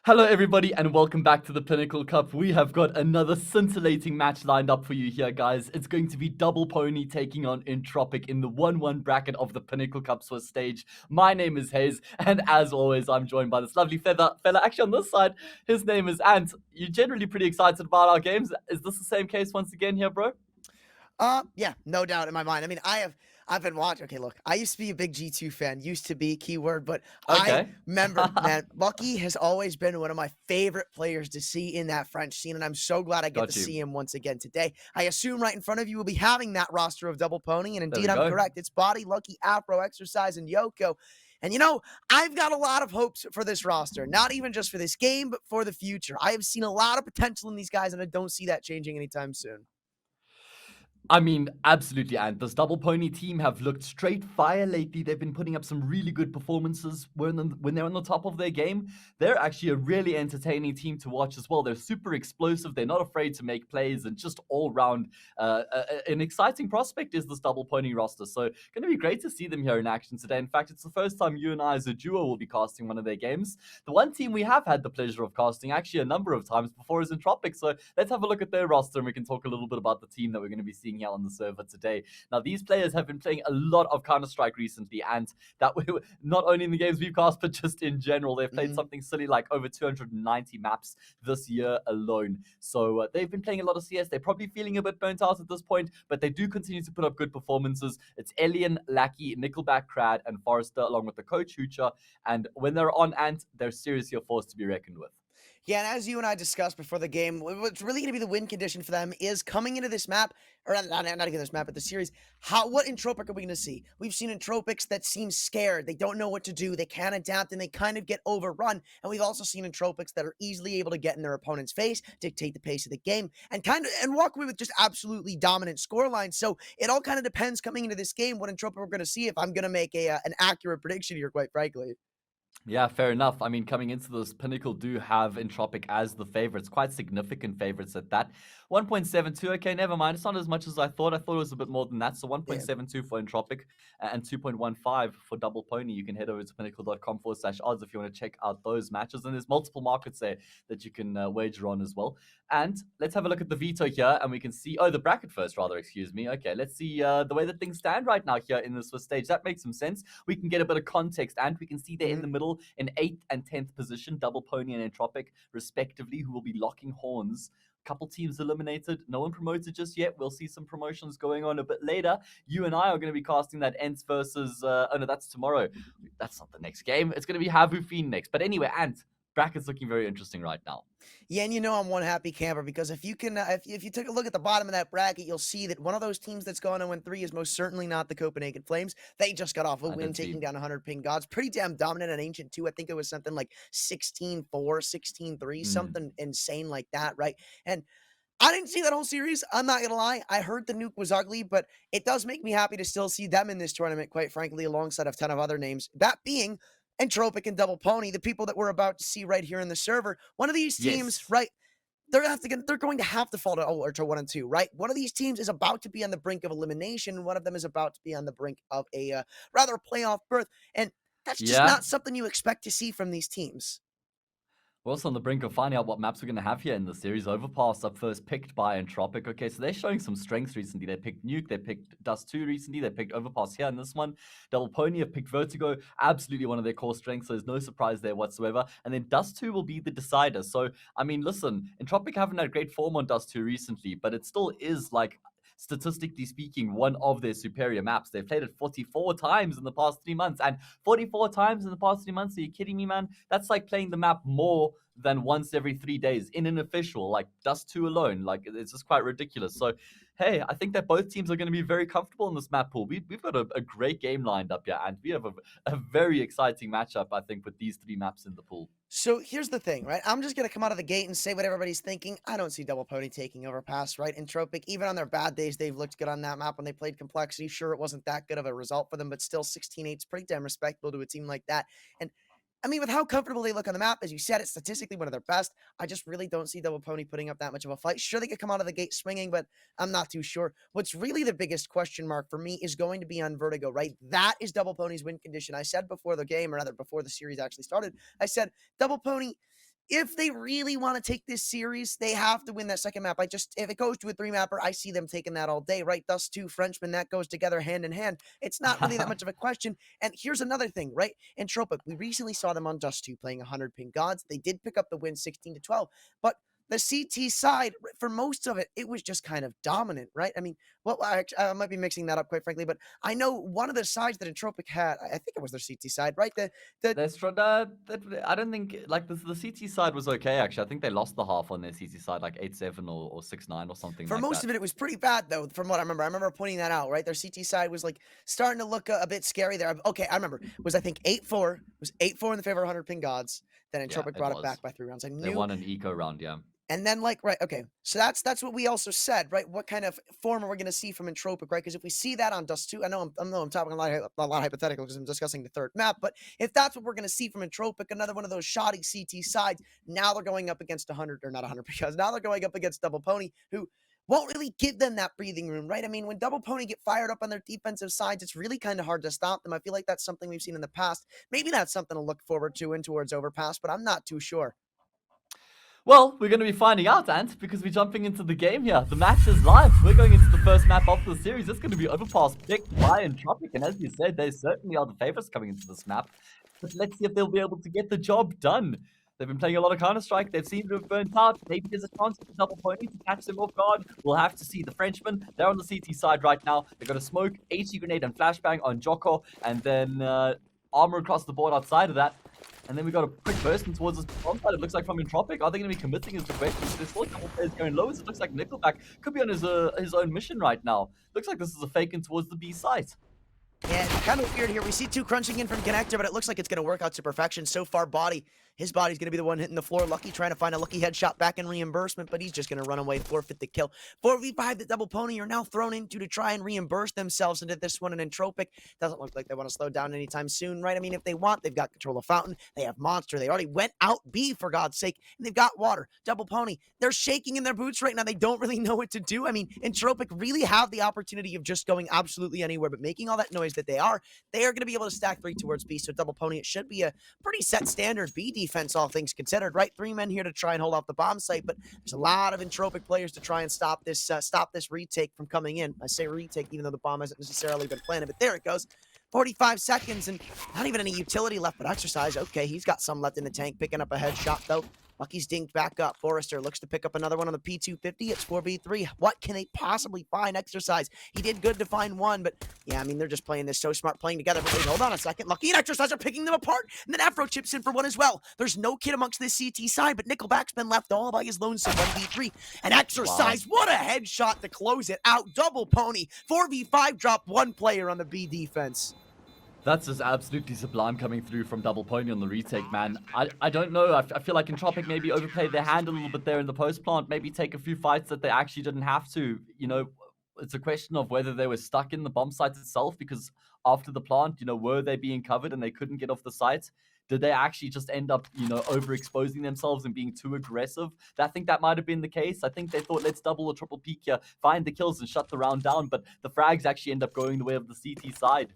Hello, everybody, and welcome back to the Pinnacle Cup. We have got another scintillating match lined up for you here, guys. It's going to be Double Pony taking on Entropiq in the 1-1 bracket of the Pinnacle Cup Swiss stage. My name is Hayes, and as always, I'm joined by this lovely fella. Actually, on this side, his name is Ant. You're generally pretty excited about our games. Is this the same case once again here, bro? Yeah, no doubt in my mind. I mean, I've been watching. Okay, look, I used to be a big G2 fan, used to be keyword, but I Okay. remember, man, Lucky has always been one of my favorite players to see in that French scene, and I'm so glad I get to Got you. see him once again today. I assume right in front of you will be having that roster of Double Pony, and There indeed we I'm go. correct. It's Body, Lucky, Afro, Exercise, and Yoko. And I've got a lot of hopes for this roster, not even just for this game, but for the future. I have seen a lot of potential in these guys, and I don't see that changing anytime soon. I mean, absolutely, and this Double Pony team have looked straight fire lately. They've been putting up some really good performances when they're on the top of their game. They're actually a really entertaining team to watch as well. They're super explosive. They're not afraid to make plays, and just all round an exciting prospect is this Double Pony roster. So, going to be great to see them here in action today. In fact, it's the first time you and I, as a duo, will be casting one of their games. The one team we have had the pleasure of casting actually a number of times before is Entropiq. So let's have a look at their roster and we can talk a little bit about the team that we're going to be seeing here on the server today. Now, these players have been playing a lot of Counter-Strike recently, and that not only in the games we've cast, but just in general. They've played Mhm. something silly like over 290 maps this year alone. So they've been playing a lot of CS. They're probably feeling a bit burnt out at this point, but they do continue to put up good performances. It's Elian, Lackey, Nickelback, Crad, and Forrester, along with the coach Hoocher. And when they're on Ant, they're seriously a force to be reckoned with. Yeah, and as you and I discussed before the game, what's really going to be the win condition for them is coming into this map, or not even this map, but the series. What Entropiq are we going to see? We've seen Entropics that seem scared. They don't know what to do. They can't adapt, and they kind of get overrun. And we've also seen Entropics that are easily able to get in their opponent's face, dictate the pace of the game, and walk away with just absolutely dominant scorelines. So it all kind of depends coming into this game what Entropiq we're going to see. If I'm going to make an accurate prediction here, quite frankly. Yeah, fair enough. I mean, coming into this, Pinnacle do have Entropiq as the favorites, quite significant favorites at that. 1.72, okay, never mind. It's not as much as I thought. I thought it was a bit more than that. So Yeah. 1.72 for Entropiq and 2.15 for Double Pony. You can head over to pinnacle.com/odds if you want to check out those matches. And there's multiple markets there that you can wager on as well. And let's have a look at the veto here, and we can see, the bracket first, rather, excuse me. Okay, let's see the way that things stand right now here in the Swiss stage. That makes some sense. We can get a bit of context, and we can see there in the middle in 8th and 10th position, Double Pony and Entropiq, respectively, who will be locking horns. Couple teams eliminated, no one promoted just yet. We'll see some promotions going on a bit later. You and I are going to be casting that Ents versus, oh no, that's tomorrow. That's not the next game. It's going to be Havu Fiend next. But anyway, Ant, bracket's looking very interesting right now. Yeah, and I'm one happy camper because if you can, if you take a look at the bottom of that bracket, you'll see that one of those teams that's gone 0-3 is most certainly not the Copenhagen Flames. They just got off a I win, did see. taking down 100 Ping Gods. Pretty damn dominant at Ancient too. I think it was something like 16-4, 16-3, Mm. something insane like that, right? And I didn't see that whole series. I'm not gonna lie. I heard the nuke was ugly, but it does make me happy to still see them in this tournament, quite frankly, alongside a ton of other names. That being Entropiq and Double Pony, the people that we're about to see right here in the server. One of these teams, Yes. right? They're going to have to fall to or to 1 and 2, right? One of these teams is about to be on the brink of elimination, and one of them is about to be on the brink of a rather playoff berth, and that's just Yeah. not something you expect to see from these teams. We're also on the brink of finding out what maps we're going to have here in the series. Overpass up first, picked by Entropiq. Okay, so they're showing some strengths recently. They picked Nuke, they picked Dust 2 recently, they picked Overpass here in this one. Double Pony have picked Vertigo, absolutely one of their core strengths, so there's no surprise there whatsoever. And then Dust 2 will be the decider. So, I mean, listen, Entropiq haven't had great form on Dust 2 recently, but it still is like, statistically speaking, one of their superior maps. They've played it 44 times in the past 3 months, and 44 times in the past 3 months. Are you kidding me, man? That's like playing the map more than once every 3 days in an official, like Dust 2 alone. Like, it's just quite ridiculous. So, hey, I think that both teams are going to be very comfortable in this map pool. We've got a great game lined up here, and we have a very exciting matchup, I think, with these 3 maps in the pool. So here's the thing, right? I'm just gonna come out of the gate and say what everybody's thinking. I don't see Double Pony taking Overpass, right? Entropiq, even on their bad days, they've looked good on that map when they played Complexity. Sure, it wasn't that good of a result for them, but still 16-8 is pretty damn respectable to a team like that. And I mean, with how comfortable they look on the map, as you said, it's statistically one of their best. I just really don't see Double Pony putting up that much of a fight. Sure, they could come out of the gate swinging, but I'm not too sure. What's really the biggest question mark for me is going to be on Vertigo, right? That is Double Pony's win condition. I said before the game, or rather before the series actually started, I said Double Pony if they really want to take this series, they have to win that second map. If it goes to a 3-mapper, I see them taking that all day, right? Dust 2, Frenchman, that goes together hand in hand. It's not really that much of a question. And here's another thing, right? Entropiq, we recently saw them on Dust 2 playing 100 ping gods. They did pick up the win 16-12, but the CT side, for most of it, it was just kind of dominant, right? I mean, well, I might be mixing that up, quite frankly, but I know one of the sides that Entropiq had, I think it was their CT side, right? I don't think like the CT side was okay actually. I think they lost the half on their CT side like 8-7 or 6-9 or something For like most that. of it, it was pretty bad, though, from what I remember. I remember pointing that out, right? Their CT side was, like, starting to look a bit scary there. Okay, I remember. It was, I think, 8-4. It was 8-4 in the favor of 100 ping gods. Then Yeah, Entropiq it brought it was. back by 3 rounds. They won an eco round, yeah. And then, like, right, okay. So that's what we also said, right? What kind of form are we going to see from Entropiq, right? Because if we see that on Dust 2, I know I'm talking a lot of hypothetical because I'm discussing the third map, but if that's what we're going to see from Entropiq, another one of those shoddy CT sides, now they're going up against 100, or not 100, because now they're going up against Double Pony, who won't really give them that breathing room, right? I mean, when Double Pony get fired up on their defensive sides, it's really kind of hard to stop them. I feel like that's something we've seen in the past. Maybe that's something to look forward to in towards Overpass, but I'm not too sure. Well, we're going to be finding out, Ant, because we're jumping into the game here. The match is live. We're going into the first map of the series. It's going to be Overpass picked by Entropiq, and as you said, they certainly are the favorites coming into this map. But let's see if they'll be able to get the job done. They've been playing a lot of Counter-Strike. They've seemed to have burnt out. Maybe there's a chance for Double Pony to catch them off guard. We'll have to see. The Frenchman, they're on the CT side right now. They've got a smoke, HE grenade, and flashbang on Joko, and then armor across the board outside of that. And then we got a quick burst in towards this bomb side. It looks like from Entropiq. Are they going to be committing is the question. There's still a couple players going low. It looks like Nickelback could be on his own mission right now. Looks like this is a fake in towards the B site. Yeah, it's kind of weird here. We see 2 crunching in from Connector, but it looks like it's going to work out to perfection. So far, his body's going to be the one hitting the floor. Lucky trying to find a lucky headshot back in reimbursement, but he's just going to run away, forfeit the kill. 4v5, the Double Pony are now thrown into to try and reimburse themselves into this one, and Entropiq doesn't look like they want to slow down anytime soon, right? I mean, if they want, they've got control of Fountain. They have Monster. They already went out B, for God's sake, and they've got Water. Double Pony, they're shaking in their boots right now. They don't really know what to do. I mean, Entropiq really have the opportunity of just going absolutely anywhere, but making all that noise that they are going to be able to stack 3 towards B. So Double Pony, it should be a pretty set standard B defense, all things considered, right? 3 men here to try and hold off the bomb site, but there's a lot of Entropiq players to try and stop this retake from coming in. I say retake, even though the bomb hasn't necessarily been planted, but there it goes. 45 seconds and not even any utility left but exercise. Okay, he's got some left in the tank, picking up a headshot though. Lucky's dinked back up. Forrester looks to pick up another one on the P250. It's 4v3. What can they possibly find? Exercise. He did good to find one, but yeah, I mean, they're just playing this so smart, playing together. But wait, hold on a second. Lucky and Exercise are picking them apart, and then Afro chips in for one as well. There's no kid amongst this CT side, but Nickelback's been left all by his lonesome 1v3. And Exercise, wow. What a headshot to close it out. Double Pony. 4v5 drop 1 player on the B defense. That's just absolutely sublime coming through from Double Pony on the retake, man. I don't know. I feel like Entropiq maybe overplayed their hand a little bit there in the post plant. Maybe take a few fights that they actually didn't have to. You know, it's a question of whether they were stuck in the bomb site itself, because after the plant, you know, were they being covered and they couldn't get off the site? Did they actually just end up, you know, overexposing themselves and being too aggressive? I think that might have been the case. I think they thought, let's double or triple peek here, find the kills and shut the round down. But the frags actually end up going the way of the CT side.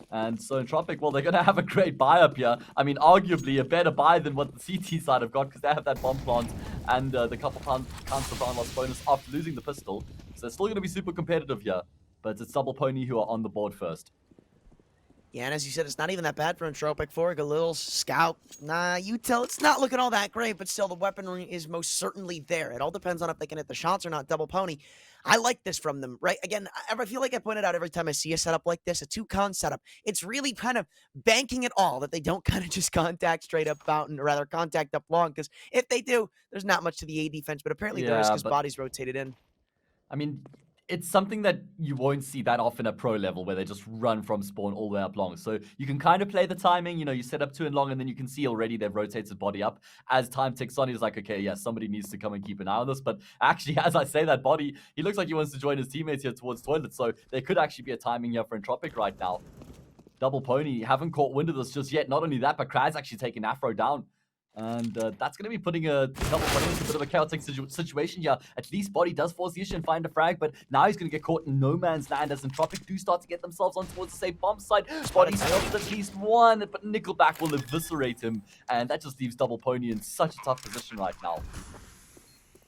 And so Entropiq, well, they're going to have a great buy up here. I mean, arguably a better buy than what the CT side have got, because they have that bomb plant and the couple counts of round loss bonus after losing the pistol. So they're still going to be super competitive here. But it's Double Pony who are on the board first. Yeah, and as you said, it's not even that bad for Entropiq. Forg, a little scout. Nah, you tell it's not looking all that great, but still the weaponry is most certainly there. It all depends on if they can hit the shots or not. Double Pony, I like this from them, right? Again, I feel like I pointed out every time I see a setup like this, a 2-con setup. It's really kind of banking it all that they don't kind of just contact straight up Fountain, or rather contact up long, because if they do, there's not much to the A defense, but apparently there is because body's rotated in. I mean, it's something that you won't see that often at pro level, where they just run from spawn all the way up long. So you can kind of play the timing, you know, you set up 2 and long, and then you can see already they've rotated body up. As time ticks on, he's like, okay, yeah, somebody needs to come and keep an eye on this. But actually, as I say that body, he looks like he wants to join his teammates here towards toilet. So there could actually be a timing here for Entropiq right now. Double Pony haven't caught wind of this just yet. Not only that, but Kraz actually taking Afro down. And that's going to be putting a double Poney into a bit of a chaotic situation here. At least Body does force the issue and find a frag, but now he's going to get caught in no man's land as Entropiq do start to get themselves on towards the safe bomb site. Body stops at least one, but Nickelback will eviscerate him, and that just leaves double Poney in such a tough position right now.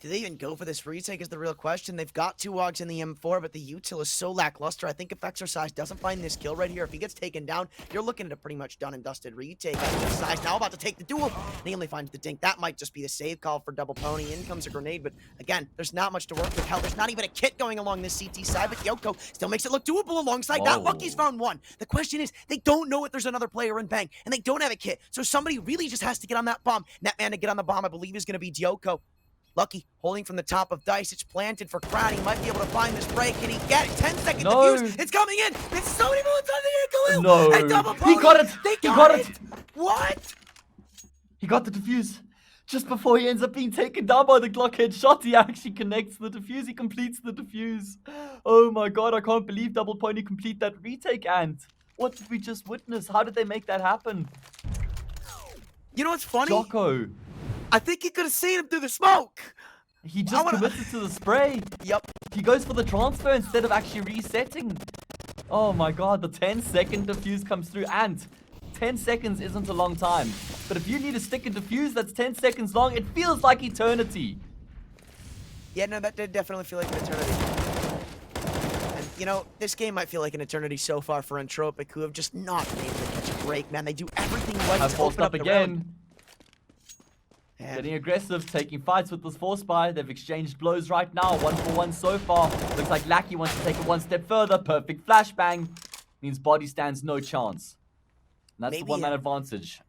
Do they even go for this retake is the real question. They've got 2 Wogs in the M4, but the util is so lackluster. I think if Exercise doesn't find this kill right here, if he gets taken down, you're looking at a pretty much done and dusted retake. Exercise now about to take the duel, and he only finds the dink. That might just be the save call for double Poney. In comes a grenade, but again, there's not much to work with. Hell, there's not even a kit going along this CT side, but Yoko still makes it look doable alongside that. Lucky's found one. The question is, they don't know if there's another player in Bang, and they don't have a kit, so somebody really just has to get on that bomb. And that man to get on the bomb, I believe, is going to be Yoko. Lucky holding from the top of Dice. It's planted for Crowd. He might be able to find this break. Can he get it? 10-second defuse. It's coming in. It's so many bullets on the Igloo. No. And double Poney. He got it. He got it. What? He got the defuse. Just before he ends up being taken down by the Glock headshot, he actually connects the defuse. He completes the defuse. Oh my god, I can't believe double Poney complete that retake, Ant. What did we just witness? How did they make that happen? You know what's funny? Jocko. I think he could have seen him through the smoke. He just committed to the spray. Yep. He goes for the transfer instead of actually resetting. Oh my god, the 10-second defuse comes through. And 10 seconds isn't a long time. But if you need a stick and defuse that's 10 seconds long, it feels like eternity. Yeah, no, that did definitely feel like an eternity. And, you know, this game might feel like an eternity so far for Entropiq, who have just not been able to catch a break, man. They do everything right Have to forced open up the again. round. Getting aggressive, taking fights with this force buy. They've exchanged blows right now, 1-for-1 so far. Looks like Lackey wants to take it one step further. Perfect flashbang. Means Body stands no chance. And that's the one-man advantage.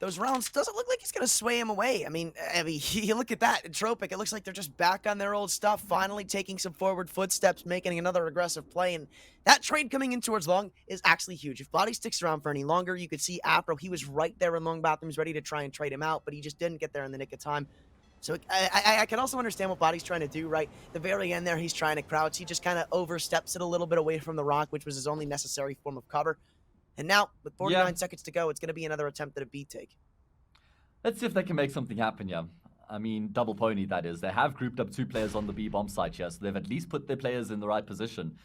Those rounds doesn't look like he's going to sway him away. I mean, you look at that. Entropiq, it looks like they're just back on their old stuff, finally taking some forward footsteps, making another aggressive play. And that trade coming in towards long is actually huge. If Body sticks around for any longer, you could see Afro, he was right there in long bathrooms ready to try and trade him out, but he just didn't get there in the nick of time. So I can also understand what Body's trying to do, right? The very end there, he's trying to crouch. He just kind of oversteps it a little bit away from the rock, which was his only necessary form of cover. And now, with 49 seconds to go, it's going to be another attempt at a B take. Let's see if they can make something happen, yeah. I mean, double Poney, that is. They have grouped up 2 players on the B bomb site here, so they've at least put their players in the right position.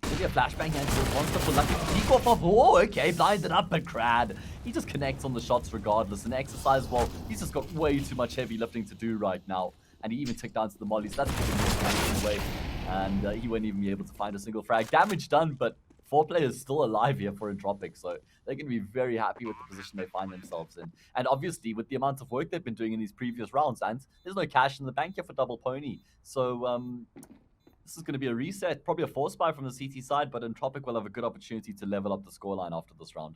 Maybe a flashbang and monster for Lucky to peek off of. Oh, okay, blinded up, but Crad. He just connects on the shots regardless. And Exercise, well, he's just got way too much heavy lifting to do right now. And he even took down to the molly, so that's a way. And he won't even be able to find a single frag. Damage done, but 4 players still alive here for Entropiq, so they're going to be very happy with the position they find themselves in. And obviously, with the amount of work they've been doing in these previous rounds, and there's no cash in the bank here for double Poney. So, this is going to be a reset, probably a force buy from the CT side, but Entropiq will have a good opportunity to level up the scoreline after this round.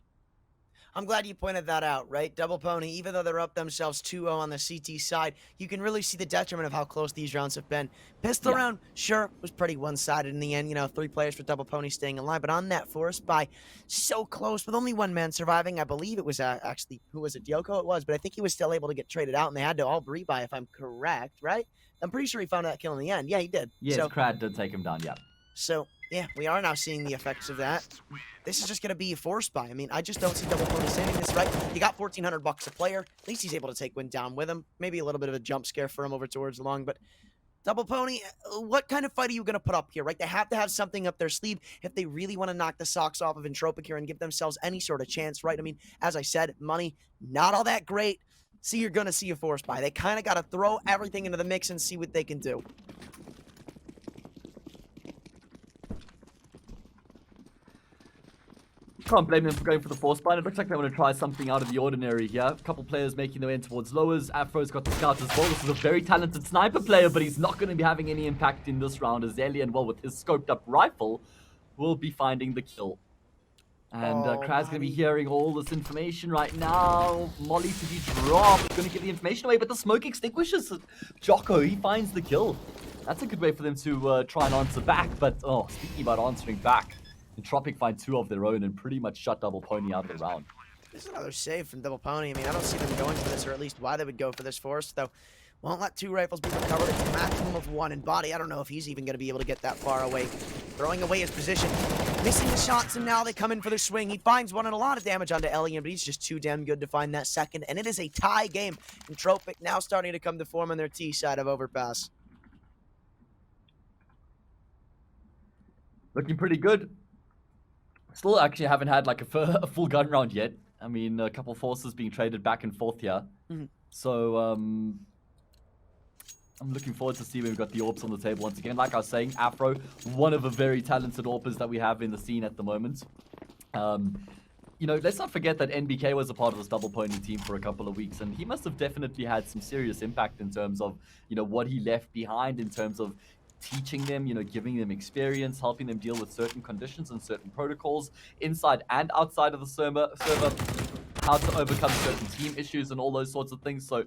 I'm glad you pointed that out, right? Double Poney, even though they're up themselves 2-0 on the CT side, you can really see the detriment of how close these rounds have been. Pistol round, sure, was pretty one-sided in the end. You know, 3 players for Double Poney staying alive, but on that force buy, so close, with only 1 man surviving. I believe it was actually, who was it? Yoko it was, but I think he was still able to get traded out, and they had to all rebuy, if I'm correct, right? I'm pretty sure he found that kill in the end. Yeah, he did. Yes, so, Crad did take him down, yeah. So, yeah, we are now seeing the effects of that. This is just going to be a force buy. I mean, I just don't see Double Poney saving this, right? You got $1,400 a player. At least he's able to take Win down with him. Maybe a little bit of a jump scare for him over towards the long, but Double Poney, what kind of fight are you going to put up here, right? They have to have something up their sleeve if they really want to knock the socks off of Entropiq here and give themselves any sort of chance, right? I mean, as I said, money, not all that great. So you're going to see a force buy. They kind of got to throw everything into the mix and see what they can do. Can't blame them for going for the force buy. It looks like they want to try something out of the ordinary here. A couple players making their way in towards lowers. Afro's got the scout as well. This is a very talented sniper player, but he's not going to be having any impact in this round as Alien, well, with his scoped up rifle, will be finding the kill. And Krad's going to be hearing all this information right now. Molly to be dropped. Going to give the information away, but the smoke extinguishes it. Jocko, he finds the kill. That's a good way for them to try and answer back. But, speaking about answering back, Entropiq find 2 of their own and pretty much shut Double Poney out of the round. There's another save from Double Poney. I mean, I don't see them going for this, or at least why they would go for this force, though. Won't let 2 rifles be recovered. It's a maximum of 1 in body. I don't know if he's even going to be able to get that far away. Throwing away his position. Missing the shots, and now they come in for the swing. He finds one and a lot of damage onto Elian, but he's just too damn good to find that second. And it is a tie game. Entropiq now starting to come to form on their T side of Overpass. Looking pretty good. Still actually haven't had like a full gun round yet. I mean, a couple forces being traded back and forth here. So, I'm looking forward to see when we've got the AWPs on the table once again. Like I was saying, Afro, one of the very talented AWPers that we have in the scene at the moment. You know, let's not forget that NBK was a part of this Double Pony team for a couple of weeks, and he must have definitely had some serious impact in terms of, you know, what he left behind in terms of teaching them, you know, giving them experience, helping them deal with certain conditions and certain protocols inside and outside of the server, how to overcome certain team issues and all those sorts of things. So,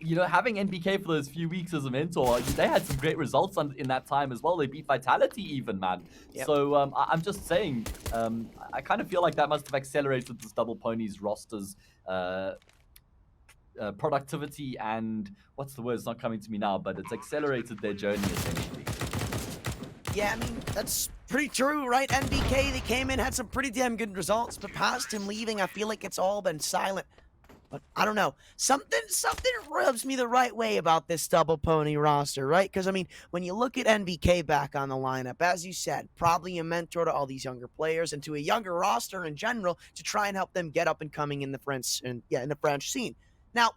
you know, having NBK for those few weeks as a mentor, they had some great results in that time as well. They beat Vitality even, man. Yep. So I'm just saying, I kind of feel like that must have accelerated this Double Pony's roster's productivity and, what's the word? It's not coming to me now, but it's accelerated their journey essentially. Yeah, I mean, that's pretty true, right? NBK, they came in, had some pretty damn good results, but past him leaving, I feel like it's all been silent. But I don't know. Something rubs me the right way about this Double Pony roster, right? Because, I mean, when you look at NBK back on the lineup, as you said, probably a mentor to all these younger players and to a younger roster in general to try and help them get up and coming in the French scene. Now,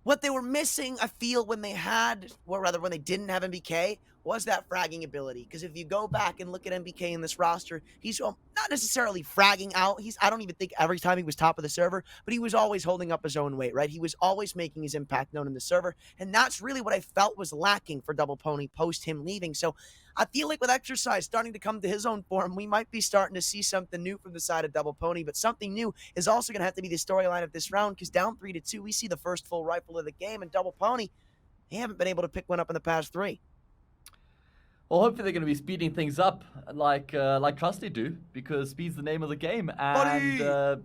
what they were missing, I feel, when they didn't have NBK, was that fragging ability. Because if you go back and look at NBK in this roster, he's not necessarily fragging out. I don't even think every time he was top of the server, but he was always holding up his own weight, right? He was always making his impact known in the server, and that's really what I felt was lacking for Double Pony post him leaving. So I feel like with Exercise starting to come to his own form, we might be starting to see something new from the side of Double Pony, but something new is also going to have to be the storyline of this round, because down 3-2, we see the first full rifle of the game, and Double Pony, they haven't been able to pick one up in the past 3. Well, hopefully they're going to be speeding things up like Trusty do, because speed's the name of the game. And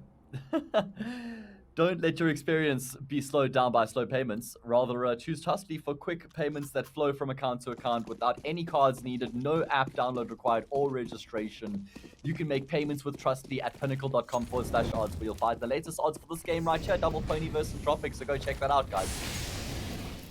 don't let your experience be slowed down by slow payments. Rather, choose Trusty for quick payments that flow from account to account without any cards needed, no app download required or registration. You can make payments with Trusty at pinnacle.com/odds, where you'll find the latest odds for this game right here, Double Pony versus Entropiq. So go check that out, guys.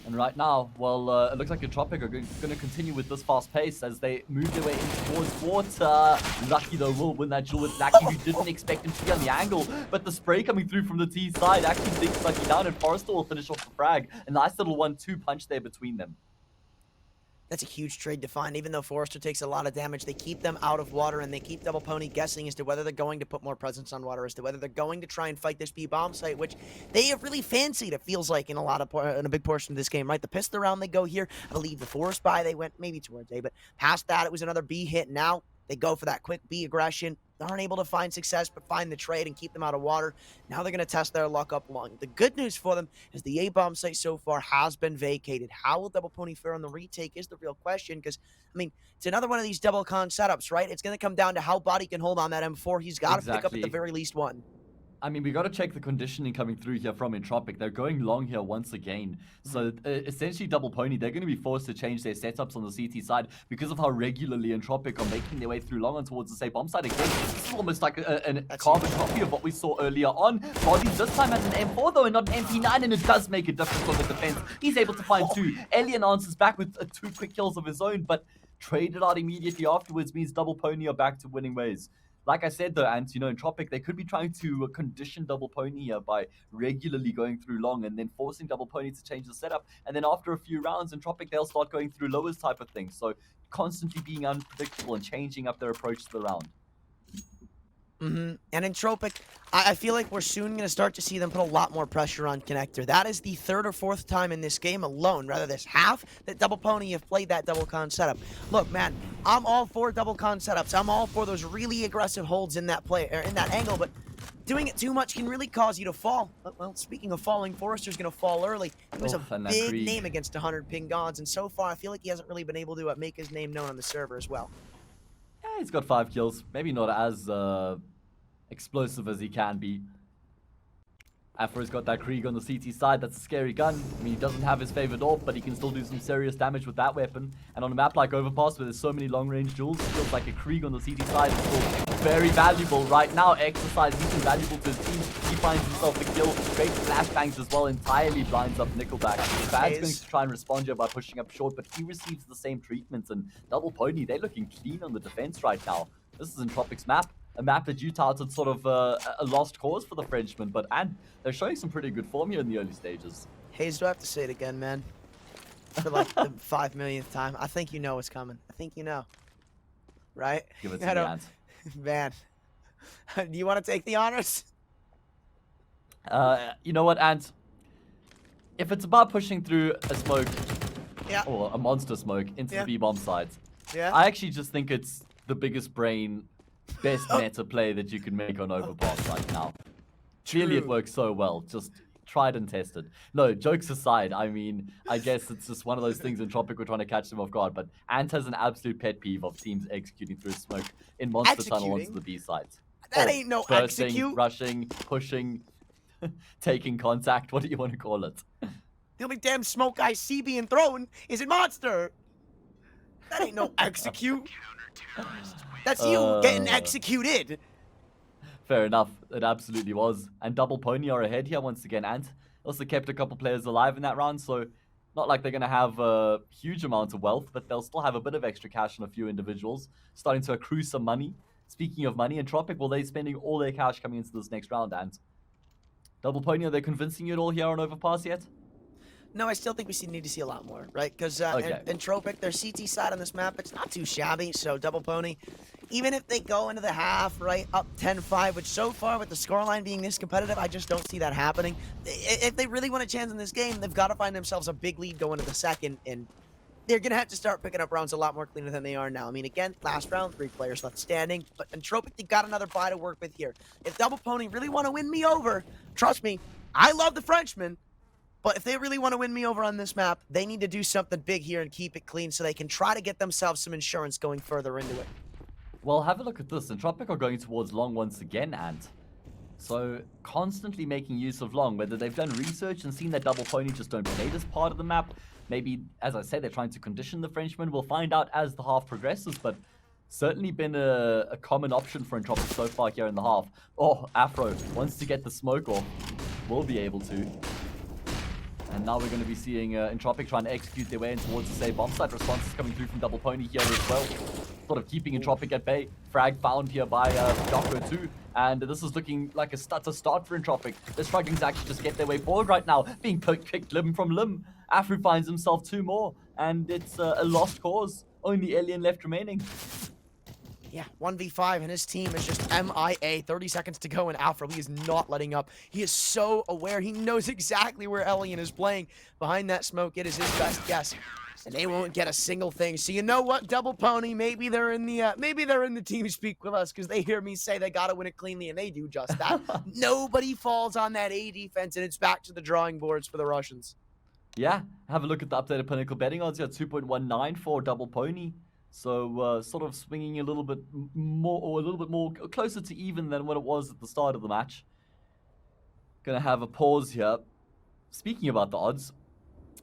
And right now, well, it looks like Entropiq are going to continue with this fast pace as they move their way in towards water. Lucky, though, will win that duel with Lucky, who didn't expect him to be on the angle. But the spray coming through from the T side actually takes Lucky down, and Forrester will finish off the frag. A nice little 1-2 punch there between them. That's a huge trade to find. Even though Forrester takes a lot of damage, they keep them out of water, and they keep Double Pony guessing as to whether they're going to put more presence on water, as to whether they're going to try and fight this B-bomb site, which they have really fancied, it feels like, in a big portion of this game, right? The pistol round they go here, I believe the forest buy they went maybe towards A, but past that, it was another B hit. Now they go for that quick B aggression. They aren't able to find success, but find the trade and keep them out of water. Now they're going to test their luck up long. The good news for them is the A-bomb site so far has been vacated. How will Double Pony fare on the retake is the real question, because, I mean, it's another one of these double con setups, right? It's going to come down to how Body can hold on that M4. He's got to pick up at the very least one. I mean, we got to check the conditioning coming through here from Entropiq. They're going long here once again. So essentially, Double Pony, they're going to be forced to change their setups on the CT side because of how regularly Entropiq are making their way through long and towards the safe bomb side again. This is almost like a carbon copy of what we saw earlier on. Body this time has an M4 though and not an MP9, and it does make a difference on the defense. He's able to find 2. Alien answers back with 2 quick kills of his own, but traded out immediately afterwards means Double Pony are back to winning ways. Like I said, though, Ant, you know, Entropiq, they could be trying to condition Double Pony here by regularly going through long and then forcing Double Pony to change the setup. And then after a few rounds, Entropiq, they'll start going through lowers type of thing. So constantly being unpredictable and changing up their approach to the round. And Entropiq, I feel like we're soon going to start to see them put a lot more pressure on Connector. That is the 3rd or 4th time in this game alone, rather this half, that Double Pony have played that double con setup. Look, man, I'm all for double con setups. I'm all for those really aggressive holds in that angle, but doing it too much can really cause you to fall. Well, speaking of falling, Forrester's going to fall early. He was a big name against 100 ping gods, and so far I feel like he hasn't really been able to make his name known on the server as well. Yeah, he's got 5 kills. Maybe not as explosive as he can be. Afro's got that Krieg on the CT side. That's a scary gun. I mean, he doesn't have his favorite AWP, but he can still do some serious damage with that weapon. And on a map like Overpass, where there's so many long-range duels, it feels like a Krieg on the CT side is still very valuable right now. Exercise, he's invaluable to his team. He finds himself the kill. Great flashbangs as well, entirely blinds up Nickelback. Fad's going to try and respond here by pushing up short, but he receives the same treatment. And Double Pony, they're looking clean on the defense right now. This is Entropiq's map. A map that you touted sort of a lost cause for the Frenchmen, and they're showing some pretty good form here in the early stages. Hayes, do I have to say it again, man? For like the 5 millionth time. I think you know what's coming. I think you know. Right? Give it to me, Ant. Man. Do you want to take the honors? You know what, Ant? If it's about pushing through a smoke, or a monster smoke into the B-bomb sides, I actually just think it's the biggest brain, best meta play that you can make on Overpass right now. Clearly it works so well, just tried and tested. No, jokes aside, I mean, I guess it's just one of those things Entropiq were trying to catch them off guard, but Ant has an absolute pet peeve of teams executing through smoke in monster tunnel onto the B sides. That ain't no bursting, execute. Rushing, pushing, taking contact, what do you want to call it? The only damn smoke I see being thrown is in monster. That ain't no execute. That's you getting executed. Fair enough. It absolutely was. And Double Pony are ahead here once again. Ant also kept a couple players alive in that round, so not like they're going to have a huge amount of wealth, but they'll still have a bit of extra cash on a few individuals, starting to accrue some money. Speaking of money, Entropiq, well, they're spending all their cash coming into this next round, Ant. Double Pony, are they convincing you at all here on Overpass yet? No, I still think we need to see a lot more, right? Because Entropiq, their CT side on this map, it's not too shabby. So Double Pony, even if they go into the half, right, up 10-5, which so far with the scoreline being this competitive, I just don't see that happening. If they really want a chance in this game, they've got to find themselves a big lead going into the second, and they're going to have to start picking up rounds a lot more cleaner than they are now. I mean, again, last round, 3 players left standing, but Entropiq, they got another buy to work with here. If Double Pony really want to win me over, trust me, I love the Frenchman. But if they really want to win me over on this map, they need to do something big here and keep it clean so they can try to get themselves some insurance going further into it. Well, have a look at this. Entropiq are going towards long once again, Ant. So, constantly making use of long, whether they've done research and seen that Double Pony just don't play this part of the map. Maybe, as I said, they're trying to condition the Frenchman. We'll find out as the half progresses, but certainly been a common option for Entropiq so far here in the half. Oh, Afro wants to get the smoke off. Will be able to. And now we're going to be seeing Entropiq trying to execute their way in towards the safe bomb site. Responses coming through from Double Pony here as well. Sort of keeping Entropiq at bay. Frag found here by Doctor 2. And this is looking like a start for Entropiq. They're struggling to actually just get their way forward right now. Being picked limb from limb. Afro finds himself 2 more. And it's a lost cause. Only Alien left remaining. Yeah, 1v5, and his team is just MIA. 30 seconds to go, and Afro, he is not letting up. He is so aware. He knows exactly where Alien is playing. Behind that smoke, it is his best guess. And they won't get a single thing. So you know what, Double Pony? Maybe they're in the team speak with us because they hear me say they gotta win it cleanly, and they do just that. Nobody falls on that A defense, and it's back to the drawing boards for the Russians. Yeah, have a look at the updated Pinnacle betting odds here. 2.19 for Double Pony. So sort of swinging a little bit more, closer to even than what it was at the start of the match. Gonna have a pause here. Speaking about the odds,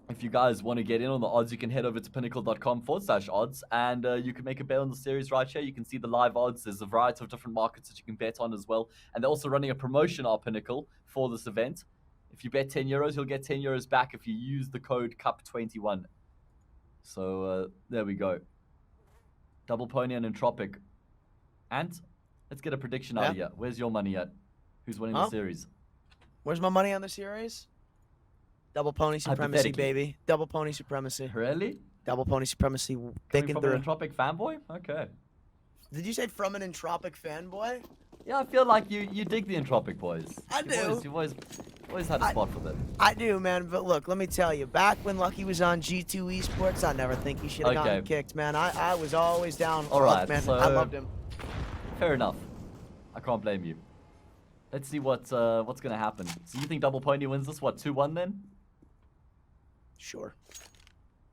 if you guys want to get in on the odds, you can head over to pinnacle.com/odds, and you can make a bet on the series right here. You can see the live odds. There's a variety of different markets that you can bet on as well. And they're also running a promotion on Pinnacle for this event. If you bet €10, you'll get €10 back if you use the code CUP21. So there we go. Double Pony and Entropiq. Ant, let's get a prediction out of here. Where's your money at? Who's winning the series? Where's my money on the series? Double Pony supremacy, baby. Double Pony supremacy. Really? Double Pony supremacy. Coming from an Entropiq fanboy? Okay. Did you say from an Entropiq fanboy? Yeah, I feel like you dig the Entropiq boys. I do. You've always had a spot for them. I do, man. But look, let me tell you. Back when Lucky was on G2 Esports, I never think he should have gotten kicked, man. I was always down. All right, man. so I loved him. Fair enough. I can't blame you. Let's see what's gonna happen. So you think Double Pony wins this? What, 2-1 then? Sure.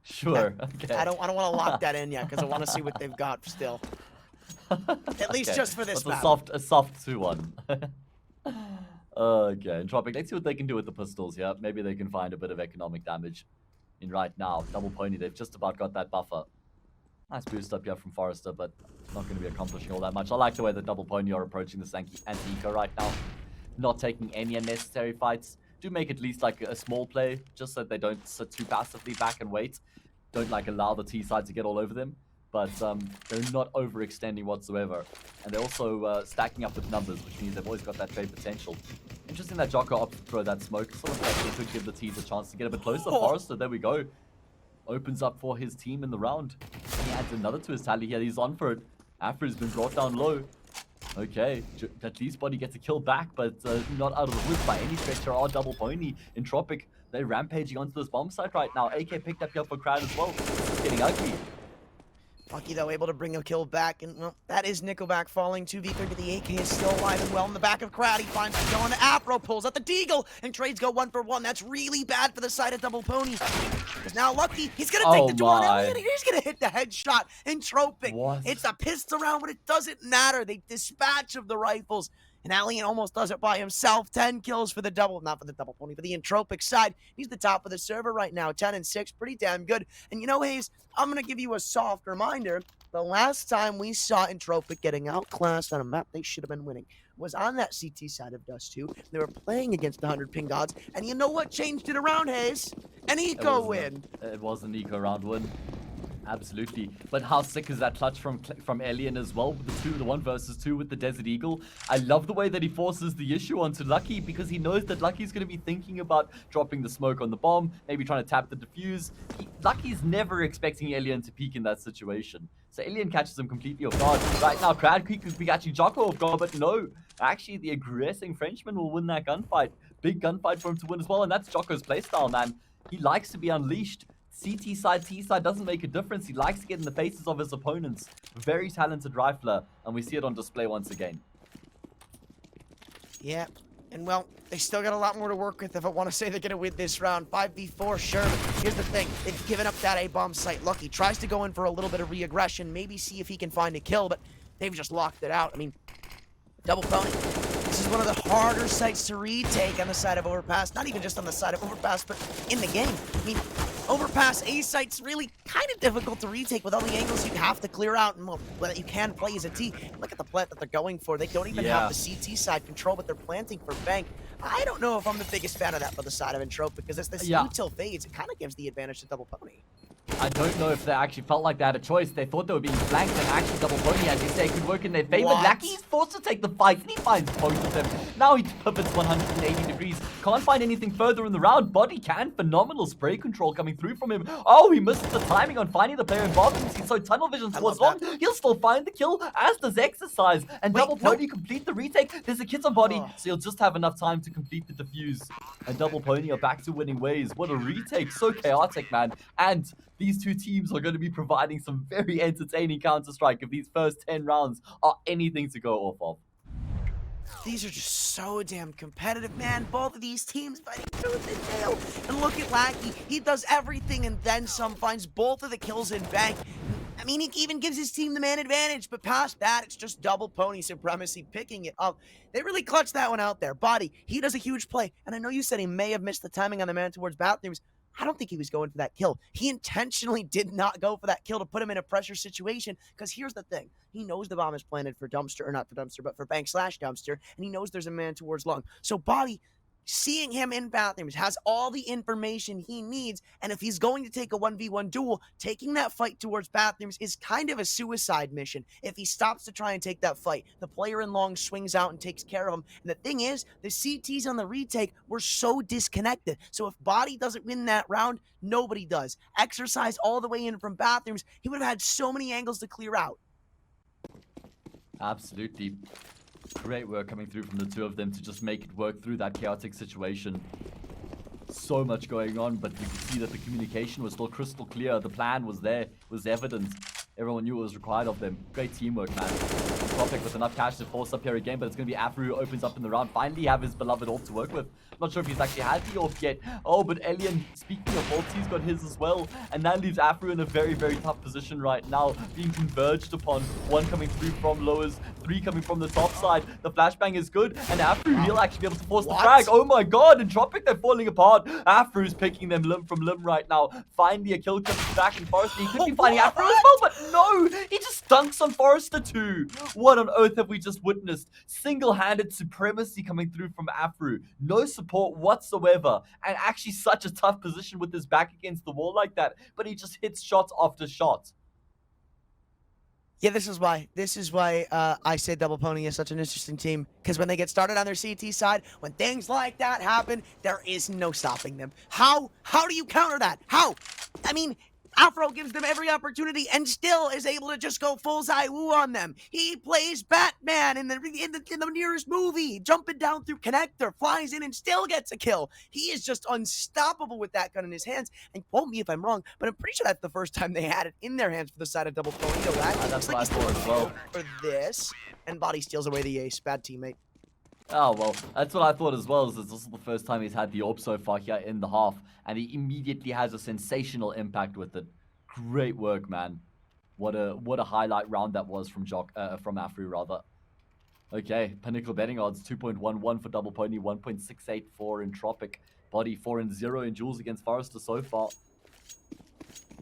Sure. Okay. I don't want to lock that in yet because I want to see what they've got still. At least just for this map. A soft 2-1. Okay, Entropiq, let's see what they can do with the pistols here. Maybe they can find a bit of economic damage in right now. Double Pony, they've just about got that buffer. Nice boost up here from Forrester, but not going to be accomplishing all that much. I like the way that Double Pony are approaching this anti-eco right now. Not taking any unnecessary fights. Do make at least like a small play, just so they don't sit too passively back and wait. Don't like allow the T side to get all over them. But they're not overextending whatsoever. And they're also stacking up with numbers, which means they've always got that trade potential. Interesting that Jocko opted to throw that smoke. Sort of actually could give the T's a chance to get a bit closer. Forrester, there we go. Opens up for his team in the round. He adds another to his tally here. He's on for it. Afra has been brought down low. Okay, at least Body gets a kill back, but not out of the woods by any stretch. There are Double Pony. Entropiq, they're rampaging onto this bomb site right now. AK picked up here for crowd as well. It's getting ugly. Lucky, though, able to bring a kill back, and, well, that is Nickelback falling. 2v3, but the AK is still alive and well in the back of Crowd. He finds it going to Afro, pulls out the Deagle, and trades go 1-for-1. That's really bad for the side of Double Pony. Because now Lucky, he's going to take the door on Elliot, and he's going to hit the headshot. Entropiq, it's a pistol round, but it doesn't matter. They dispatch of the rifles. And Alien almost does it by himself. 10 kills for the double, not for the Double Pony, for the Entropiq side. He's the top of the server right now, 10-6, pretty damn good. And you know, Hayes, I'm going to give you a soft reminder. The last time we saw Entropiq getting outclassed on a map they should have been winning was on that CT side of Dust 2. They were playing against the 100 ping gods. And you know what changed it around, Hayes? An eco win. It was an eco round win. Absolutely. But how sick is that clutch from Alien as well? The 1 versus 2 with the Desert Eagle. I love the way that he forces the issue onto Lucky, because he knows that Lucky's going to be thinking about dropping the smoke on the bomb, maybe trying to tap the defuse. Lucky's never expecting Alien to peek in that situation. So Alien catches him completely off guard. Right now, Crowd could be catching Jocko off guard, but no. Actually, the aggressing Frenchman will win that gunfight. Big gunfight for him to win as well, and that's Jocko's playstyle, man. He likes to be unleashed. CT side, T side doesn't make a difference. He likes to get in the faces of his opponents. Very talented rifler, and we see it on display once again. Yeah, and well, they still got a lot more to work with if I want to say they're going to win this round. 5v4, sure. Here's the thing. They've given up that A-bomb site. Lucky tries to go in for a little bit of re-aggression, maybe see if he can find a kill, but they've just locked it out. I mean, Double Pony. This is one of the harder sites to retake on the side of Overpass. Not even just on the side of Overpass, but in the game. I mean, Overpass A site's really kind of difficult to retake with all the angles you have to clear out and well, that you can play as a T. Look at the plant that they're going for. They don't even have the CT side control, but they're planting for Bank. I don't know if I'm the biggest fan of that for the side of Entropiq, because as this util fades, it kind of gives the advantage to Double Pony. I don't know if they actually felt like they had a choice. They thought they were being flanked, and actually Double Pony, as you say, could work in their favor. Lucky's forced to take the fight, and he finds both of them. Now he pivots 180 degrees. Can't find anything further in the round. Body can. Phenomenal spray control coming through from him. Oh, he misses the timing on finding the player involved. He's so tunnel vision towards long. He'll still find the kill, as does Exercise. And Double Pony complete the retake. There's a kid on Body, so he'll just have enough time to complete the defuse. And Double Pony are back to winning ways. What a retake. So chaotic, man. And these two teams are going to be providing some very entertaining Counter-Strike if these first 10 rounds are anything to go off of. These are just so damn competitive, man. Both of these teams fighting tooth and nail. And look at Lackey. He does everything and then some, finds both of the kills in Bank. I mean, he even gives his team the man advantage, but past that, it's just Double Pony supremacy picking it up. They really clutched that one out there. Body, he does a huge play. And I know you said he may have missed the timing on the man towards bathrooms. I don't think he was going for that kill. He intentionally did not go for that kill to put him in a pressure situation, because here's the thing. He knows the bomb is planted for Dumpster, or not for Dumpster, but for Bank/Dumpster, and he knows there's a man towards long. So Body, seeing him in bathrooms, has all the information he needs, and if he's going to take a 1v1 duel, taking that fight towards bathrooms is kind of a suicide mission. If he stops to try and take that fight, the player in long swings out and takes care of him. And the thing is, the CTs on the retake were so disconnected. So if Body doesn't win that round, nobody does. Exercise all the way in from bathrooms, he would have had so many angles to clear out. Absolutely. Great work coming through from the two of them to just make it work through that chaotic situation. So much going on, but you can see that the communication was still crystal clear. The plan was there, was evident. Everyone knew it was required of them. Great teamwork, man. Entropiq with enough cash to force up here again, but it's going to be Afro who opens up in the round. Finally have his beloved AWP to work with. Not sure if he's actually had the AWP yet. Oh, but Elian, speaking of AWPs, he's got his as well. And that leaves Afro in a very, very tough position right now, being converged upon. One coming through from lowers, 3 coming from the top side. The flashbang is good, and Afro, he'll actually be able to force the frag. Oh my god, Entropiq, they're falling apart. Afro's picking them limb from limb right now. Finally, a kill comes back in Forrester. He could be finding Afro as well, but no, he just dunks on Forrester too. What on earth have we just witnessed? Single-handed supremacy coming through from Afro. No support whatsoever, and actually such a tough position with his back against the wall like that, but he just hits shots after shot. Yeah, this is why I say Double Pony is such an interesting team. Because when they get started on their CT side, when things like that happen, there is no stopping them. How do you counter that? How? I mean, Afro gives them every opportunity and still is able to just go full Zywoo on them. He plays Batman in the nearest movie, jumping down through connector, flies in and still gets a kill. He is just unstoppable with that gun in his hands. And quote me if I'm wrong, but I'm pretty sure that's the first time they had it in their hands for the side of Double Pony. That's what I thought as well. For this, and Body steals away the ace. Bad teammate. Oh, well, that's what I thought as well, is this is the first time he's had the AWP so far here in the half, and he immediately has a sensational impact with it. Great work, man. What a highlight round that was from Afro, rather. Okay, Pinnacle betting odds, 2.11 for Double Pony, 1.68 for Entropiq. Body 4-0 in duels against Forrester so far.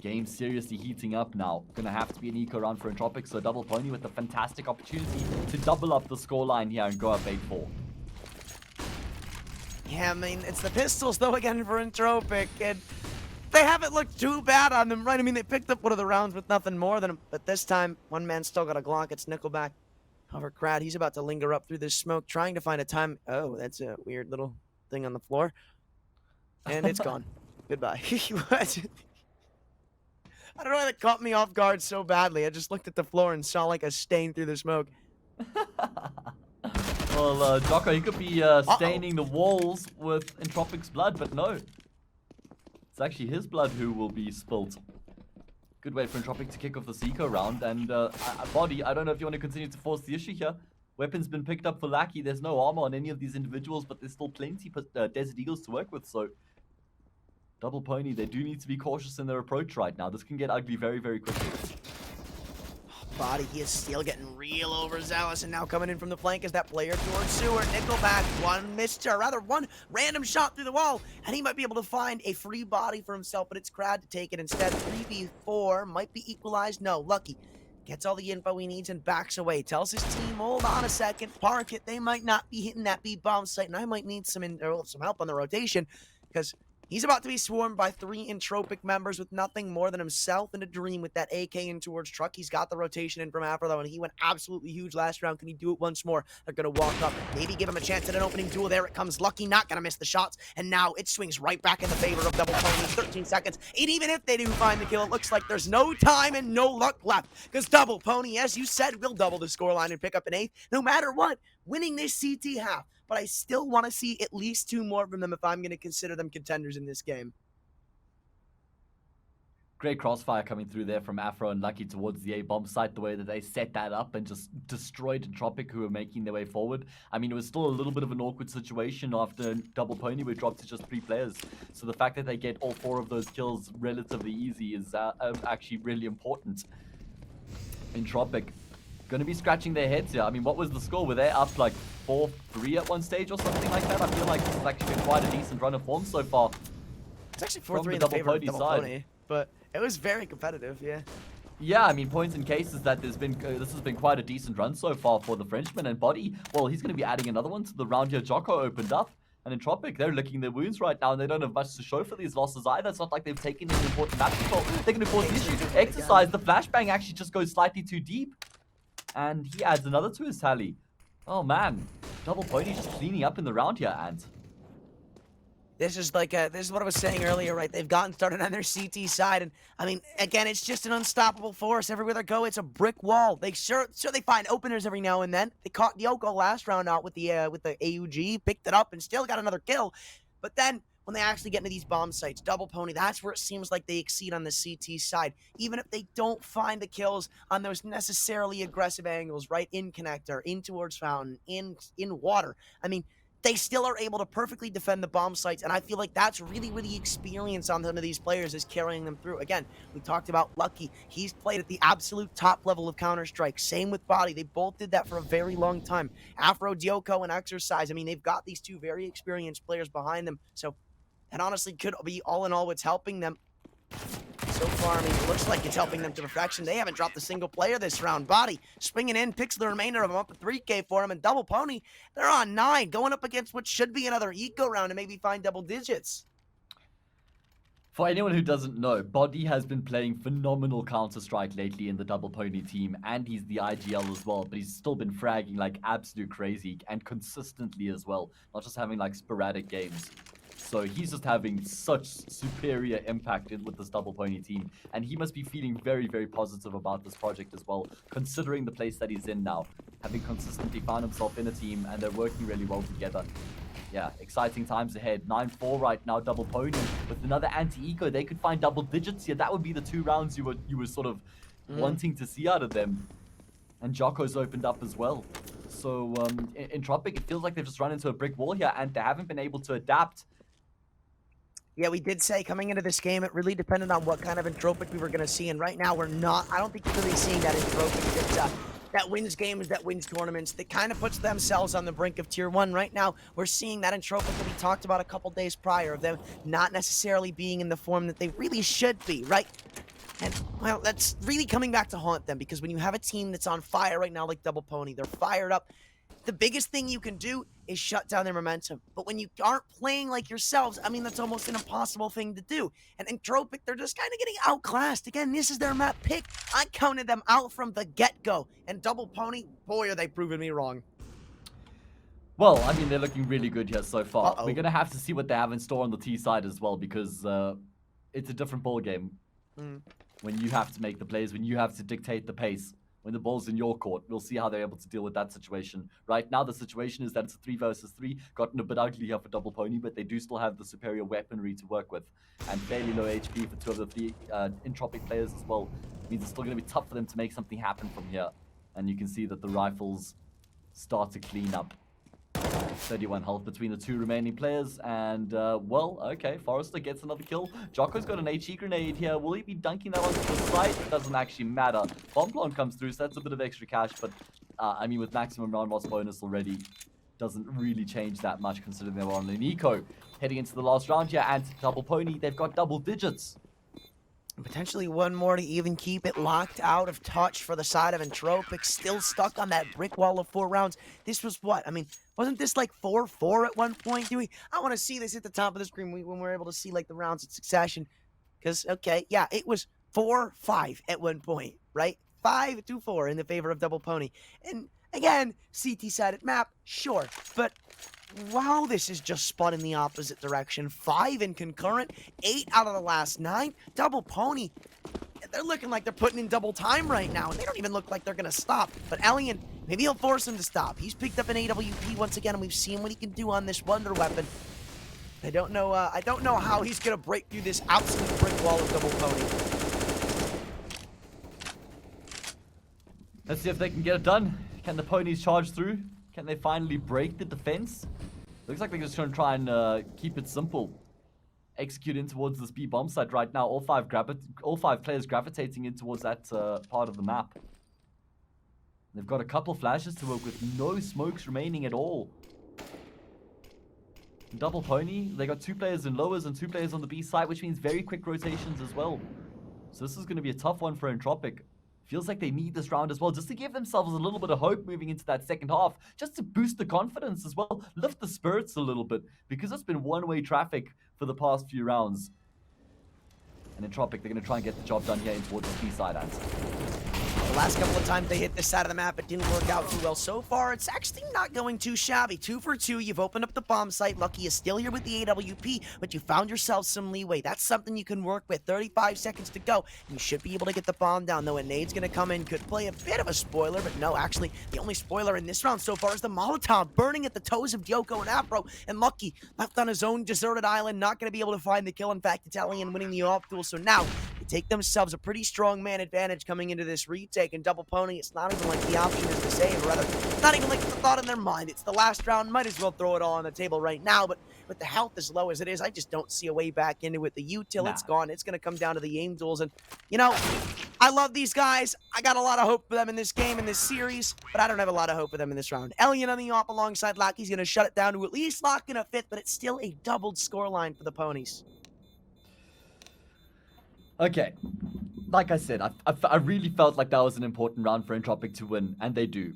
Game seriously heating up now. Gonna have to be an eco round for Entropiq, so Double Pony with a fantastic opportunity to double up the scoreline here and go up 8-4. Yeah, I mean, it's the pistols, though, again, for Entropiq, and they haven't looked too bad on them, right? I mean, they picked up one of the rounds with nothing more than them, but this time, one man still got a Glock. It's Nickelback. Hover Crad, he's about to linger up through this smoke, trying to find a time. Oh, that's a weird little thing on the floor. And it's gone. Goodbye. I don't know why that caught me off guard so badly. I just looked at the floor and saw like a stain through the smoke. Well, Jocko, he could be staining the walls with Entropiq's blood, but no. It's actually his blood who will be spilt. Good way for Entropiq to kick off the eco round. And Body, I don't know if you want to continue to force the issue here. Weapons been picked up for Lackey. There's no armor on any of these individuals, but there's still plenty Desert Eagles to work with, so Double Pony, they do need to be cautious in their approach right now. This can get ugly very, very quickly. Body, he is still getting real overzealous, and now coming in from the flank is that player towards Sewer. Nickelback, one random shot through the wall, and he might be able to find a free body for himself, but it's Crad to take it instead. 3v4 might be equalized. No, Lucky gets all the info he needs and backs away. Tells his team, hold on a second, park it. They might not be hitting that B-bomb site, and I might need some help on the rotation, because he's about to be swarmed by 3 Entropiq members with nothing more than himself and a dream with that AK in towards truck. He's got the rotation in from Afro, though, and he went absolutely huge last round. Can he do it once more? They're going to walk up, maybe give him a chance at an opening duel. There it comes. Lucky, not going to miss the shots, and now it swings right back in the favor of Double Pony. 13 seconds, and even if they do find the kill, it looks like there's no time and no luck left, because Double Pony, as you said, will double the scoreline and pick up an 8th, no matter what, winning this CT half. But I still want to see at least 2 more from them if I'm going to consider them contenders in this game. Great crossfire coming through there from Afro and Lucky towards the A-bomb site, the way that they set that up and just destroyed Entropiq, who were making their way forward. I mean, it was still a little bit of an awkward situation after Double Pony were dropped to just 3 players. So the fact that they get all 4 of those kills relatively easy is actually really important. Entropiq going to be scratching their heads here. I mean, what was the score? Were they up like 4-3 at one stage or something like that? I feel like this has actually been quite a decent run of form so far. It's actually 4-3 in the favor of Double Pony, but it was very competitive, yeah. Yeah, I mean, points in cases that this has been quite a decent run so far for the Frenchman. And Body, well, he's going to be adding another one to the round here. Jocko opened up, and Entropiq, they're licking their wounds right now, and they don't have much to show for these losses either. It's not like they've taken an important match control. They're going to force the issue to exercise. The flashbang actually just goes slightly too deep, and he adds another to his tally. Oh man, Double Pony just cleaning up in the round here, Ant. This is what I was saying earlier, right? They've gotten started on their CT side, and I mean, again, it's just an unstoppable force everywhere they go. It's a brick wall. They sure they find openers every now and then. They caught Yoko last round out with the AUG, picked it up, and still got another kill. But then when they actually get into these bomb sites. Double Pony, that's where it seems like they exceed on the CT side. Even if they don't find the kills on those necessarily aggressive angles, right? In connector, in towards fountain, in water. I mean, they still are able to perfectly defend the bomb sites, and I feel like that's really, really experience on some of these players is carrying them through. Again, we talked about Lucky. He's played at the absolute top level of Counter-Strike. Same with Body. They both did that for a very long time. Afro, Dioko, and Exercise. I mean, they've got these two very experienced players behind them, so that honestly could be all in all what's helping them. So far, I mean, it looks like it's helping them to perfection. They haven't dropped a single player this round. Body swinging in, picks the remainder of them up at 3K for him, and Double Pony, they're on 9, going up against what should be another eco round and maybe find double digits. For anyone who doesn't know, Body has been playing phenomenal Counter-Strike lately in the Double Pony team, and he's the IGL as well, but he's still been fragging like absolute crazy and consistently as well, not just having like sporadic games. So he's just having such superior impact with this Double Pony team. And he must be feeling very, very positive about this project as well, considering the place that he's in now. Having consistently found himself in a team and they're working really well together. Yeah, exciting times ahead. 9-4 right now, Double Pony. With another anti-eco, they could find double digits here. That would be the 2 rounds you were sort of wanting to see out of them. And Jocko's opened up as well. So Entropiq, it feels like they've just run into a brick wall here and they haven't been able to adapt. Yeah, we did say coming into this game, it really depended on what kind of Entropiq we were going to see. And right now, we're not. I don't think we're really seeing that Entropiq that wins games, that wins tournaments, that kind of puts themselves on the brink of Tier 1. Right now, we're seeing that Entropiq that we talked about a couple days prior, of them not necessarily being in the form that they really should be, right? And, well, that's really coming back to haunt them, because when you have a team that's on fire right now like Double Pony, they're fired up. The biggest thing you can do is shut down their momentum. But when you aren't playing like yourselves, I mean, that's almost an impossible thing to do. And Entropiq, they're just kind of getting outclassed. Again, this is their map pick. I counted them out from the get-go. And Double Pony, boy, are they proving me wrong. Well, I mean, they're looking really good here so far. We're going to have to see what they have in store on the T side as well, because it's a different ball game. When you have to make the plays, when you have to dictate the pace. When the ball's in your court, we'll see how they're able to deal with that situation. Right now, the situation is that it's a 3 versus 3. Gotten a bit ugly here for Double Pony, but they do still have the superior weaponry to work with. And fairly low HP for 2 of the 3 Entropiq players as well. It means it's still going to be tough for them to make something happen from here. And you can see that the rifles start to clean up. 31 health between the 2 remaining players, and well, okay, Forrester gets another kill. Jocko's got an HE grenade here. Will he be dunking that onto the site? It doesn't actually matter. Bomb comes through, so that's a bit of extra cash, but I mean, with maximum round loss bonus already, doesn't really change that much considering they were on an eco. Heading into the last round here, and Double Pony, they've got double digits. Potentially one more to even keep it locked out of touch for the side of Entropiq. Still stuck on that brick wall of 4 rounds. This was what? I mean, wasn't this like 4-4 at one point, Dewey? I want to see this at the top of the screen when we're able to see like the rounds in succession. Because, okay, yeah, it was 4-5 at one point, right? 5-4 in the favor of Double Pony. And again, CT-sided map, sure, but wow, this is just spun in the opposite direction. 5 in concurrent, 8 out of the last 9. Double Pony, they're looking like they're putting in double time right now, and they don't even look like they're going to stop. But Elian, maybe he'll force him to stop. He's picked up an AWP once again, and we've seen what he can do on this wonder weapon. I don't know how he's going to break through this absolute brick wall of Double Pony. Let's see if they can get it done. Can the Ponies charge through? Can they finally break the defense? Looks like they're just going to try and keep it simple. Execute in towards this B bomb site right now. All five players gravitating in towards that part of the map. They've got a couple flashes to work with. No smokes remaining at all. Double Pony, they got 2 players in lowers and 2 players on the B side, which means very quick rotations as well. So this is going to be a tough one for Entropiq. Feels like they need this round as well, just to give themselves a little bit of hope moving into that second half, just to boost the confidence as well, lift the spirits a little bit, because it's been one-way traffic for the past few rounds. And Entropiq, they're going to try and get the job done here in towards the B side answer. Last couple of times they hit this side of the map, it didn't work out too well so far. It's actually not going too shabby. 2 for 2, you've opened up the bomb site. Lucky is still here with the AWP, but you found yourself some leeway. That's something you can work with. 35 seconds to go. You should be able to get the bomb down, though a nade's going to come in. Could play a bit of a spoiler, but no, actually, the only spoiler in this round so far is the Molotov burning at the toes of Dyoko and Afro, and Lucky left on his own deserted island, not going to be able to find the kill. In fact, Italian winning the off duel, so now they take themselves a pretty strong man advantage coming into this retake, and Double Pony, it's not even like the option is to save, or rather, it's not even like the thought in their mind. It's the last round, might as well throw it all on the table right now, but with the health as low as it is, I just don't see a way back into it. The util, it's gone. It's going to come down to the aim duels, and, you know, I love these guys. I got a lot of hope for them in this game, in this series, but I don't have a lot of hope for them in this round. Elian on the off alongside Lucky's going to shut it down to at least lock in a fifth, but it's still a doubled scoreline for the Ponies. Okay, like I said, I really felt like that was an important round for Entropiq to win, and they do.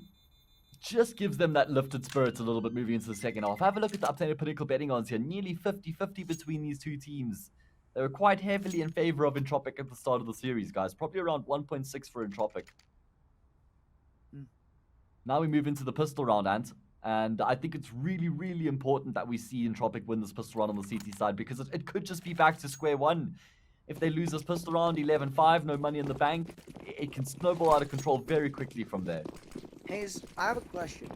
Just gives them that lifted spirits a little bit moving into the second half. Have a look at the updated Pinnacle betting odds here. Nearly 50-50 between these two teams. They were quite heavily in favor of Entropiq at the start of the series, guys. Probably around 1.6 for Entropiq. Now we move into the pistol round, Ant. And I think it's really, really important that we see Entropiq win this pistol round on the CT side, because it could just be back to square one. If they lose this pistol round, 11-5, no money in the bank, it can snowball out of control very quickly from there. Hayes, I have a question.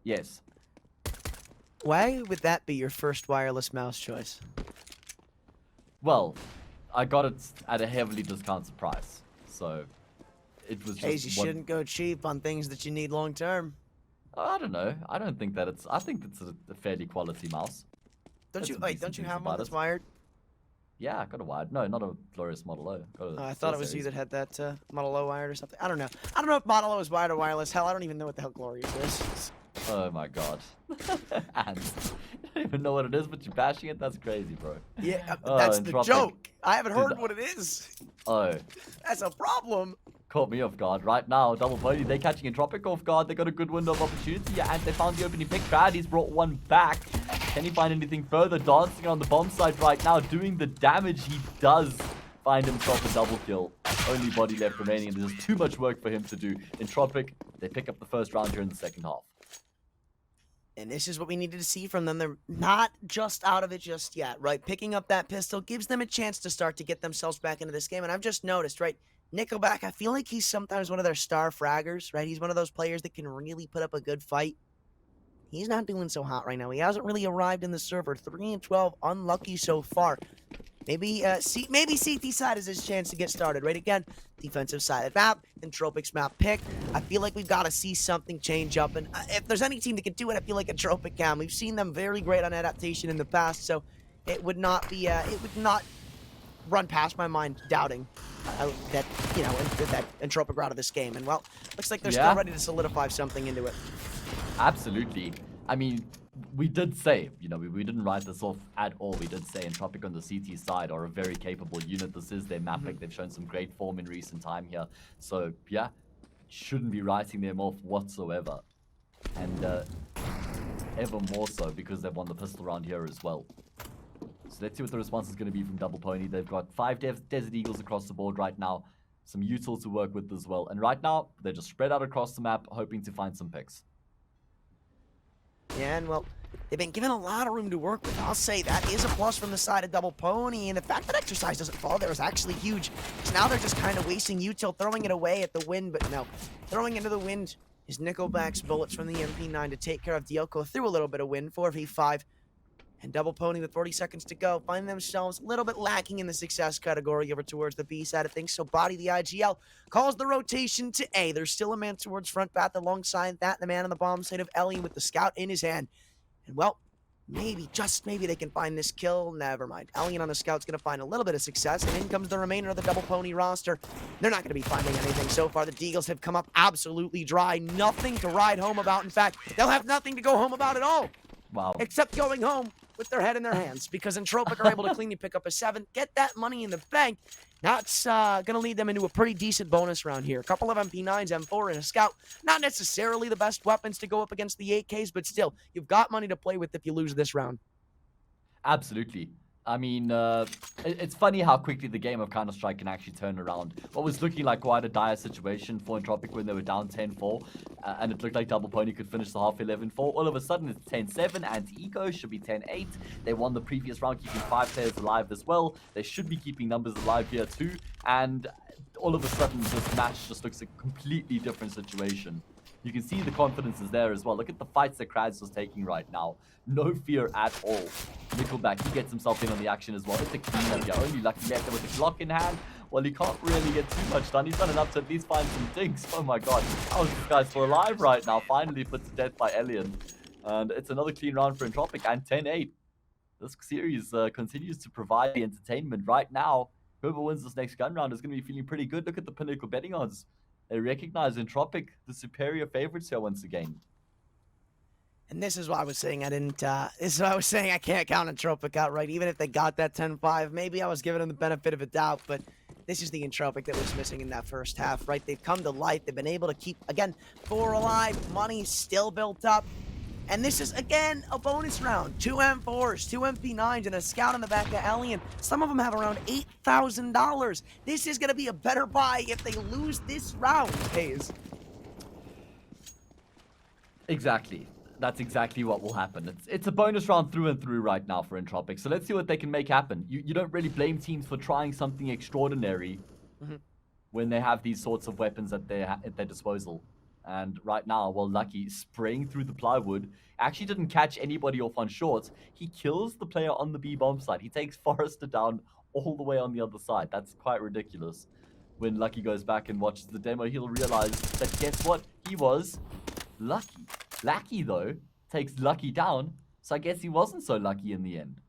Yes. Why would that be your first wireless mouse choice? Well, I got it at a heavily discounted price, so it was just... Hayes, you shouldn't go cheap on things that you need long term. I don't know. I don't think that it's... I think it's a fairly quality mouse. Don't you have one that's wired? Yeah, I got a wired. No, not a Glorious Model O. I thought it was you that had that Model O wired or something. I don't know. I don't know if Model O is wired or wireless. Hell, I don't even know what the hell Glorious is. Oh my god. And you don't even know what it is, but you're bashing it? That's crazy, bro. Yeah, that's the joke. I haven't heard what it is. Oh. That's a problem. Caught me off guard. Right now, Double Pony, they're catching Entropiq off guard. They got a good window of opportunity, and they found the opening pick. Bad, he's brought one back. Can he find anything further? Dancing on the bomb site right now, doing the damage. He does find himself a double kill. Only body left remaining, and there's too much work for him to do. Entropiq, they pick up the first round here in the second half. And this is what we needed to see from them. They're not just out of it just yet, right? Picking up that pistol gives them a chance to start to get themselves back into this game. And I've just noticed, right, Nickelback, I feel like he's sometimes one of their star fraggers, right? He's one of those players that can really put up a good fight. He's not doing so hot right now. He hasn't really arrived in the server. 3-12, unlucky so far. Maybe CT side is his chance to get started, right? Again, defensive side of the map, Entropiq's map pick. I feel like we've got to see something change up. And if there's any team that can do it, I feel like Entropiq can. We've seen them very great on adaptation in the past, so it would not be, it would not run past my mind doubting that, you know, that Entropiq are out of this game. And, well, looks like they're still ready to solidify something into it. Absolutely. I mean, we did say, you know, we didn't write this off at all. We did say Entropiq on the CT side are a very capable unit. This is their map pick. They've shown some great form in recent time here. So, yeah, shouldn't be writing them off whatsoever. And ever more so because they've won the pistol round here as well. So let's see what the response is going to be from Double Pony. They've got 5 Desert Eagles across the board right now. Some utils to work with as well. And right now, they're just spread out across the map, hoping to find some picks. Yeah, and well, they've been given a lot of room to work with. I'll say that is a plus from the side of Double Pony, and the fact that Exercise doesn't fall there is actually huge. So now they're just kind of wasting util, throwing it away at the wind, but no. Throwing into the wind is Nickelback's bullets from the MP9 to take care of Dyoko through a little bit of wind, 4v5. And Double Pony with 40 seconds to go find themselves a little bit lacking in the success category over towards the B side of things. So Body, the IGL, calls the rotation to A. There's still a man towards front path alongside that. The man on the bomb side of Ellie with the scout in his hand. And well, maybe, just maybe they can find this kill. Never mind. Alien on the scout's going to find a little bit of success. And in comes the remainder of the Double Pony roster. They're not going to be finding anything so far. The Deagles have come up absolutely dry. Nothing to ride home about. In fact, they'll have nothing to go home about at all. Wow. Except going home with their head in their hands, because Entropiq are able to cleanly pick up a 7, get that money in the bank. That's going to lead them into a pretty decent bonus round here. A couple of MP9s, M4, and a Scout. Not necessarily the best weapons to go up against the AKs, but still, you've got money to play with if you lose this round. Absolutely. I mean, it's funny how quickly the game of Counter-Strike can actually turn around. What was looking like quite a dire situation for Entropiq when they were down 10-4, and it looked like Double Pony could finish the half 11-4. All of a sudden, it's 10-7. Anti-Eco should be 10-8. They won the previous round, keeping 5 players alive as well. They should be keeping numbers alive here too. And all of a sudden, this match just looks a completely different situation. You can see the confidence is there as well. Look at the fights that Krads was taking right now. No fear at all. Nickelback, he gets himself in on the action as well. It's a cleanup here. Only Lucky left there with the Glock in hand. Well, he can't really get too much done. He's done enough to at least find some dinks. Oh my god. How is this guy still alive right now? Finally put to death by Elian. And it's another clean round for Entropiq and 10-8. This series continues to provide the entertainment right now. Whoever wins this next gun round is going to be feeling pretty good. Look at the Pinnacle betting odds. They recognize Entropiq, the superior favorites here once again. And this is why I was saying I can't count Entropiq outright, even if they got that 10-5. Maybe I was giving them the benefit of a doubt, but this is the Entropiq that was missing in that first half, right? They've come to life. They've been able to keep, again, 4 alive. Money still built up. And this is, again, a bonus round. 2 M4s, 2 MP9s, and a scout on the back of Alien. Some of them have around $8,000. This is going to be a better buy if they lose this round, Hayes. Exactly. That's exactly what will happen. It's a bonus round through and through right now for Entropiq. So let's see what they can make happen. You don't really blame teams for trying something extraordinary when they have these sorts of weapons at their disposal. And right now, well, Lucky spraying through the plywood, actually didn't catch anybody off on shorts. He kills the player on the B bomb side. He takes Forrester down all the way on the other side. That's quite ridiculous. When Lucky goes back and watches the demo, he'll realize that guess what? He was lucky. Lucky, though, takes Lucky down, so I guess he wasn't so lucky in the end.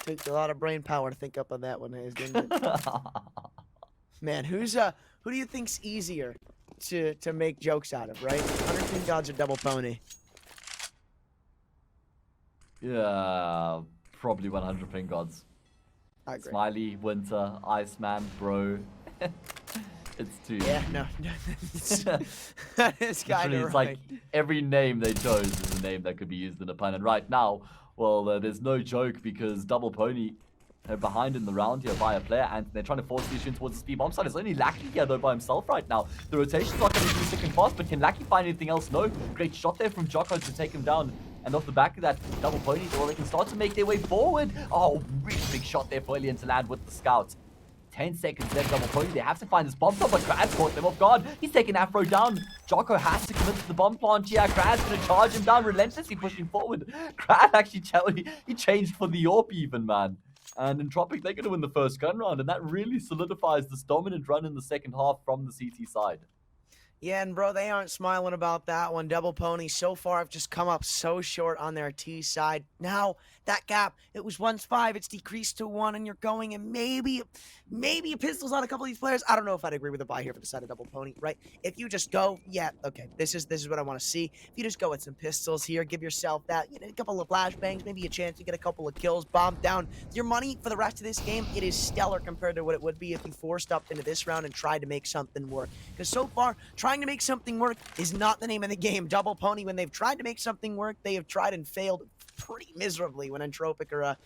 Takes a lot of brain power to think up on that one, Hayes, didn't it? Man, who do you think's easier to make jokes out of, right? 100 Pin Gods or Double Pony? Yeah, probably 100 Pin Gods. I agree. Smiley, Winter, Iceman, Bro. It's 2. Yeah, no. This guy, it's like every name they chose is a name that could be used in a pun. And right now, well, there's no joke because Double Pony are behind in the round here by a player, and they're trying to force the issue towards the speed bomb side. It's only Lackey here, though, by himself right now. The rotation's not going to be thick and fast, but can Lackey find anything else? No. Great shot there from Jocko to take him down. And off the back of that, Double Pony, well, they can start to make their way forward. Oh, really big shot there for Alien to land with the scout. 10 seconds left, Double Pony. They have to find this bomb top, but Krabs caught them off guard. He's taking Afro down. Jocko has to commit to the bomb plant here. Krabs going to charge him down, relentlessly pushing forward. Krabs actually he changed for the AWP even, man. And Entropiq, they're going to win the first gun round, and that really solidifies this dominant run in the second half from the CT side. Yeah, and bro, they aren't smiling about that one. Double Pony so far have just come up so short on their T side. Now, that gap, it was once 5, it's decreased to 1, and you're going, and maybe a pistol's on a couple of these players. I don't know if I'd agree with a buy here for the side of Double Pony, right? If you just go, yeah, okay, this is what I want to see. If you just go with some pistols here, give yourself that, a couple of flashbangs, maybe a chance to get a couple of kills, bomb down. Your money for the rest of this game, it is stellar compared to what it would be if you forced up into this round and tried to make something work. Because so far, trying to make something work is not the name of the game. Double Pony, when they've tried to make something work, they have tried and failed pretty miserably when Entropiq are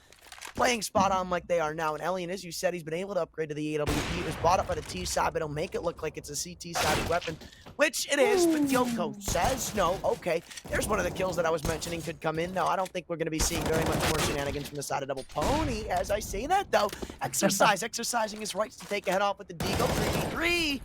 playing spot on like they are now. And Elian, as you said, he's been able to upgrade to the AWP. It was bought up by the T side, but it'll make it look like it's a CT sided weapon, which it is. But Yoko says no. Okay, there's one of the kills that I was mentioning could come in. No, I don't think we're going to be seeing very much more shenanigans from the side of Double Pony. As I say that, though, exercising his rights to take a head off with the Deagle 3v3.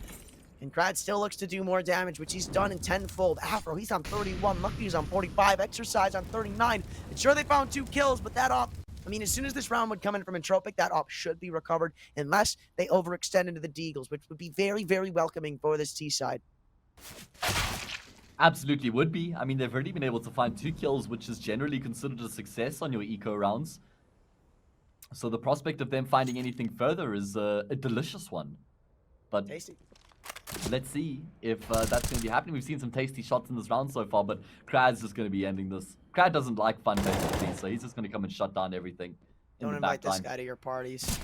And Krad still looks to do more damage, which he's done in tenfold. Afro, he's on 31. Lucky's on 45. Exercise on 39. And sure, they found 2 kills, but that op, I mean, as soon as this round would come in from Entropiq, that op should be recovered unless they overextend into the Deagles, which would be very, very welcoming for this T side. Absolutely would be. I mean, they've already been able to find 2 kills, which is generally considered a success on your eco rounds. So the prospect of them finding anything further is a delicious one. But tasty. Let's see if that's going to be happening. We've seen some tasty shots in this round so far, but Krad's just going to be ending this. Krad doesn't like fun, basically, so he's just going to come and shut down everything. Don't invite this guy to your parties.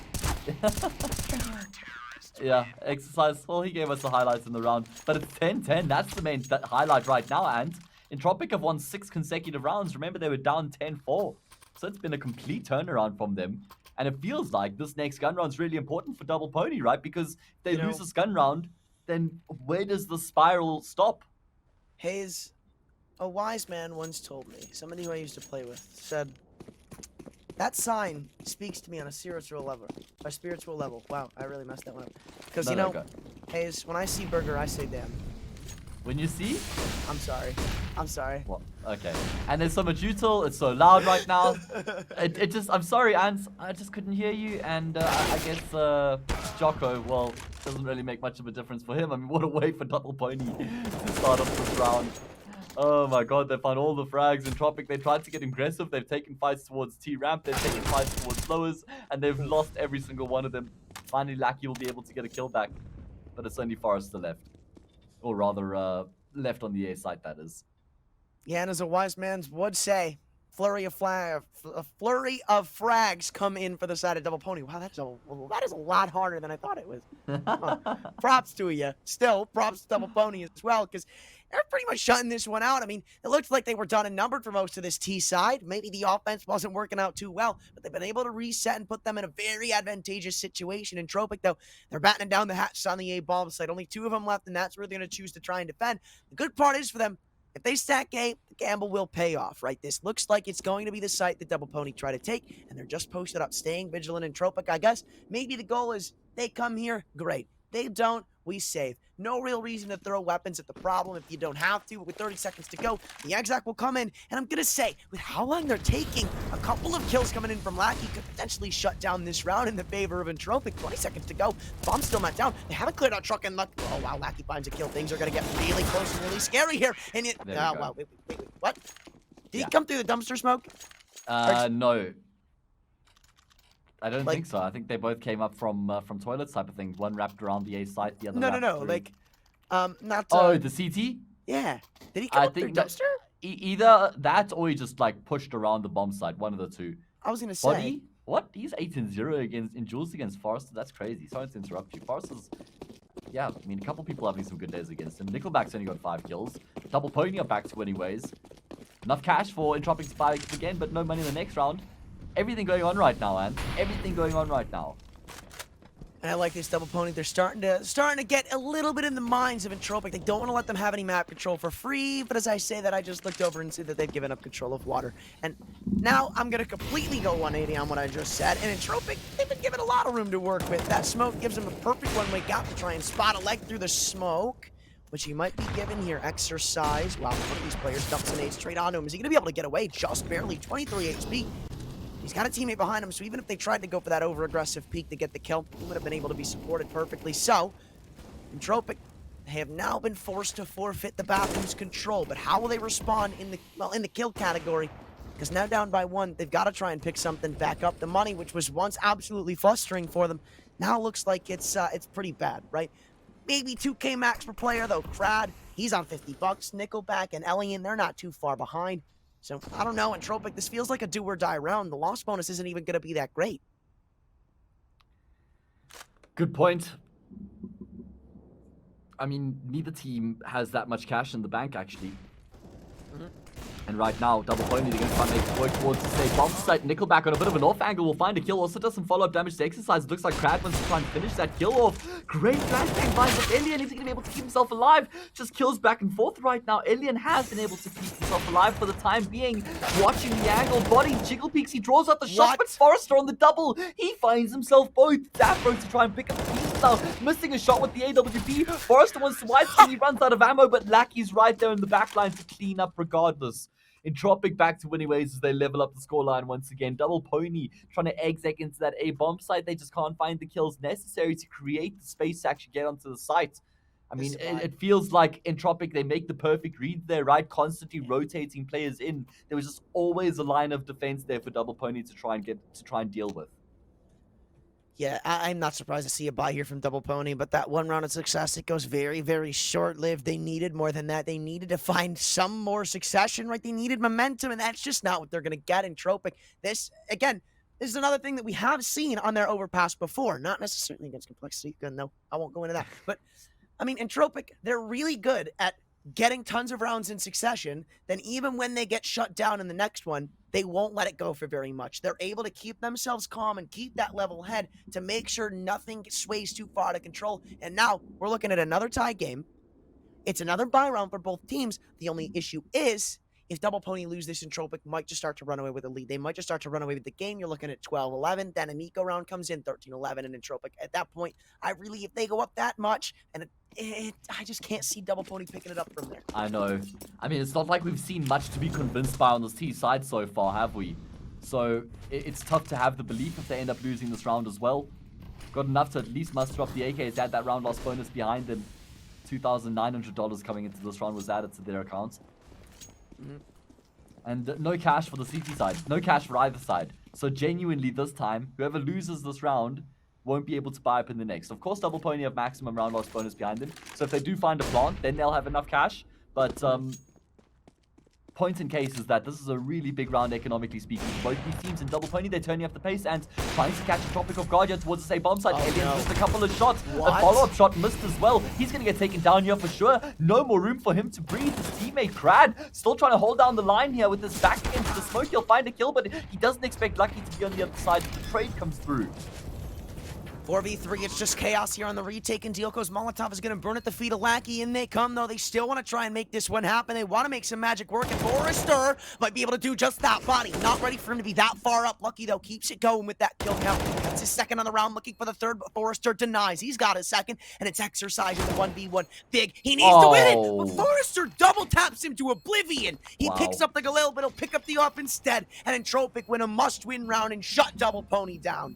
Yeah, exercise. Well, he gave us the highlights in the round, but it's 10-10. That's the main highlight right now, and Entropiq have won 6 consecutive rounds. Remember, they were down 10-4. So it's been a complete turnaround from them. And it feels like this next gun round is really important for Double Pony, right? Because if they lose this gun round, then where does the spiral stop? Hayes, a wise man once told me, somebody who I used to play with, said, that sign speaks to me on a spiritual level. Wow, I really messed that one up. Because, Hayes, when I see Burger, I say damn. When you see? I'm sorry. Well, okay. And there's so much util. It's so loud right now. I'm sorry, Ants. I just couldn't hear you. And I guess Jocko, well, doesn't really make much of a difference for him. I mean, what a way for Double Pony to start off this round. Oh my god, they found all the frags. Entropiq, they tried to get aggressive. They've taken fights towards T-Ramp. They've taken fights towards lowers. And they've lost every single one of them. Finally, Lackey will be able to get a kill back. But it's only Forrester left. Or rather, left on the A site, that is. Yeah, and as a wise man would say, a flurry of frags come in for the side of Double Pony. Wow, that is a lot harder than I thought it was. Props to you. Still, props to Double Pony as well, because they're pretty much shutting this one out. I mean, it looked like they were done and numbered for most of this T side. Maybe the offense wasn't working out too well, but they've been able to reset and put them in a very advantageous situation. Entropiq, though, they're battening down the hatches on the A bomb site. Only 2 of them left, and that's where they're going to choose to try and defend. The good part is for them, if they stack A, the gamble will pay off, right? This looks like it's going to be the site that Double Pony try to take, and they're just posted up, staying vigilant. Entropiq, I guess, maybe the goal is they come here, great. They don't, we save. No real reason to throw weapons at the problem if you don't have to. With 30 seconds to go, the Exac will come in, and I'm going to say, with how long they're taking, a couple of kills coming in from Lackey could potentially shut down this round in the favor of Entropiq. 20 seconds to go. Bomb's still not down. They haven't cleared out Truck and Luck. Oh, wow, Lackey finds a kill. Things are going to get really close and really scary here. And it, wow, wait, what? Did he come through the dumpster smoke? No. I don't think so. I think they both came up from toilets type of thing. One wrapped around the A site, the other No. through. Like, not. Oh, the CT? Yeah. Did he come up through dumpster? Either that or he just like pushed around the bomb site. One of the two. I was gonna say. Body? What? He's 8-0 in duels against Forrester. That's crazy. Sorry to interrupt you. Forrester's, yeah, I mean, a couple people having some good days against him. Nickelback's only got 5 kills. Double Pony are back to anyways. Enough cash for Entropiq to buy again, but no money in the next round. Everything going on right now, man. Everything going on right now. And I like this Double Pony. They're starting to get a little bit in the minds of Entropiq. They don't want to let them have any map control for free. But as I say that, I just looked over and see that they've given up control of water. And now I'm going to completely go 180 on what I just said. And Entropiq, they've been given a lot of room to work with. That smoke gives them a perfect one-way gap to try and spot a leg through the smoke, which he might be given here. Exercise. Wow, one of these players dumps an ace straight onto him. Is he going to be able to get away? Just barely. 23 HP. He's got a teammate behind him, so even if they tried to go for that over-aggressive peek to get the kill, he would have been able to be supported perfectly. So, Entropiq have now been forced to forfeit the bathroom's control, but how will they respond in the kill category? Because now down by 1, they've got to try and pick something back up. The money, which was once absolutely flustering for them, now looks like it's pretty bad, right? Maybe 2K max per player, though. Crad, he's on 50 bucks. Nickelback and Elian, they're not too far behind. So, I don't know, Entropiq, this feels like a do-or-die round. The loss bonus isn't even going to be that great. Good point. I mean, neither team has that much cash in the bank, actually. And right now, Double Pony, they're going to try and make the work towards the safe bomb site. Nickelback on a bit of an off angle will find a kill. Also does some follow-up damage to Exercise. It looks like Crad wants to try and finish that kill off. Great flashbang finds up Elian. Is he going to be able to keep himself alive? Just kills back and forth right now. Elian has been able to keep himself alive for the time being. Watching the angle, body, jiggle peeks. He draws out the shot, but Forrester on the double. He finds himself both. Zappro to try and pick up the pieces now. Missing a shot with the AWP. Forrester wants to wipe and he runs out of ammo, but Lackey's right there in the back line to clean up regardless. Entropiq back to winning ways as they level up the scoreline once again. Double Pony trying to exec into that A bomb site. They just can't find the kills necessary to create the space to actually get onto the site. I mean, it feels like Entropiq, they make the perfect read there, right? Constantly rotating players in. There was just always a line of defense there for Double Pony to try and deal with. Yeah, I'm not surprised to see a buy here from Double Pony, but that one round of success, it goes very, very short-lived. They needed more than that. They needed to find some more succession, right? They needed momentum, and that's just not what they're going to get in Entropiq. This, again, this is another thing that we have seen on their Overpass before. Not necessarily against Complexity. No, I won't go into that. But, I mean, Entropiq, they're really good at getting tons of rounds in succession, then even when they get shut down in the next one, they won't let it go for very much. They're able to keep themselves calm and keep that level head to make sure nothing sways too far out of control. And now we're looking at another tie game. It's another bye round for both teams. The only issue is, if Double Pony lose this, Entropiq might just start to run away with a lead. They might just start to run away with the game. You're looking at 12-11. Then an eco round comes in, 13-11, and Entropiq. At that point, if they go up that much, and I just can't see Double Pony picking it up from there. I know. I mean, it's not like we've seen much to be convinced by on this T side so far, have we? So it's tough to have the belief if they end up losing this round as well. Got enough to at least muster up the AKs, add that round loss bonus behind them. $2,900 coming into this round was added to their accounts. And no cash for the CT side. No cash for either side. So genuinely this time, whoever loses this round won't be able to buy up in the next. Of course, Double Pony have maximum round loss bonus behind them. So if they do find a plant, then they'll have enough cash. But point in case is that this is a really big round economically speaking. Both these teams in Double Pony, they're turning up the pace and trying to catch Entropiq off guard here towards the same bomb site. Alien missed a couple of shots. What? A follow-up shot missed as well. He's going to get taken down here for sure. No more room for him to breathe. His teammate Crad still trying to hold down the line here with his back against the smoke. He'll find a kill, but he doesn't expect Lucky to be on the other side. The trade comes through. 4v3, it's just chaos here on the retake, and Dioko's Molotov is going to burn at the feet of Lackey. In they come, though. They still want to try and make this one happen. They want to make some magic work, and Forrester might be able to do just that. Body not ready for him to be that far up. Lucky, though, keeps it going with that kill count. That's his second on the round, looking for the third, but Forrester denies. He's got his second, and it's Exercise in the 1v1. Big. He needs to win it, but Forrester double taps him to oblivion. He picks up the Galil, but he'll pick up the off instead, and Entropiq win a must-win round and shut Double Pony down.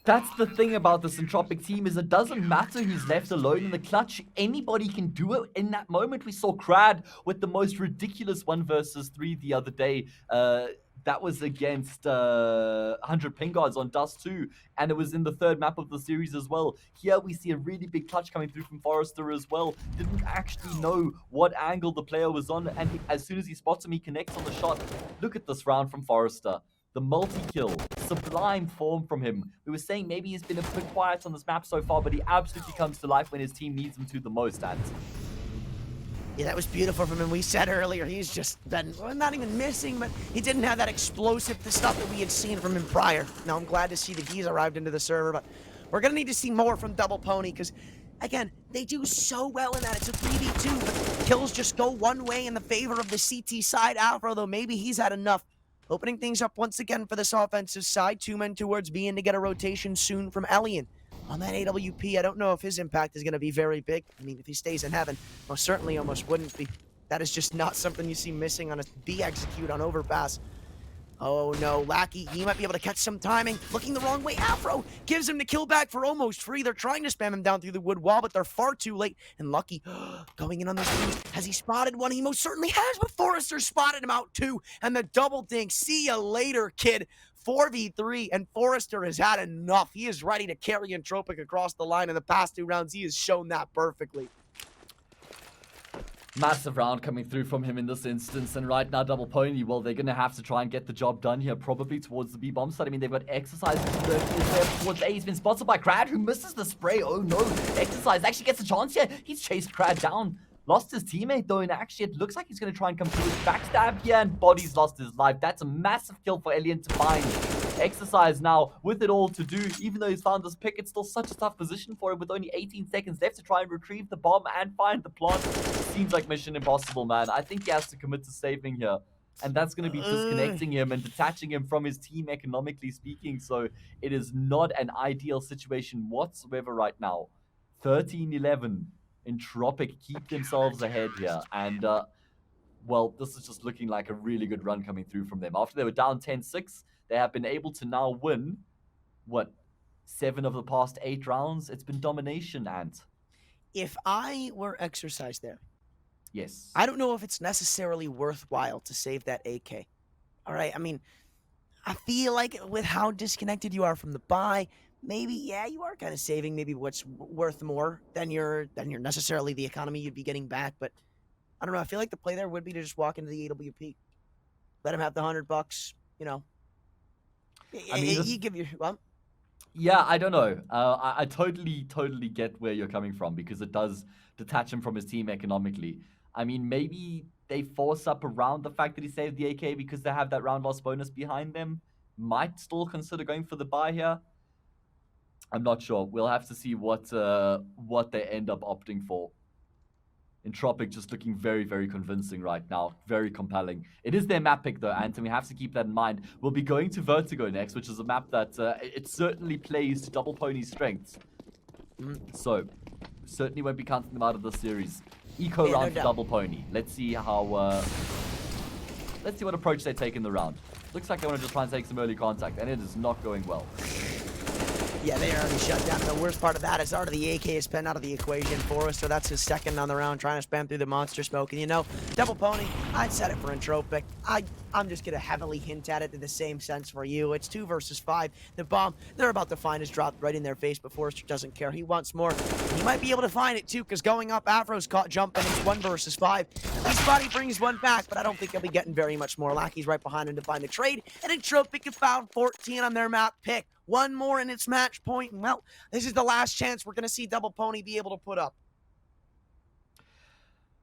That's the thing about this Entropiq team, is it doesn't matter who's left alone in the clutch. Anybody can do it in that moment. We saw Crad with the most ridiculous 1 versus 3 the other day. That was against 100 ping guards on Dust 2, and it was in the third map of the series as well. Here we see a really big clutch coming through from Forrester as well. Didn't actually know what angle the player was on, and as soon as he spots him, he connects on the shot. Look at this round from Forrester. The multi-kill, sublime form from him. We were saying maybe he's been a bit quiet on this map so far, but he absolutely comes to life when his team needs him to the most, and yeah, that was beautiful from him. We said earlier, he's just been, well, not even missing, but he didn't have that explosive stuff that we had seen from him prior. Now, I'm glad to see that he's arrived into the server, but we're going to need to see more from Double Pony, because, again, they do so well in that. It's a 3v2, but kills just go one way in the favor of the CT side. Afro, though, maybe he's had enough. Opening things up once again for this offensive side. 2 men towards B in to get a rotation soon from Elian. On that AWP, I don't know if his impact is going to be very big. I mean, if he stays in heaven, most certainly almost wouldn't be. That is just not something you see missing on a B execute on Overpass. Oh no, Lackey, he might be able to catch some timing. Looking the wrong way, Afro gives him the kill back for almost free. They're trying to spam him down through the wood wall, but they're far too late. And Lucky, going in on this team. Has he spotted one? He most certainly has, but Forrester spotted him out too. And the double dink. See ya later, kid. 4v3, and Forrester has had enough. He is ready to carry Entropiq across the line in the past 2 rounds. He has shown that perfectly. Massive round coming through from him in this instance, and right now Double Pony, well, they're going to have to try and get the job done here, probably towards the B-bomb side. I mean, they've got Exercise towards A. He's been spotted by Crad, who misses the spray. Oh no, Exercise actually gets a chance here. He's chased Crad down. Lost his teammate though, and actually it looks like he's going to try and come through his backstab here, and Body's lost his life. That's a massive kill for Alien to find. Exercise now with it all to do. Even though he's found this pick, it's still such a tough position for him with only 18 seconds left to try and retrieve the bomb and find the plant. Seems like mission impossible, man. I think he has to commit to saving here, and that's going to be disconnecting him and detaching him from his team economically speaking. So it is not an ideal situation whatsoever right now. 13-11. Entropiq keep themselves ahead here, and well, this is just looking like a really good run coming through from them. After they were down 10-6, they have been able to now win, what, 7 of the past 8 rounds? It's been domination, and if I were Exercise there, yes, I don't know if it's necessarily worthwhile to save that AK. All right, I mean, I feel like with how disconnected you are from the buy, maybe, yeah, you are kind of saving maybe what's worth more than you're necessarily the economy you'd be getting back. But I don't know. I feel like the play there would be to just walk into the AWP, let him have the $100. You know, I mean, you give your well. Yeah, I don't know. I totally get where you're coming from, because it does detach him from his team economically. I mean, maybe they force up around the fact that he saved the AK because they have that round loss bonus behind them. Might still consider going for the buy here. I'm not sure. We'll have to see what they end up opting for. Entropiq just looking very, very convincing right now. Very compelling. It is their map pick, though, Ant, and we have to keep that in mind. We'll be going to Vertigo next, which is a map that it certainly plays to Double Pony's strengths. So, certainly won't be counting them out of this series. Eco round for Double Pony. Let's see how... let's see what approach they take in the round. Looks like they want to just try and take some early contact, and it is not going well. Yeah, they already shut down. And the worst part of that is the AK is spent out of the equation for us, so that's his second on the round, trying to spam through the monster smoke. And you know, Double Pony, I'd set it for Entropiq. I'm just going to heavily hint at it in the same sense for you. It's 2 versus 5. The bomb they're about to find is dropped right in their face, but Forrester doesn't care. He wants more. And he might be able to find it, too, because going up, Afro's caught jumping. It's 1 versus 5. This body brings 1 back, but I don't think he'll be getting very much more. Lackey's right behind him to find a trade, and Entropiq have found 14 on their map pick. 1 more in its match point, and well, this is the last chance we're going to see Double Pony be able to put up.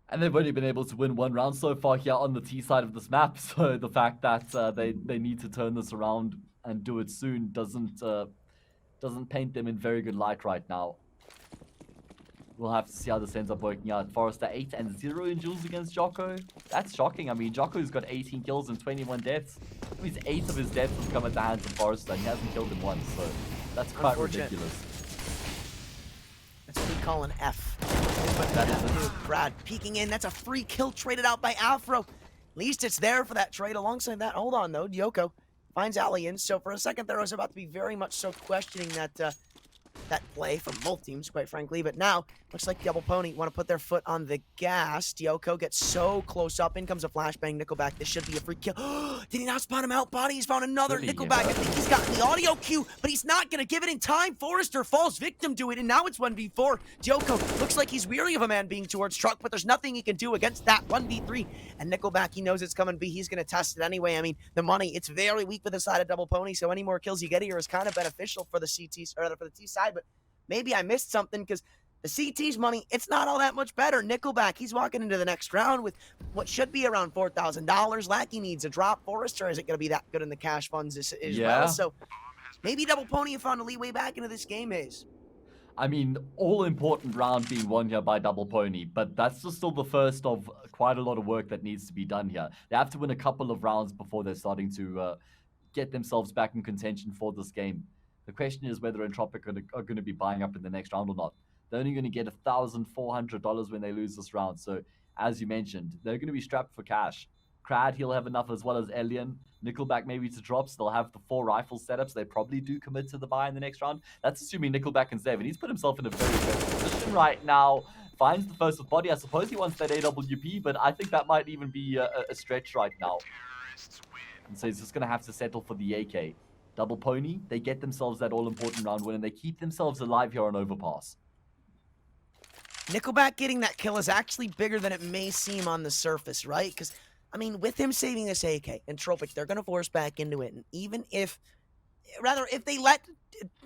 And they've only been able to win 1 round so far here on the T side of this map, so the fact that they need to turn this around and do it soon doesn't paint them in very good light right now. We'll have to see how this ends up working out. Forrester 8 and 0 in duels against Jocko. That's shocking. I mean, Jocko's got 18 kills and 21 deaths. That means 8 of his deaths have come at the hands of Forrester, and he hasn't killed him once, so that's quite ridiculous. That's what we call an F. That is Brad peeking in. That's a free kill traded out by Afro. At least it's there for that trade. Alongside that, hold on, though. Yoko finds Ali in. So for a second there, I was about to be very much so questioning that play from both teams, quite frankly. But now, looks like Double Pony want to put their foot on the gas. Yoko gets so close up. In comes a flashbang. Nickelback. This should be a free kill. Did he not spawn him out, Bonnie? He's found another Nickelback. I think he's gotten the audio cue, but he's not going to give it in time. Forrester falls victim to it, and now it's 1v4. Yoko looks like he's weary of a man being towards Truck, but there's nothing he can do against that 1v3. And Nickelback, he knows it's coming B. He's going to test it anyway. I mean, the money, it's very weak for the side of Double Pony, so any more kills you get here is kind of beneficial for the CT, or for the T side, but maybe I missed something because the CT's money, it's not all that much better. Nickelback, he's walking into the next round with what should be around $4,000. Lackey needs a drop. Forrester isn't going to be that good in the cash funds as well. So maybe Double Pony have found a leeway back into this game, Hayes. I mean, all-important round being won here by Double Pony, but that's just still the first of quite a lot of work that needs to be done here. They have to win a couple of rounds before they're starting to get themselves back in contention for this game. The question is whether Entropiq are going to be buying up in the next round or not. They're only going to get $1,400 when they lose this round. So, as you mentioned, they're going to be strapped for cash. Crad, he'll have enough as well as Elian. Nickelback maybe to drop, so they'll have the 4 rifle setups. They probably do commit to the buy in the next round. That's assuming Nickelback can save, and he's put himself in a very good position right now. Finds the first with body. I suppose he wants that AWP, but I think that might even be a stretch right now. And so he's just going to have to settle for the AK. Double Pony, they get themselves that all-important round win, and they keep themselves alive here on Overpass. Nickelback getting that kill is actually bigger than it may seem on the surface, right? Because, I mean, with him saving this AK, Entropiq, they're going to force back into it. And even if they let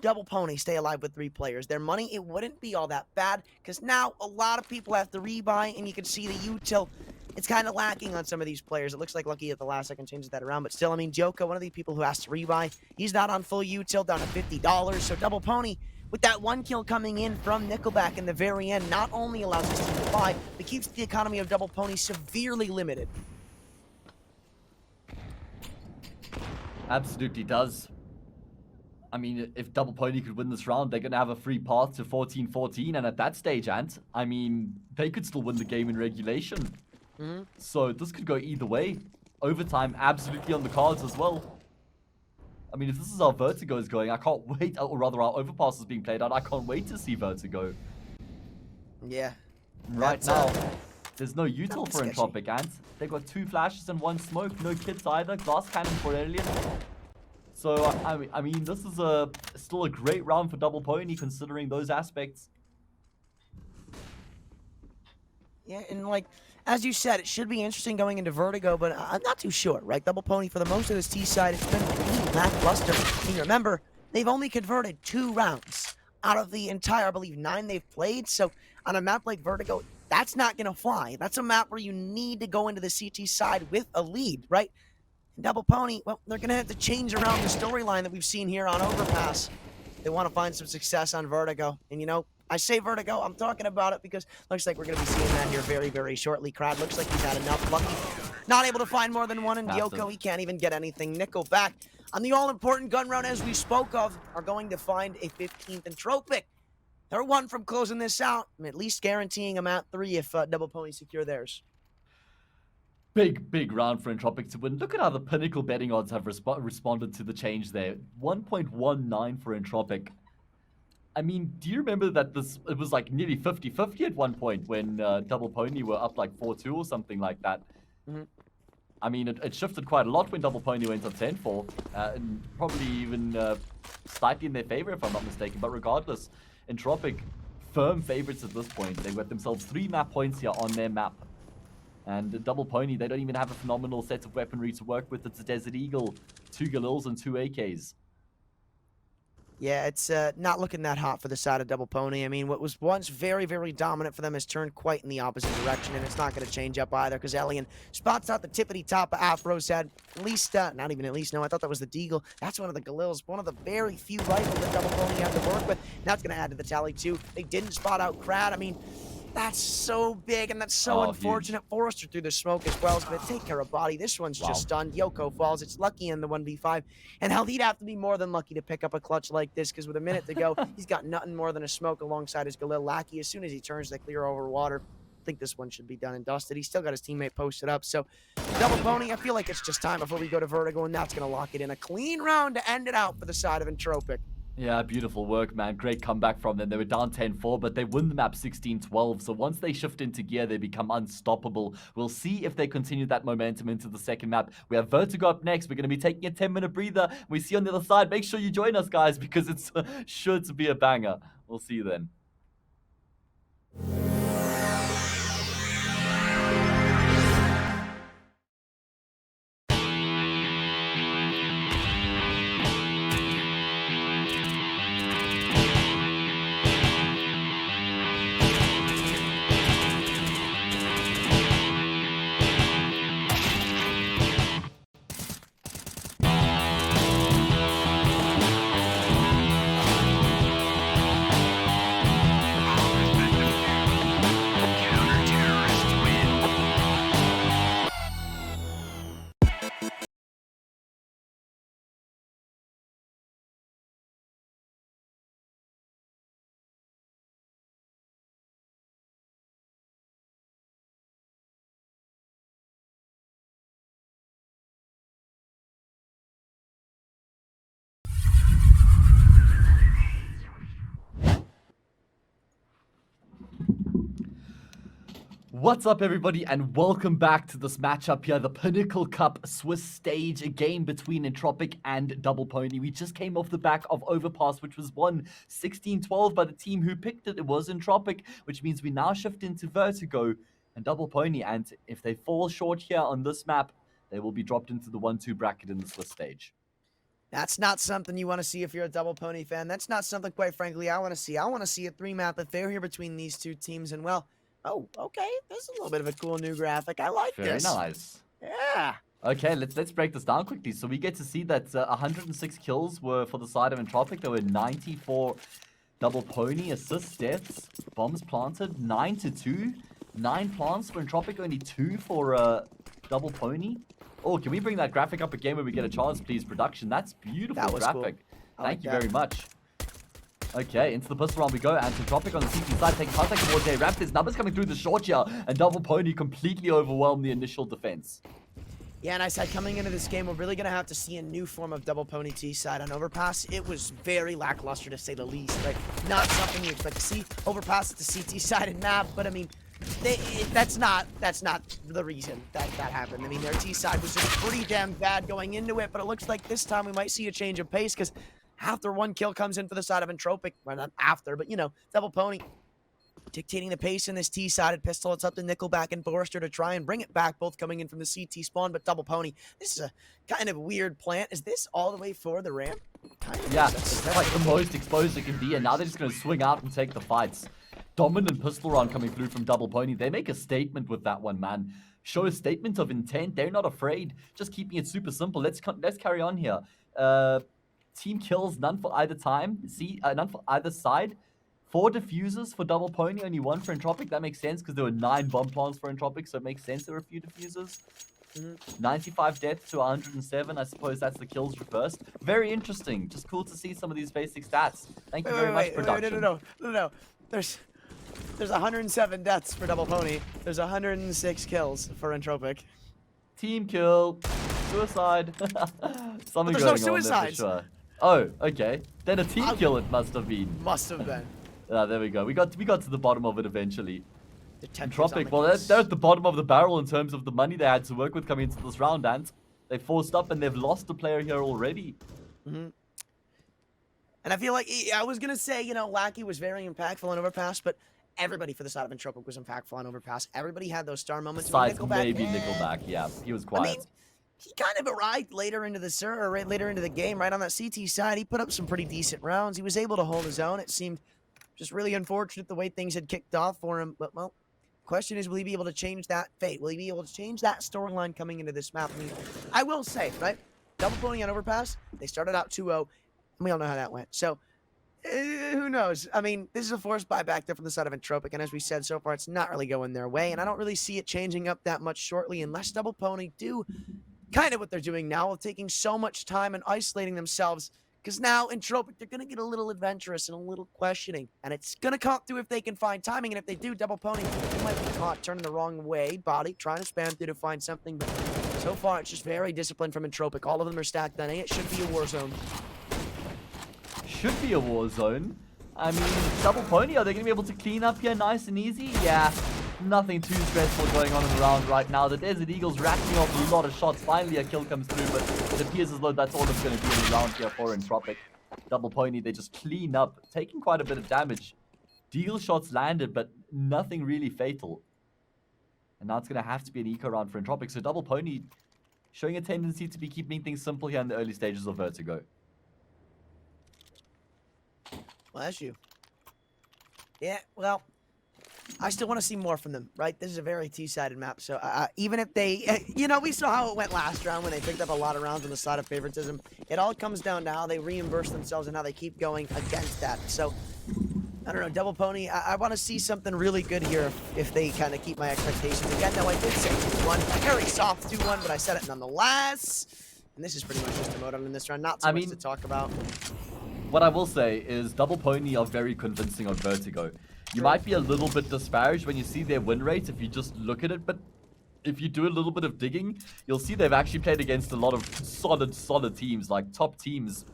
Double Pony stay alive with 3 players, their money, it wouldn't be all that bad. Because now a lot of people have to rebuy, and you can see the util. It's kind of lacking on some of these players. It looks like Lucky at the last second changes that around. But still, I mean, Joko, one of the people who has to rebuy, he's not on full util, down to $50. So Double Pony, with that 1 kill coming in from Nickelback in the very end, not only allows his team to buy, but keeps the economy of Double Pony severely limited. Absolutely does. I mean, if Double Pony could win this round, they're going to have a free path to 14-14. And at that stage, Ant, I mean, they could still win the game in regulation. So this could go either way. Overtime absolutely on the cards as well. I mean, if this is how Vertigo is going, I can't wait, or rather our Overpass is being played out, I can't wait to see Vertigo. Yeah. Right now, there's no util for Entropiq, Ant. They've got 2 flashes and 1 smoke, no kits either, glass cannon for Alien. So, I mean, this is still a great round for Double Pony considering those aspects. Yeah, and like, as you said, it should be interesting going into Vertigo, but I'm not too sure, right? Double Pony, for the most of this T side, it's been really lackluster. And you remember, they've only converted 2 rounds out of the entire, I believe, 9 they've played. So on a map like Vertigo, That's not going to fly. That's a map where you need to go into the CT side with a lead, right? And Double Pony, well, they're going to have to change around the storyline that we've seen here on Overpass. They want to find some success on Vertigo. And, you know, I say Vertigo, I'm talking about it because looks like we're going to be seeing that here very, very shortly. Crowd looks like he's had enough. Lucky not able to find more than one, and Yoko, he can't even get anything. Nickel back on the all-important gun round, as we spoke of, are going to find a 15th Entropiq. They're one from closing this out, at least guaranteeing them at 3 if Double Pony secure theirs. Big round for Entropiq to win. Look at how the Pinnacle betting odds have responded to the change there. 1.19 for Entropiq. I mean, do you remember that it was like nearly 50-50 at one point when Double Pony were up like 4-2 or something like that? Mm-hmm. I mean, it shifted quite a lot when Double Pony went up 10-4, and probably even slightly in their favor, if I'm not mistaken. But regardless, Entropiq, firm favorites at this point. They've got themselves 3 map points here on their map. And Double Pony, they don't even have a phenomenal set of weaponry to work with. It's a Desert Eagle, 2 Galils and 2 AKs. Yeah, it's not looking that hot for the side of Double Pony. I mean, what was once very, very dominant for them has turned quite in the opposite direction, and it's not going to change up either because Elian spots out the tippity top of Afro's head. At least, not even at least, no, I thought that was the Deagle. That's one of the Galils, one of the very few rifles that Double Pony have to work with. That's going to add to the tally, too. They didn't spot out Crad. I mean, that's so big, and that's so unfortunate. Huge. Forrester through the smoke as well is going to take care of Body. This one's just stunned. Yoko falls. It's lucky in the 1v5. And hell, he'd have to be more than lucky to pick up a clutch like this, because with a minute to go, he's got nothing more than a smoke alongside his Galil Lackey. As soon as he turns to clear over water, I think this one should be done and dusted. He's still got his teammate posted up. So, Double Pony, I feel like it's just time before we go to Vertigo, and that's going to lock it in. A clean round to end it out for the side of Entropiq. Yeah, beautiful work, man. Great comeback from them. They were down 10-4, but they win the map 16-12. So once they shift into gear, they become unstoppable. We'll see if they continue that momentum into the second map. We have Vertigo up next. We're going to be taking a 10-minute breather. We see you on the other side. Make sure you join us, guys, because it's sure to be a banger. We'll see you then. What's up, everybody, and welcome back to this matchup here, the Pinnacle Cup Swiss stage, a game between Entropiq and Double Pony. We just came off the back of Overpass, which was won 16-12 by the team who picked it. It was Entropiq, which means we now shift into Vertigo and Double Pony, and if they fall short here on this map, they will be dropped into the 1-2 bracket in the Swiss stage. That's not something you want to see if you're a Double Pony fan. That's not something, quite frankly, I want to see. I want to see a 3-map affair here between these two teams, and well, oh, okay. This is a little bit of a cool new graphic. I like this. Very nice. Yeah. Okay, let's break this down quickly. So we get to see that 106 kills were for the side of Entropiq. There were 94 Double Pony assist deaths. Bombs planted, 9-2. 9 plants for Entropiq, only 2 for Double Pony. Oh, can we bring that graphic up again when we get a chance, please, production? That's beautiful that was graphic. Cool. Thank you very much. Okay, into the pistol round we go, and Entropiq on the CT side taking contact towards A. Raptors. Numbers coming through the short here, and Double Pony completely overwhelmed the initial defense. Yeah, and I said coming into this game, we're really going to have to see a new form of Double Pony T side on Overpass. It was very lackluster, to say the least. Like, not something you expect to see. Overpass at the CT side and map, but I mean, that's not the reason that happened. I mean, their T side was just pretty damn bad going into it, but it looks like this time we might see a change of pace, because after one kill comes in for the side of Entropiq, well, not after, but, you know, Double Pony dictating the pace in this T-sided pistol. It's up to Nickelback and Forrester to try and bring it back, both coming in from the CT spawn, but Double Pony, this is a kind of weird plant. Is this all the way for the ramp? Yeah, it's like the most exposed it can be, and now they're just going to swing out and take the fights. dominant pistol round coming through from Double Pony. They make a statement with that one, man. Show a statement of intent. They're not afraid. Just keeping it super simple. Let's carry on here. Team kills, none for either none for either side. 4 diffusers for Double Pony, only 1 for Entropiq. That makes sense because there were 9 bomb plants for Entropiq, so it makes sense there were a few diffusers. 95 deaths to 107. I suppose that's the kills reversed. Very interesting. Just cool to see some of these basic stats. Thank you very much, production. No. There's 107 deaths for Double Pony. There's 106 kills for Entropiq. Team kill. Suicide. Something there's going no on suicides. there for sure. Oh, okay. Then a team kill it must have been. Must have been. There we go. We got to the bottom of it eventually. Entropiq, well, they're at the bottom of the barrel in terms of the money they had to work with coming into this round, and they forced up and they've lost a player here already. And I feel like, I was going to say, you know, Lackey was very impactful on Overpass, but everybody for the side of Entropiq was impactful on Overpass. Everybody had those star moments. Besides maybe Nickelback, yeah. He was quiet. I mean, he kind of arrived later into the game, right on that CT side. He put up some pretty decent rounds. He was able to hold his own. It seemed just really unfortunate the way things had kicked off for him. But, well, question is, will he be able to change that fate? Will he be able to change that storyline coming into this map? I mean, I will say, right? Double Pony on Overpass, they started out 2-0, and we all know how that went. So, who knows? I mean, this is a forced buyback there from the side of Entropiq, and as we said, so far, it's not really going their way, and I don't really see it changing up that much shortly unless Double Pony do kind of what they're doing now of taking so much time and isolating themselves, because now Entropiq, they're going to get a little adventurous and a little questioning, and it's going to come through if they can find timing, and if they do, Double Pony, they might be caught turning the wrong way, body, trying to spam through to find something, but so far, it's just very disciplined from Entropiq. All of them are stacked on A. It should be a war zone. Should be a war zone. I mean, Double Pony, are they going to be able to clean up here nice and easy? Yeah. Nothing too stressful going on in the round right now. The Desert Eagles racking off a lot of shots. Finally, a kill comes through, but it appears as though that's all that's going to be in the round here for Entropiq. Double Pony, they just clean up, taking quite a bit of damage. Deagle shots landed, but nothing really fatal. And now it's going to have to be an eco round for Entropiq. So Double Pony showing a tendency to be keeping things simple here in the early stages of Vertigo. Well, that's you. Yeah, well, I still want to see more from them, right? This is a very T-sided map, so even if they, you know, we saw how it went last round when they picked up a lot of rounds on the side of favoritism. It all comes down to how they reimburse themselves and how they keep going against that. So, I don't know, Double Pony, I want to see something really good here if they kind of keep my expectations. Again, no, I did say 2-1, a very soft 2-1, but I said it nonetheless. And this is pretty much just a mode in this round, not so much to talk about. What I will say is Double Pony are very convincing on Vertigo. You might be a little bit disparaged when you see their win rate if you just look at it, but if you do a little bit of digging, you'll see they've actually played against a lot of solid teams, like top teams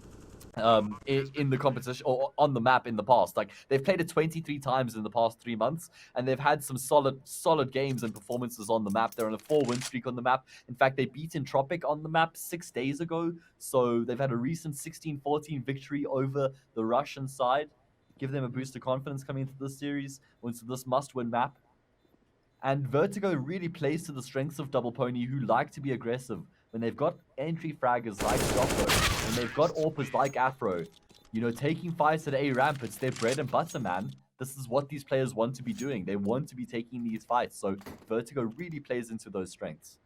in the competition or on the map in the past. Like, they've played it 23 times in the past 3 months, and they've had some solid games and performances on the map. They're on a 4-win streak on the map. In fact, they beat Entropiq on the map 6 days ago, so they've had a recent 16-14 victory over the Russian side. Give them a boost of confidence coming into this series, or into this must-win map. And Vertigo really plays to the strengths of Double Pony, who like to be aggressive. When they've got entry fraggers like Jocko, when they've got AWPers like Afro, you know, taking fights at A ramp, it's their bread and butter, man. This is what these players want to be doing. They want to be taking these fights. So Vertigo really plays into those strengths.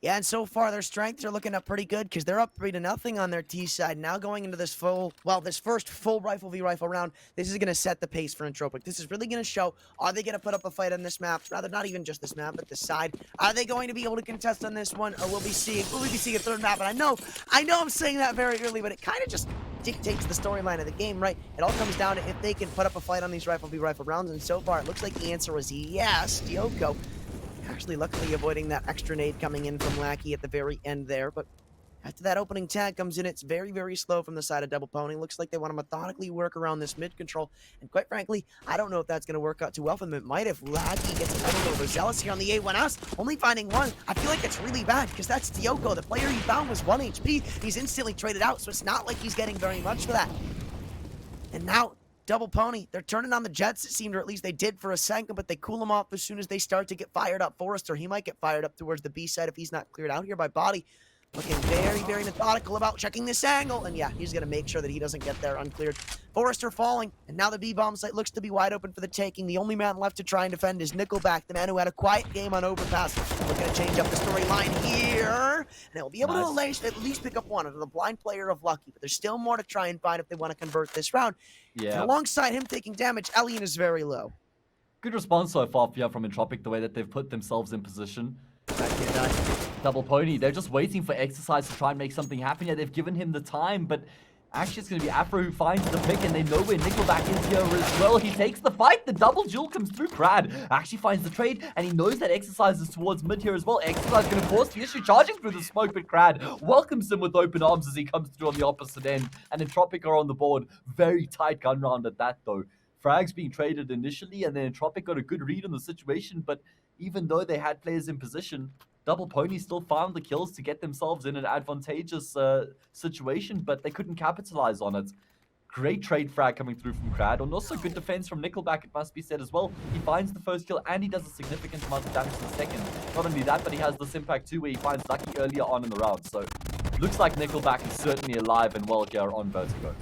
Yeah, and so far their strengths are looking up pretty good because they're up 3-0 on their T side. Now going into this this first full rifle v rifle round, this is going to set the pace for Entropiq. This is really going to show, are they going to put up a fight on this map? Rather, not even just this map, but this side. Are they going to be able to contest on this one, or will we be seeing a third map? And I know I'm saying that very early, but it kind of just dictates the storyline of the game, right? It all comes down to if they can put up a fight on these rifle v rifle rounds, and so far it looks like the answer was yes. Dioko actually luckily avoiding that extra nade coming in from Lackey at the very end there, but after that opening tag comes in, it's very, very slow from the side of Double Pony. Looks like they want to methodically work around this mid control, and quite frankly, I don't know if that's going to work out too well for them. It might if Lackey gets a little overzealous here on the A1S, only finding one. I feel like it's really bad, because that's Dioko. The player he found was 1 HP. He's instantly traded out, so it's not like he's getting very much for that. And now Double Pony, they're turning on the jets, it seemed, or at least they did for a second, but they cool them off as soon as they start to get fired up. Forrester, he might get fired up towards the B side if he's not cleared out here by Body. looking very methodical about checking this angle. And yeah, he's going to make sure that he doesn't get there uncleared. Forrester falling, and now the B-bomb site looks to be wide open for the taking. The only man left to try and defend is Nickelback, the man who had a quiet game on Overpass. We're going to change up the storyline here, and they'll be able to at least pick up one out of the blind player of Lucky, but there's still more to try and find if they want to convert this round. Yeah. And alongside him taking damage, Elian is very low. Good response so far from Entropiq, the way that they've put themselves in position. Double Pony, they're just waiting for Exercise to try and make something happen. Yeah, they've given him the time, but actually it's going to be Afro who finds the pick, and they know where Nickelback is here as well. He takes the fight. The double duel comes through. Crad actually finds the trade, and he knows that Exercise is towards mid here as well. Exercise going to force the issue, charging through the smoke, but Crad welcomes him with open arms as he comes through on the opposite end, and Entropiq are on the board. Very tight gun round at that, though. Frags being traded initially, and then Entropiq got a good read on the situation, but even though they had players in position, Double Pony still found the kills to get themselves in an advantageous situation, but they couldn't capitalize on it. Great trade frag coming through from Crad, and also good defense from Nickelback, it must be said as well. He finds the first kill, and he does a significant amount of damage to the second. Not only that, but he has this impact too, where he finds Lucky earlier on in the round. So, looks like Nickelback is certainly alive and well here on Vertigo.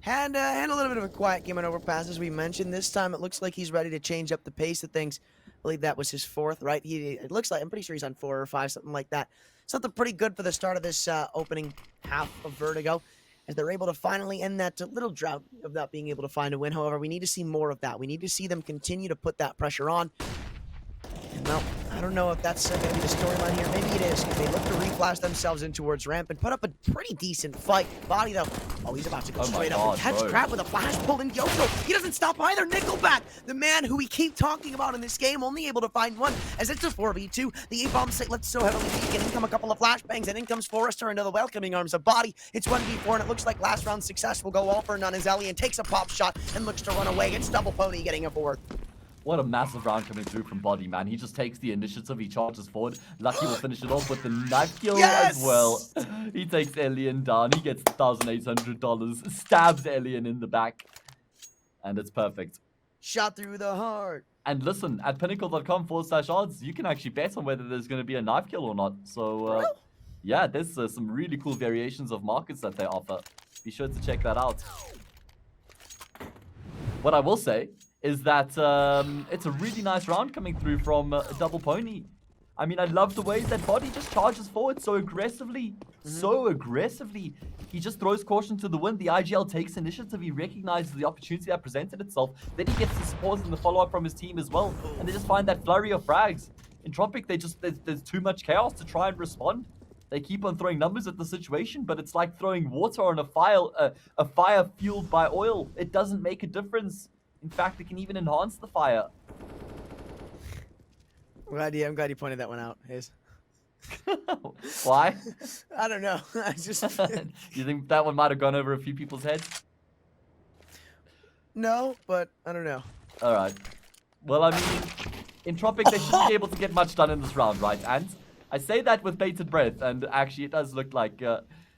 And a little bit of a quiet game on Overpass, as we mentioned. This time, it looks like he's ready to change up the pace of things. I believe that was his fourth, right? It looks like, I'm pretty sure he's on 4 or 5, something like that. Something pretty good for the start of this opening half of Vertigo, as they're able to finally end that little drought of not being able to find a win. However, we need to see more of that. We need to see them continue to put that pressure on. And well, I don't know if that's going to be the storyline here. Maybe it is, because they look to reflash themselves in towards ramp and put up a pretty decent fight. Body, though, oh, he's about to go straight up and catch Crab with a flash pull in Yoko. He doesn't stop either. Nickelback, the man who we keep talking about in this game, only able to find one, as it's a 4v2. The A-bomb site left so heavily weak, and in come a couple of flashbangs, and in comes Forrester into the welcoming arms of Body. It's 1v4, and it looks like last round's success will go all for none as Elian takes a pop shot and looks to run away. It's Double Pony getting a fourth. What a massive round coming through from Body, man. He just takes the initiative, he charges forward. Lucky will finish it off with the knife kill as well. He takes Elian down. He gets $1,800, stabs Elian in the back, and it's perfect. Shot through the heart. And listen, at pinnacle.com/odds, you can actually bet on whether there's going to be a knife kill or not. So, yeah, there's some really cool variations of markets that they offer. Be sure to check that out. What I will say is that it's a really nice round coming through from Double Pony. I mean, I love the way that Body just charges forward so aggressively. So aggressively. He just throws caution to the wind. The IGL takes initiative. He recognizes the opportunity that presented itself. Then he gets the support and the follow-up from his team as well. And they just find that flurry of frags. Entropiq, there's too much chaos to try and respond. They keep on throwing numbers at the situation, but it's like throwing water on a fire fueled by oil. It doesn't make a difference. In fact, it can even enhance the fire. I'm glad you pointed that one out, Hayes. Why? I don't know. I just... You think that one might have gone over a few people's heads? No, but I don't know. All right. Well, I mean, Entropiq, they shouldn't be able to get much done in this round, right? And I say that with bated breath, and actually it does look like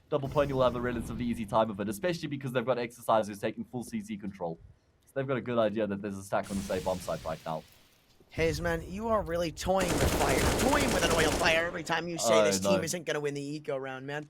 Double Pony will have a relatively easy time of it, especially because they've got Exercise who's taking full CC control. They've got a good idea that there's a stack on the safe bomb site right now. Hayes, man, you are really toying with fire. Toying with an oil fire every time you say this team isn't going to win the eco round, man.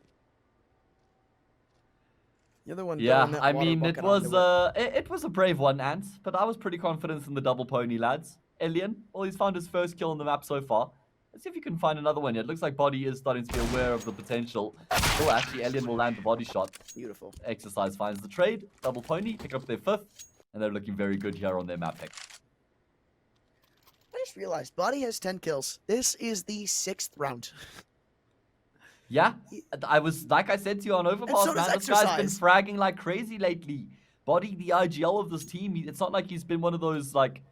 You're the one. Yeah, I mean, it was a brave one, Ant, but I was pretty confident in the Double Pony lads. Elian, well, he's found his first kill on the map so far. Let's see if you can find another one. Yeah, it looks like Body is starting to be aware of the potential. Oh, actually, Elian will land the body shot. Beautiful. Exercise finds the trade. Double Pony pick up their 5th. And they're looking very good here on their map pick. I just realized Body has 10 kills. This is the 6th round. Yeah, I was, like I said to you on Overpass, so man, this guy's been fragging like crazy lately. Body, the IGL of this team, it's not like he's been one of those, like,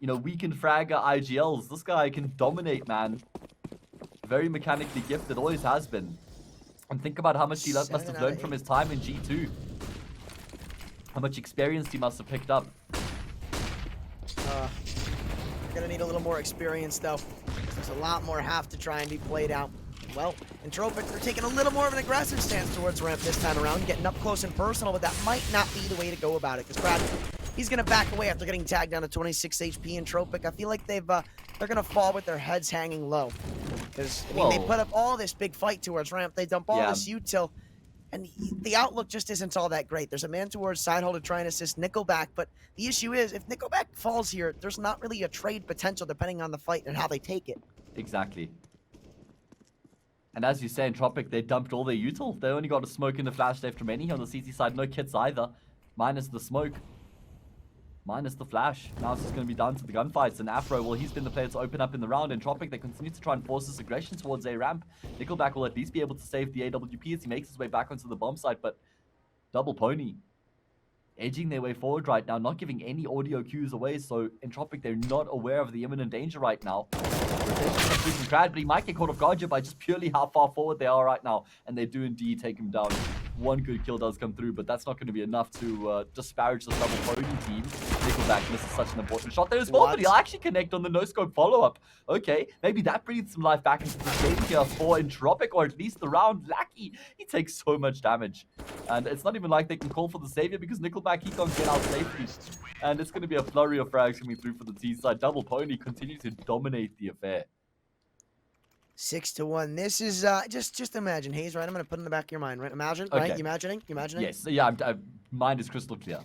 you know, weakened fragger IGLs. This guy can dominate, man. Very mechanically gifted, always has been. And think about how much he must have learned from his time in G2. How much experience he must have picked up. Gonna need a little more experience, though. There's a lot more have to try and be played out. Well, Entropiq are taking a little more of an aggressive stance towards ramp this time around, getting up close and personal, but that might not be the way to go about it, because Brad, he's gonna back away after getting tagged down to 26 HP. Entropiq, I feel like they're gonna fall with their heads hanging low. Because, I mean, they Whoa. put up all this big fight towards ramp. They dump all Yeah. this util. And the outlook just isn't all that great. There's a man towards side hole to try and assist Nickelback, but the issue is, if Nickelback falls here, there's not really a trade potential depending on the fight and how they take it. Exactly. And as you say, Entropiq, they dumped all their util. They only got a smoke in the flash left remaining on the CT side. No kits either. Minus the smoke. Minus the flash. Now it's just going to be down to the gunfights. And Afro, well, he's been the player to open up in the round. Entropiq, they continue to try and force this aggression towards A ramp. Nickelback will at least be able to save the AWP as he makes his way back onto the bomb site. But Double Pony edging their way forward right now, not giving any audio cues away. So Entropiq, they're not aware of the imminent danger right now. But he might get caught off guard here by just purely how far forward they are right now. And they do indeed take him down. One good kill does come through, but that's not going to be enough to disparage the Double Pony team. Nickelback misses such an important shot there as well, but he'll actually connect on the no-scope follow-up. Okay, maybe that breathes some life back into the game here for Entropiq, or at least the round. Lucky, he takes so much damage. And it's not even like they can call for the savior because Nickelback, he can't get out safely. And it's going to be a flurry of frags coming through for the T side. Double Pony continue to dominate the affair. 6-1. This is just imagine, Hayes, right? I'm gonna put in the back of your mind, right? Imagine, Okay. right? You imagining? Yes, yeah, mind is crystal clear.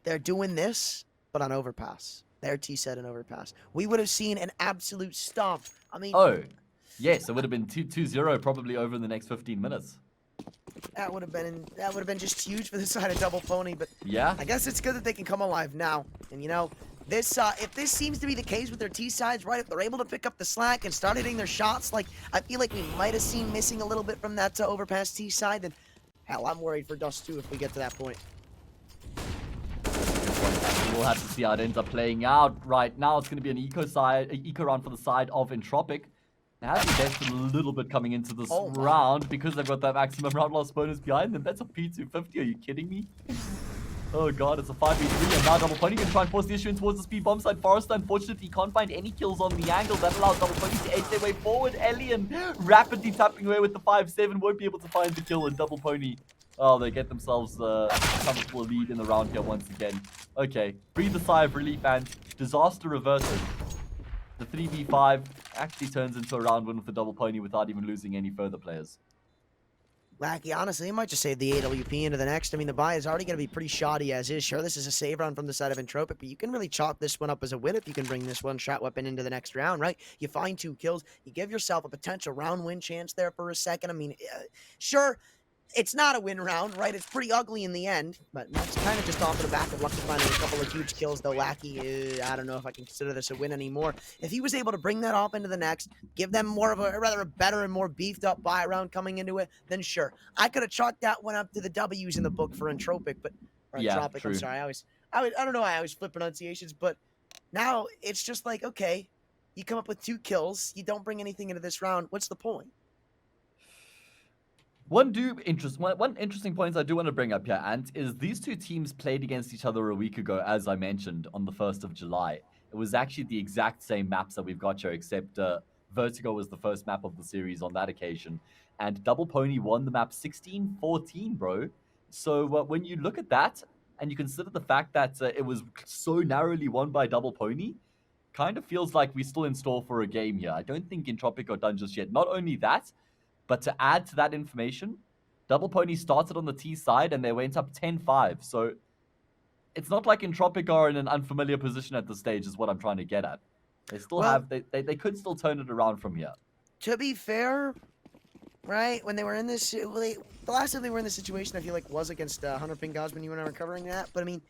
They're doing this, but on Overpass. Their T set and Overpass. We would have seen an absolute stomp. I mean, Oh, yes, it would have been 2-0 probably over in the next 15 minutes. that would have been just huge for the side of Double Pony. But Yeah. I guess it's good that they can come alive now. And you know, this if this seems to be the case with their T sides, right? If they're able to pick up the slack and start hitting their shots, like I feel like we might have seen missing a little bit from that Overpass T side, then hell, I'm worried for Dust too if we get to that point. We'll have to see how it ends up playing out. Right now, it's going to be an eco round for the side of Entropiq. Now, has invested a little bit coming into this round because they've got that maximum round loss bonus behind them. That's a P250. Are you kidding me? Oh god, it's a 5v3, and now Double Pony can try and force the issue in towards the speed bomb side. Forrester, unfortunately, can't find any kills on the angle. That allows Double Pony to edge their way forward. Elian rapidly tapping away with the 5-7, won't be able to find the kill, and Double Pony, oh, they get themselves a comfortable lead in the round here once again. Okay, breathe a sigh of relief, and disaster reverses. The 3v5 actually turns into a round win with the Double Pony without even losing any further players. Lackey, honestly, it might just save the AWP into the next. I mean, the buy is already going to be pretty shoddy as is. Sure, this is a save round from the side of Entropiq, but you can really chalk this one up as a win if you can bring this one-shot weapon into the next round, right? You find 2 kills. You give yourself a potential round win chance there for a second. I mean, sure, it's not a win round, right? It's pretty ugly in the end, but that's kind of just off of the back of luck to finding a couple of huge kills, though. Lackey, I don't know if I can consider this a win anymore. If he was able to bring that off into the next, give them more of a better and more beefed up buy round coming into it, then sure. I could have chalked that one up to the W's in the book for Entropiq, but Entropiq, true. I'm sorry. I don't know why I always flip pronunciations, but now it's just like, okay, you come up with 2 kills, you don't bring anything into this round. What's the point? One interesting point I do want to bring up here, Ant, is these 2 teams played against each other a week ago, as I mentioned, on the 1st of July. It was actually the exact same maps that we've got here, except Vertigo was the first map of the series on that occasion. And Double Pony won the map 16-14, bro. So when you look at that, and you consider the fact that it was so narrowly won by Double Pony, kind of feels like we're still in store for a game here. I don't think Entropiq are done just yet. Not only that, but to add to that information, Double Pony started on the T side and they went up 10-5. So it's not like Entropiq are in an unfamiliar position at this stage, is what I'm trying to get at. They still they could still turn it around from here. To be fair, right, when they were in this, the last time they were in this situation, I feel like was against Hunter Pingaz when you and I were covering that. But I mean,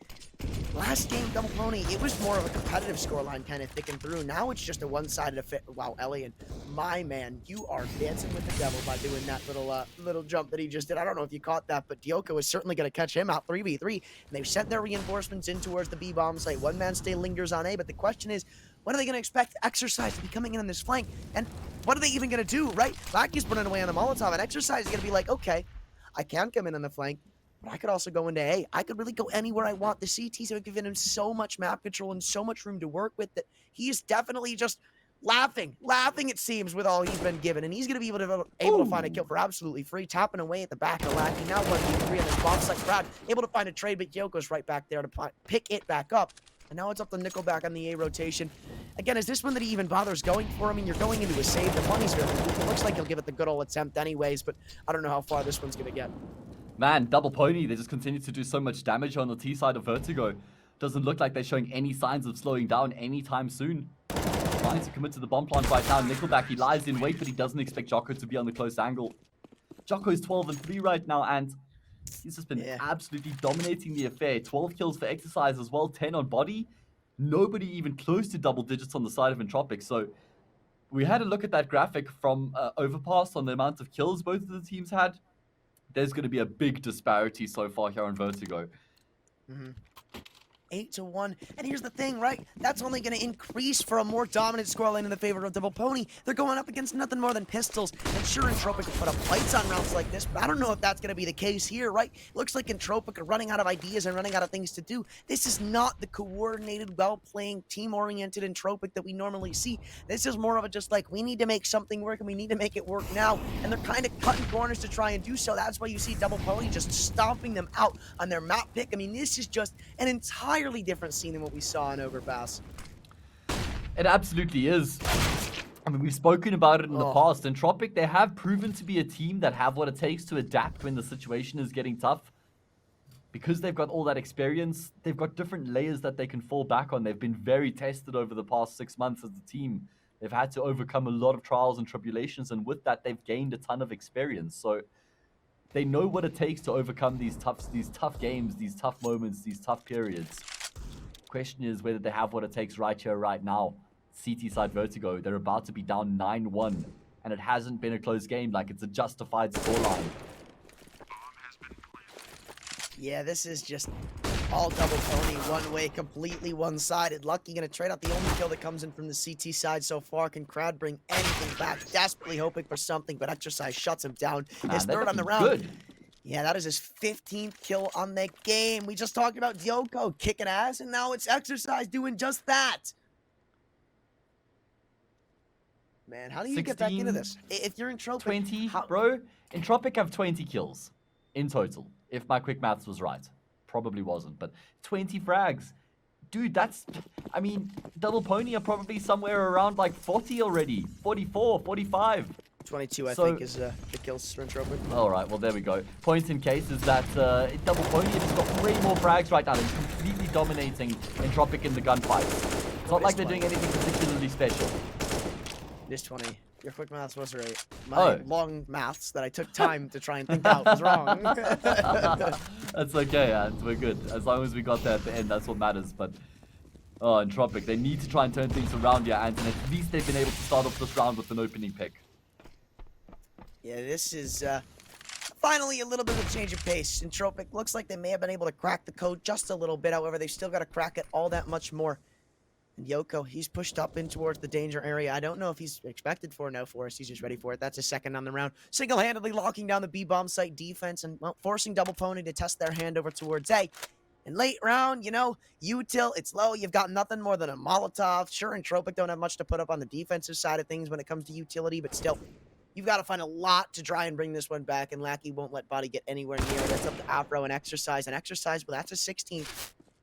last game, Double Pony, it was more of a competitive scoreline kind of thicking through. Now it's just a one-sided affair. Wow, Elian, my man, you are dancing with the devil by doing that little jump that he just did. I don't know if you caught that, but Dioko is certainly going to catch him out 3v3. And they've sent their reinforcements in towards the B-bomb site. One man stay lingers on A, but the question is, when are they going to expect Exercise to be coming in on this flank? And what are they even going to do, right? Lackey's running away on the Molotov, and Exercise is going to be like, okay, I can come in on the flank, but I could also go into A. I could really go anywhere I want. The CTs are giving him so much map control and so much room to work with that he is definitely just laughing, it seems, with all he's been given. And he's going to be able to find a kill for absolutely free, tapping away at the back of Lackey. Now 1v3 in this bomb site crowd, able to find a trade, but Yoko's right back there to pick it back up. And now it's up to Nickelback on the A rotation. Again, is this one that he even bothers going for? I mean, you're going into a save. The money's very weak. It looks like he'll give it the good old attempt anyways, but I don't know how far this one's going to get. Man, Double Pony, they just continue to do so much damage on the T side of Vertigo. Doesn't look like they're showing any signs of slowing down anytime soon. Trying to commit to the bomb plant right now. Nickelback, he lies in wait, but he doesn't expect Jocko to be on the close angle. Jocko's 12-3 right now, and he's just been absolutely dominating the affair. 12 kills for Exercise as well, 10 on Body. Nobody even close to double digits on the side of Entropiq. So we had a look at that graphic from Overpass on the amount of kills both of the teams had. There's going to be a big disparity so far here on Vertigo. 8-1. And here's the thing, right? That's only going to increase for a more dominant scoreline in the favor of Double Pony. They're going up against nothing more than pistols. And sure, Entropiq can put up fights on rounds like this, but I don't know if that's going to be the case here, right? Looks like Entropiq are running out of ideas and running out of things to do. This is not the coordinated, well-playing, team-oriented Entropiq that we normally see. This is more of a just like, we need to make something work, and we need to make it work now. And they're kind of cutting corners to try and do so. That's why you see Double Pony just stomping them out on their map pick. I mean, this is just an entirely different scene than what we saw in Overpass. It absolutely is. I mean, we've spoken about it in the past. Entropiq, they have proven to be a team that have what it takes to adapt when the situation is getting tough. Because they've got all that experience, they've got different layers that they can fall back on. They've been very tested over the past 6 months as a team. They've had to overcome a lot of trials and tribulations, and with that, they've gained a ton of experience. So they know what it takes to overcome these tough games, these tough moments, these tough periods. Question is whether they have what it takes right here, right now. CT side Vertigo, they're about to be down 9-1, and it hasn't been a close game. Like, it's a justified scoreline. Yeah, this is just all Double Pony, one way, completely one-sided. Lucky gonna trade out the only kill that comes in from the CT side so far. Can Crowd bring anything back? Desperately hoping for something, but Exercise shuts him down. His third on the round. Good. Yeah, that is his 15th kill on the game. We just talked about Yoko kicking ass, and now it's Exercise doing just that. Man, how do you get back into this? If you're Entropiq, 20, bro. Entropiq have 20 kills in total, if my quick maths was right. Probably wasn't, but 20 frags. Dude, that's... I mean, Double Pony are probably somewhere around like 40 already. 44, 45. 22, I think, is the kills for Entropiq. All right, well, there we go. Point in case is that Double Pony has just got way more frags right now. They're completely dominating Entropiq in the gunfights. It's not like they're doing anything particularly special. This 20. Your quick maths was right. My long maths that I took time to try and think out was wrong. That's okay, and we're good. As long as we got there at the end, that's what matters. But, Entropiq, they need to try and turn things around here, and at least they've been able to start off this round with an opening pick. Yeah, this is finally a little bit of a change of pace. Entropiq looks like they may have been able to crack the code just a little bit. However, they've still got to crack it all that much more. And Yoko, he's pushed up in towards the danger area. I don't know if he's expected for no force. He's just ready for it. That's his second on the round. Single-handedly locking down the B-bomb site defense and, well, forcing Double Pony to test their hand over towards A. And late round, you know, util, it's low. You've got nothing more than a Molotov. Sure, Entropiq don't have much to put up on the defensive side of things when it comes to utility, but still, you've got to find a lot to try and bring this one back, and Lackey won't let Body get anywhere near it. That's up to Afro and Exercise. And Exercise, well, that's a 16.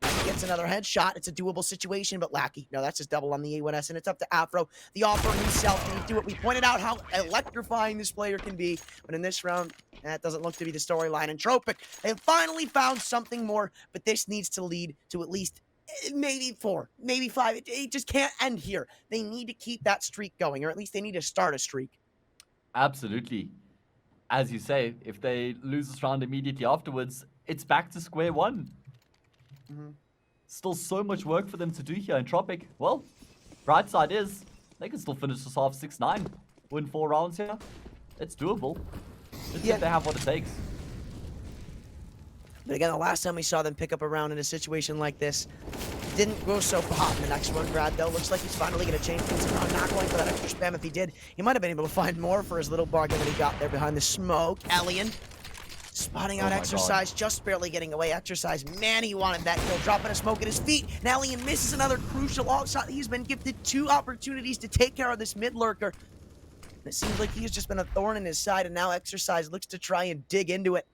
He gets another headshot. It's a doable situation, but Lackey, no, that's his double on the A1S, and it's up to Afro. The offer himself, can he do it? We pointed out how electrifying this player can be, but in this round, that doesn't look to be the storyline. Entropiq, they have finally found something more, but this needs to lead to at least maybe 4, maybe 5. It just can't end here. They need to keep that streak going, or at least they need to start a streak. Absolutely. As you say, if they lose this round immediately afterwards, it's back to square one. Still so much work for them to do here. Entropiq, well, bright side is they can still finish this half 6-9. Win 4 rounds here. It's doable. Just if they have what it takes. But again, the last time we saw them pick up a round in a situation like this, didn't go so hot in the next one. Brad, though, looks like he's finally going to change things around. Not going for that extra spam. If he did, he might have been able to find more for his little bargain that he got there behind the smoke. Elian spotting out Exercise, just barely getting away. Exercise, man, he wanted that kill. Dropping a smoke at his feet. And Elian misses another crucial alt shot. He's been gifted 2 opportunities to take care of this mid lurker. It seems like he's just been a thorn in his side, and now Exercise looks to try and dig into it.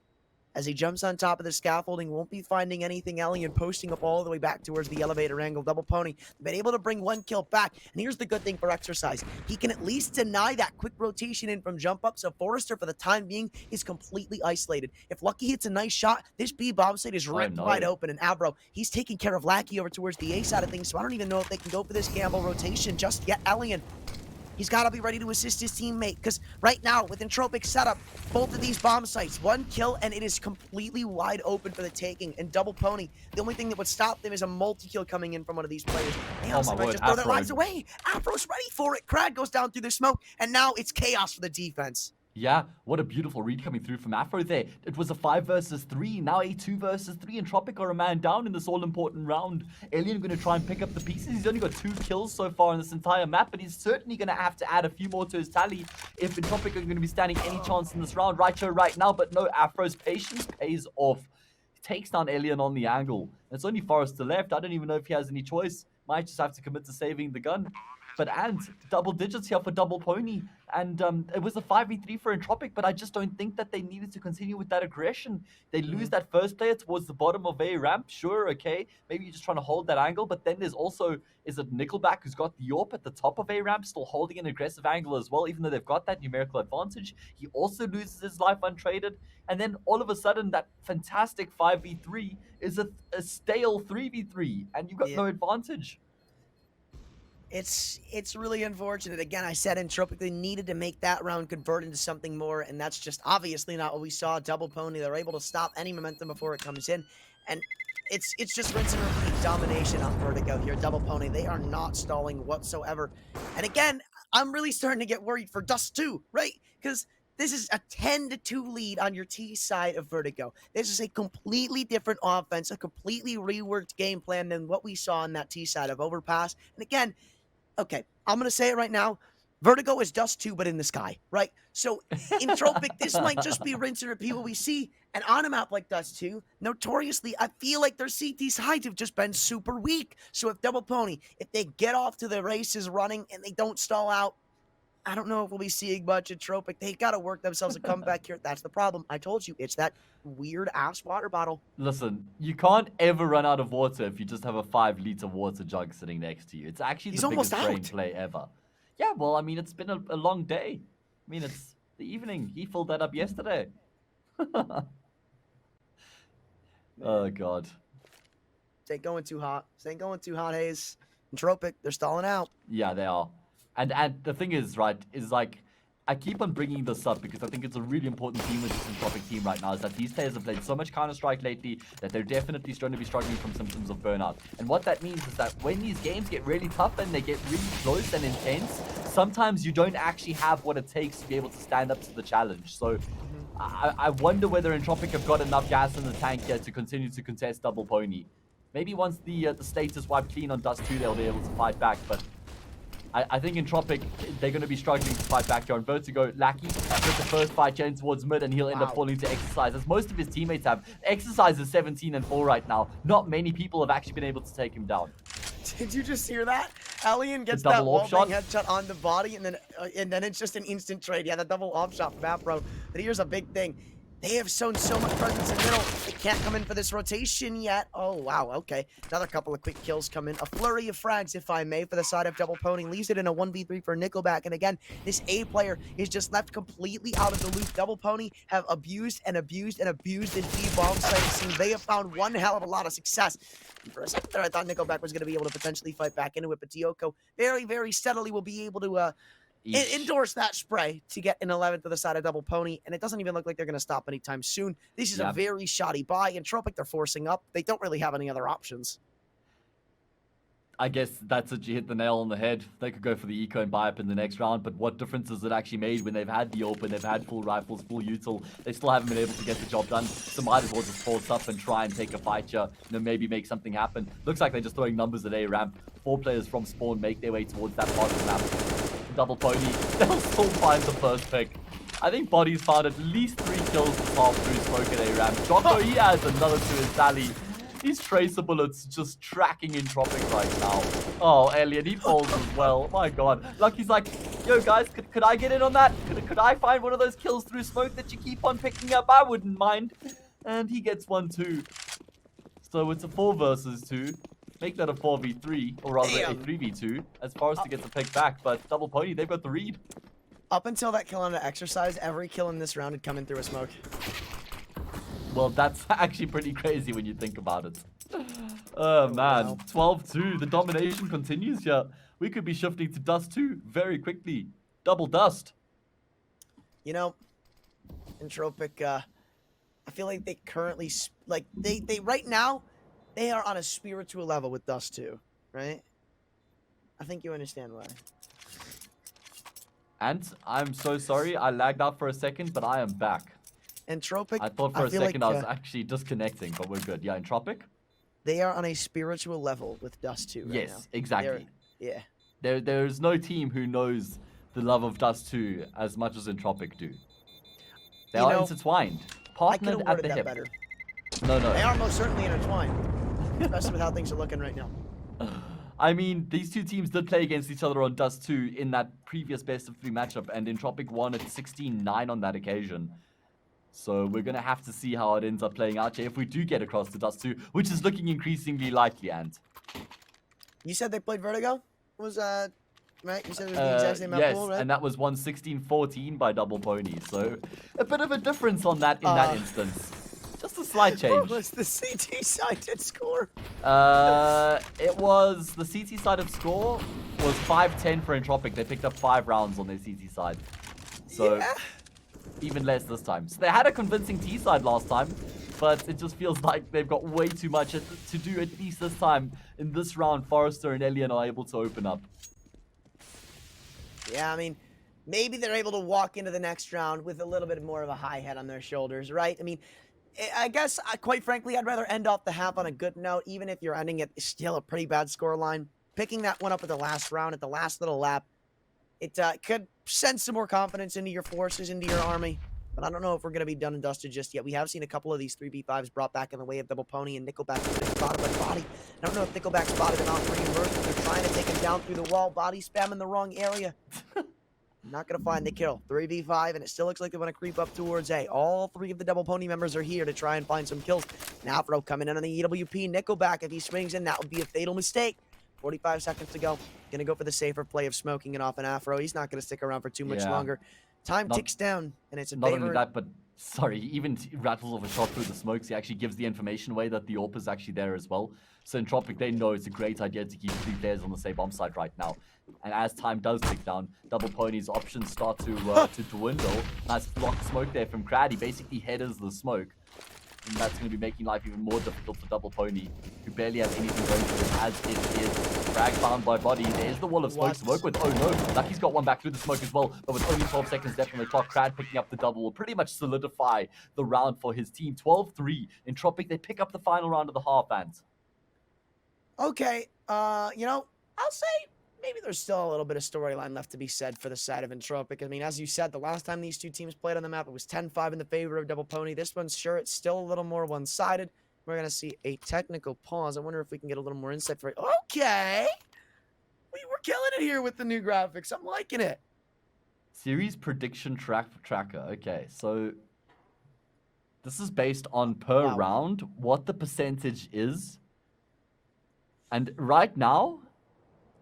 as he jumps on top of the scaffolding, won't be finding anything. Alien posting up all the way back towards the elevator angle. Double Pony been able to bring one kill back. And here's the good thing for Exercise. He can at least deny that quick rotation in from jump up. So Forrester, for the time being, is completely isolated. If Lucky hits a nice shot, this B bomb site is ripped wide open. And Abro, he's taking care of Lackey over towards the A side of things. So I don't even know if they can go for this gamble rotation just yet. Alien, he's got to be ready to assist his teammate, because right now, with Entropiq setup, both of these bomb sites, one kill, and it is completely wide open for the taking. And Double Pony, the only thing that would stop them is a multi-kill coming in from one of these players. They also might just throw their lives away. Afro's ready for it. Crad goes down through the smoke, and now it's chaos for the defense. Yeah, what a beautiful read coming through from Afro there. It was a 5 versus 3, now a 2 versus 3. Entropiq are a man down in this all-important round. Alien going to try and pick up the pieces. He's only got 2 kills so far in this entire map, but he's certainly going to have to add a few more to his tally if Entropiq are going to be standing any chance in this round right now. But no, Afro's patience pays off. He takes down Alien on the angle. It's only Forrester left. I don't even know if he has any choice. Might just have to commit to saving the gun. But and double digits here for Double Pony. And it was a 5v3 for Entropiq, but I just don't think that they needed to continue with that aggression. They lose that first player towards the bottom of A ramp. Sure, okay. Maybe you're just trying to hold that angle. But then there's also, is it Nickelback who's got the AWP at the top of A ramp, still holding an aggressive angle as well, even though they've got that numerical advantage. He also loses his life untraded. And then all of a sudden, that fantastic 5v3 is a stale 3v3, and you've got no advantage. It's really unfortunate. Again, I said Entropiq, they needed to make that round convert into something more, and that's just obviously not what we saw. Double Pony, they're able to stop any momentum before it comes in, and it's just rinse and repeat domination on Vertigo here. Double Pony, they are not stalling whatsoever. And again, I'm really starting to get worried for Dust 2, right? Because this is a 10-2 lead on your T side of Vertigo. This is a completely different offense, a completely reworked game plan than what we saw on that T side of Overpass. And again, okay, I'm going to say it right now. Vertigo is Dust 2, but in the sky, right? So, Entropiq, this might just be rinse and repeat what we see. And on a map like Dust 2, notoriously, I feel like their CT sides have just been super weak. So, if Double Pony, if they get off to the races running and they don't stall out, I don't know if we'll be seeing much Entropiq. They got to work themselves a comeback here. That's the problem. I told you, it's that weird-ass water bottle. Listen, you can't ever run out of water if you just have a 5-liter water jug sitting next to you. It's actually the biggest brain play ever. Yeah, well, I mean, it's been a long day. I mean, it's the evening. He filled that up yesterday. Oh, God. This ain't going too hot. This ain't going too hot, Hayes. Entropiq, they're stalling out. Yeah, they are. And the thing is, right, is like, I keep on bringing this up because I think it's a really important theme with this Entropiq team right now, is that these players have played so much Counter-Strike lately that they're definitely going to be struggling from symptoms of burnout. And what that means is that when these games get really tough and they get really close and intense, sometimes you don't actually have what it takes to be able to stand up to the challenge. So I wonder whether Entropiq have got enough gas in the tank here to continue to contest Double Pony. Maybe once the state is wiped clean on Dust 2, they'll be able to fight back, but I think Entropiq, they're going to be struggling to fight back here on Vertigo. Lackey with the first fight getting towards mid, and he'll end up falling to Exercise, as most of his teammates have. Exercise is 17-4 right now. Not many people have actually been able to take him down. Did you just hear that? Alien gets that wall-bang headshot on the body, and then it's just an instant trade. Yeah, the double off shot from Afro. But here's a big thing. They have shown so much presence in the middle. They can't come in for this rotation yet. Oh, wow, okay. Another couple of quick kills come in. A flurry of frags, if I may, for the side of Double Pony. Leaves it in a 1v3 for Nickelback. And again, this A player is just left completely out of the loop. Double Pony have abused and abused and abused the D-bomb site. They have found one hell of a lot of success. And for a second there, I thought Nickelback was going to be able to potentially fight back into it. But Dioko very, very steadily will be able to endorse that spray to get an 11th to the side of Double Pony, and it doesn't even look like they're going to stop anytime soon. This is a very shoddy buy. Entropiq, they're forcing up. They don't really have any other options. I guess that's it. You hit the nail on the head. They could go for the eco and buy up in the next round, but what difference has it actually made when they've had the open, they've had full rifles, full util? They still haven't been able to get the job done, so might as well just force up and try and take a fight here, maybe make something happen. Looks like they're just throwing numbers at A ramp. 4 players from spawn make their way towards that part of the map. Double Pony, they'll still find the first pick. I think Body's found at least 3 kills this half through smoke at A ramp. Jocko, he adds another to his tally. These tracer bullets just tracking Entropiq right now. Oh, Alien, he falls as well. My God. Lucky's like, yo, guys, could I get in on that? Could I find one of those kills through smoke that you keep on picking up? I wouldn't mind. And he gets 1 too. So it's a 4 versus 2. Make that a 4v3, or rather a Damn. 3v2, as Forrester gets a pick back. But Double Pony, they've got the read. Up until that kill on an exercise, every kill in this round had come in through a smoke. Well, that's actually pretty crazy when you think about it. Oh, man. Wow. 12-2. The domination continues here. We could be shifting to Dust 2 very quickly. Double Dust. You know, Entropiq, I feel like they currently, they right now, they are on a spiritual level with Dust 2, right? I think you understand why. And I'm so sorry, I lagged out for a second, but I am back. Entropiq, I thought for a feel second like, I was actually disconnecting, but we're good. Yeah, Entropiq? they are on a spiritual level with Dust 2 right now. Yes, exactly. Yeah. There's no team who knows the love of Dust 2 as much as Entropiq do. They You are know, intertwined, I could partnered have at worded the that hip. better. No. They are most certainly intertwined, especially with how things are looking right now. I mean, these two teams did play against each other on Dust 2 in that previous best of 3 matchup, and Entropiq won at 16-9 on that occasion. So we're going to have to see how it ends up playing out here if we do get across to Dust 2, which is looking increasingly likely, Ant. You said they played Vertigo? Was, right? You said it was the exact same map yes, pool, right? and that was won 16-14 by Double Pony. So a bit of a difference on that in that instance. Just a slight change. What was the CT sided score? It was the CT side of score was 5-10 for Entropiq. They picked up 5 rounds on their CT side. So Yeah. even less this time. So they had a convincing T side last time, but it just feels like they've got way too much to do at least this time. In this round, Forrester and Elian are able to open up. Yeah, I mean, maybe they're able to walk into the next round with a little bit more of a high head on their shoulders, right? I mean, I guess, quite frankly, I'd rather end off the half on a good note, even if you're ending it still a pretty bad scoreline. Picking that one up at the last round, at the last little lap, it could send some more confidence into your forces, into your army. But I don't know if we're going to be done and dusted just yet. We have seen a couple of these 3v5s brought back in the way of Double Pony, and Nickelback has been spotted by Body. I don't know if Nickelback spotted him out for reimbursement. They're trying to take him down through the wall. Body spamming the wrong area. Not going to find the kill. 3v5, and it still looks like they want to creep up towards A. All 3 of the Double Pony members are here to try and find some kills. Now Afro coming in on the EWP. Nickelback, if he swings in, that would be a fatal mistake. 45 seconds to go. Going to go for the safer play of smoking it off an Afro. He's not going to stick around for too much longer. Time ticks down, and it's in Not favor. only that, but sorry, even rattles off a shot through the smokes. He actually gives the information away that the AWP is actually there as well. So Entropiq, they know it's a great idea to keep 3 players on the same bomb site right now. And as time does tick down, Double Pony's options start to dwindle. Nice block smoke there from Crad. He basically headers the smoke. And that's going to be making life even more difficult for Double Pony, who barely has anything going for him as it is frag found by Body. There's the wall of smoke to work with. Oh no, Lucky's got one back through the smoke as well, but with only 12 seconds left on the clock, Crad picking up the double will pretty much solidify the round for his team. 12-3. Entropiq, they pick up the final round of the half, and Okay, you know, I'll say maybe there's still a little bit of storyline left to be said for the side of Entropiq. I mean, as you said, the last time these two teams played on the map, it was 10-5 in the favor of Double Pony. This one's sure it's still a little more one-sided. We're going to see a technical pause. I wonder if we can get a little more insight for it. Okay! We're killing it here with the new graphics. I'm liking it. Series prediction tracker. Okay, so this is based on per round, what the percentage is. And right now,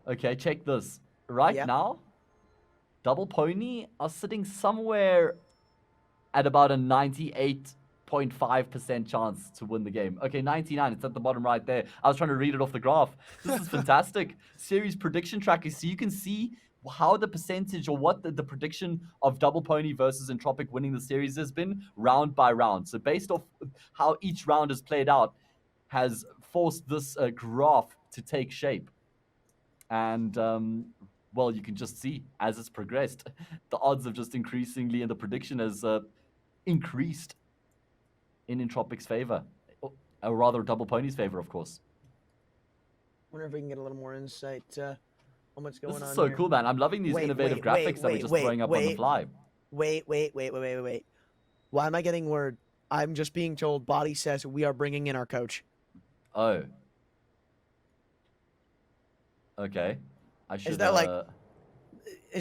okay, check this. Right now, Double Pony are sitting somewhere at about a 98.5% chance to win the game. Okay, 99, it's at the bottom right there. I was trying to read it off the graph. This is fantastic. Series prediction tracker, so you can see how the percentage or what the prediction of Double Pony versus Entropiq winning the series has been round by round. So based off how each round has played out, has forced this graph to take shape. And, well, you can just see as it's progressed, the odds have just increasingly, and the prediction has increased in Entropiq's favor. Or rather, Double Pony's favor, of course. Wonder if we can get a little more insight on what's going on This is so here. cool, man. I'm loving these innovative graphics that we're just throwing up on the fly. Wait. Why am I getting word? I'm just being told Body says we are bringing in our coach. Oh. Okay. I should. Is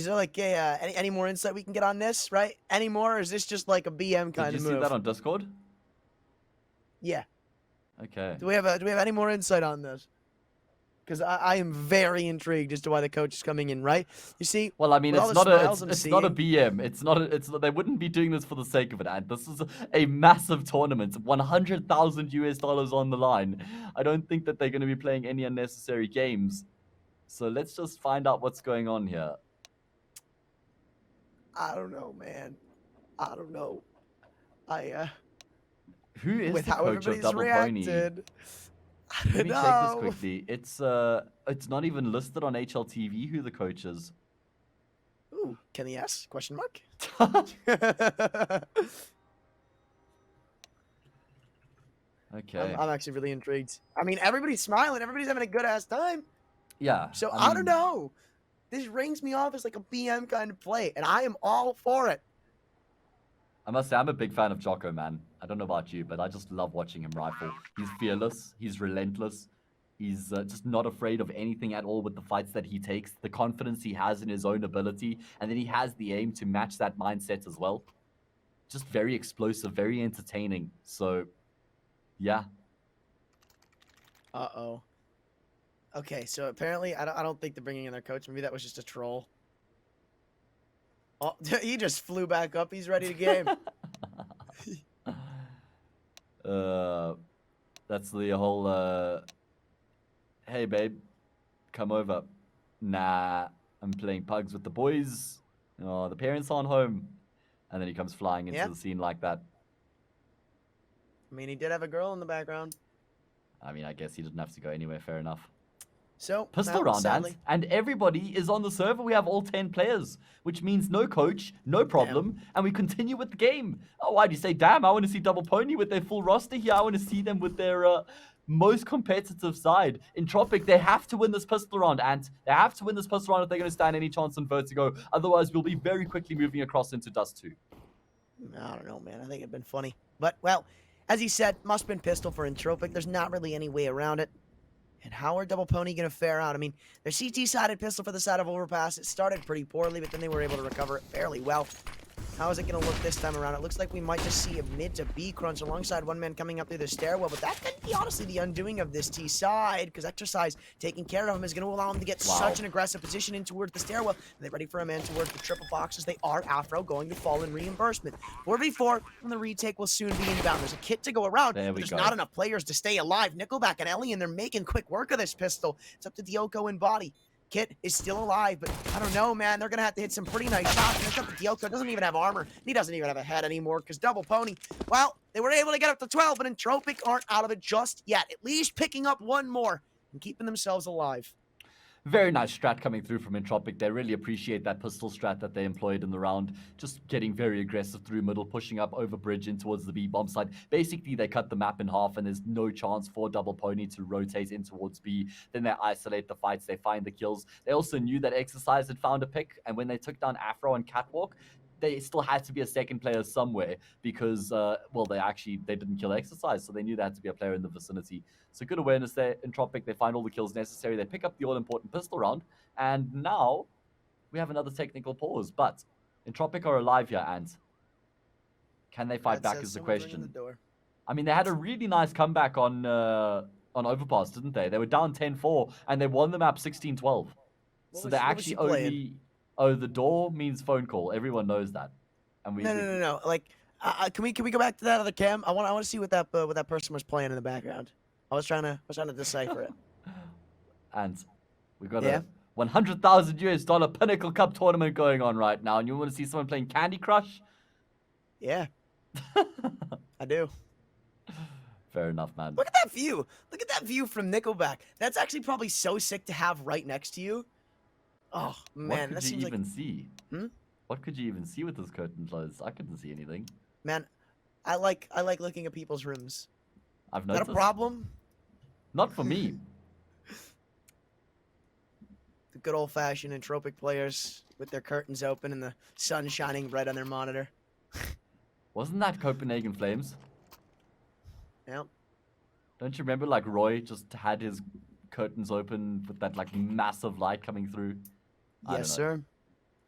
there like any more insight we can get on this? Right? Any more? Or is this just like a BM kind Did of you move? see that on Discord? Yeah. Okay. Do we have any more insight on this? Because I am very intrigued as to why the coach is coming in, right? You see, Well, I mean, with all it's the not a smiles I'm it's not a seeing, BM. It's not a, it's they wouldn't be doing this for the sake of it. And this is a massive tournament, $100,000 on the line. I don't think that they're going to be playing any unnecessary games. So let's just find out what's going on here. I don't know, man. I don't know. Who is With the how coach of everybody's Double Pony? reacted, I Let don't me check this know. quickly. It's not even listed on HLTV who the coach is. Ooh, can he ask? Question mark. Okay. I'm actually really intrigued. I mean, everybody's smiling. Everybody's having a good ass time. Yeah. So I I don't mean, know. This rings me off as like a BM kind of play, and I am all for it. I must say, I'm a big fan of Jocko, man. I don't know about you, but I just love watching him rifle. He's fearless. He's relentless. He's just not afraid of anything at all with the fights that he takes, the confidence he has in his own ability, and then he has the aim to match that mindset as well. Just very explosive, very entertaining. So, yeah. Uh-oh. Okay, so apparently I don't think they're bringing in their coach. Maybe that was just a troll. Oh, he just flew back up. He's ready to game. That's the whole, hey, babe, come over. Nah, I'm playing pugs with the boys. Oh, the parents aren't home. And then he comes flying into the scene like that. I mean, he did have a girl in the background. I mean, I guess he didn't have to go anywhere. Fair enough. So, Pistol round, Ant, and everybody is on the server. We have all 10 players, which means no coach, no problem, and we continue with the game. Oh, why do you say, damn, I want to see Double Pony with their full roster here. I want to see them with their most competitive side. Entropiq, they have to win this pistol round, Ant. They have to win this pistol round if they're going to stand any chance on Vertigo. Otherwise, we'll be very quickly moving across into Dust 2. I don't know, man. I think it'd been funny. But, well, as he said, must have been pistol for Entropiq. There's not really any way around it. And how are Double Pony going to fare out? I mean, their CT-sided pistol for the side of Overpass, it started pretty poorly, but then they were able to recover it fairly well. How is it going to look this time around? It looks like we might just see a mid to B crunch alongside one man coming up through the stairwell, but that could be honestly the undoing of this T side, because Exercise taking care of him is going to allow him to get such an aggressive position in towards the stairwell. Are they ready for a man towards the triple boxes? They are. Afro going to fall in reimbursement. 4v4, and the retake will soon be inbound. There's a kit to go around, but there's not enough players to stay alive. Nickelback and Ellie, and they're making quick work of this pistol. It's up to Dioko and Body. Kit is still alive, but I don't know, man. They're going to have to hit some pretty nice shots. And it's up to Dioko. Doesn't even have armor. He doesn't even have a head anymore because Double Pony, well, they were able to get up to 12, but Entropiq aren't out of it just yet. At least picking up one more and keeping themselves alive. Very nice strat coming through from Entropiq. They really appreciate that pistol strat that they employed in the round. Just getting very aggressive through middle, pushing up over bridge in towards the B-bomb side. Basically, they cut the map in half, and there's no chance for Double Pony to rotate in towards B. Then they isolate the fights. They find the kills. They also knew that Exercise had found a pick, and when they took down Afro and Catwalk, they still had to be a second player somewhere because, well, they didn't kill Exercise, so they knew there had to be a player in the vicinity. So good awareness there. Entropiq, they find all the kills necessary. They pick up the all-important pistol round, and now we have another technical pause. But Entropiq are alive here, and can they fight back is the question. I mean, they had a really nice comeback on Overpass, didn't they? They were down 10-4, and they won the map 16-12. So they actually only... Oh, the door means phone call. Everyone knows that. And we No. Like, can we go back to that other cam? I want to see what that person was playing in the background. I was trying to decipher it. And we got a $100,000 Pinnacle Cup tournament going on right now, and you want to see someone playing Candy Crush? Yeah, I do. Fair enough, man. Look at that view. Look at that view from Nickelback. That's actually probably so sick to have right next to you. Oh, man. What could you even see? What could you even see with this curtain closed? I couldn't see anything. Man, I like looking at people's rooms. I've noticed. Is that a problem? Not for me. The good old-fashioned Entropiq players with their curtains open and the sun shining bright on their monitor. Wasn't that Copenhagen Flames? Yeah. Don't you remember, like, Roy just had his curtains open with that, like, massive light coming through? Yes, sir.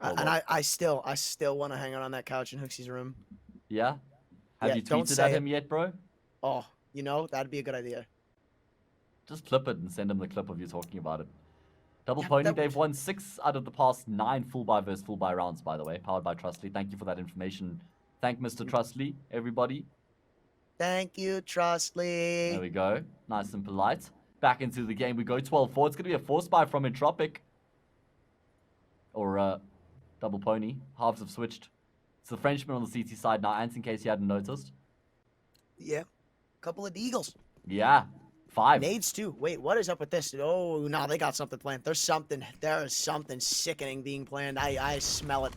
And I still want to hang out on that couch in Hooksy's room. Yeah? Have you tweeted at him yet, bro? Oh, You know, that'd be a good idea. Just clip it and send them the clip of you talking about it. Double Yeah, Pony, that- they've won 6 out of the past 9 full buy versus full buy rounds, by the way, powered by Trustly. Thank you for that information. Thank Mr. Trustly, everybody. Thank you, There Trustly. we go. Nice and polite. Back into the game we go. 12-4. It's going to be a force buy from Entropiq. Or Double Pony. Halves have switched. It's the Frenchman on the CT side now, Ant, in case you hadn't noticed. Yeah. Couple of Deagles. Yeah. 5. Nades too. Wait, what is up with this? Oh, no, they got something planned. There is something sickening being planned. I smell it.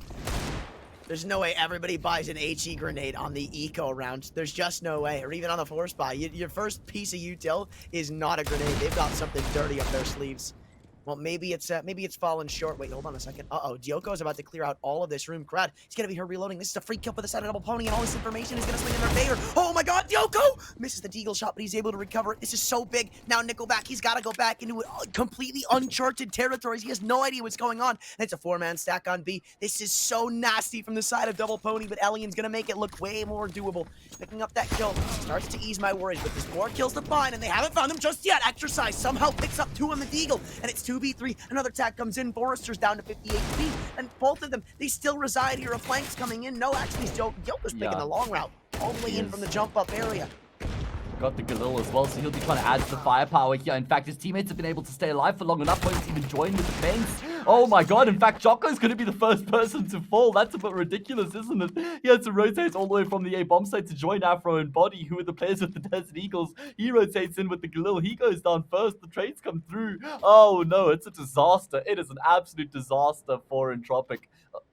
There's no way everybody buys an HE grenade on the eco round. There's just no way. Or even on the force buy. Your first piece of util is not a grenade. They've got something dirty up their sleeves. Well, maybe it's fallen short. Wait, hold on a second. Uh-oh, Dioko's about to clear out all of this room. Crowd, he's gonna be here reloading. This is a free kill for the side of Double Pony, and all this information is gonna swing in their favor. Oh my god, Dioko! Misses the deagle shot, but he's able to recover it. This is so big. Now Nickelback, he's gotta go back into completely uncharted territories. He has no idea what's going on. And it's a 4-man stack on B. This is so nasty from the side of Double Pony, but Elian's gonna make it look way more doable. Picking up that kill starts to ease my worries, but there's more kills to find, and they haven't found them just yet. Exercise somehow picks up 2 on the deagle, and it's 2v3. Another attack comes in. Forrester's down to 50 HP, and both of them, they still reside here. A flank's coming in. No, actually, Joker's picking the long route all the way in from the jump-up area. Got the Galil as well, so he'll be trying to add to the firepower here. In fact, his teammates have been able to stay alive for long enough for him to even join with the fence. Oh my god, in fact, Jocko's going to be the first person to fall. That's a bit ridiculous, isn't it? He had to rotate all the way from the A bomb site to join Afro and Body, who are the players with the Desert Eagles. He rotates in with the Galil. He goes down first. The trades come through. Oh no, it's a disaster. It is an absolute disaster for Entropiq.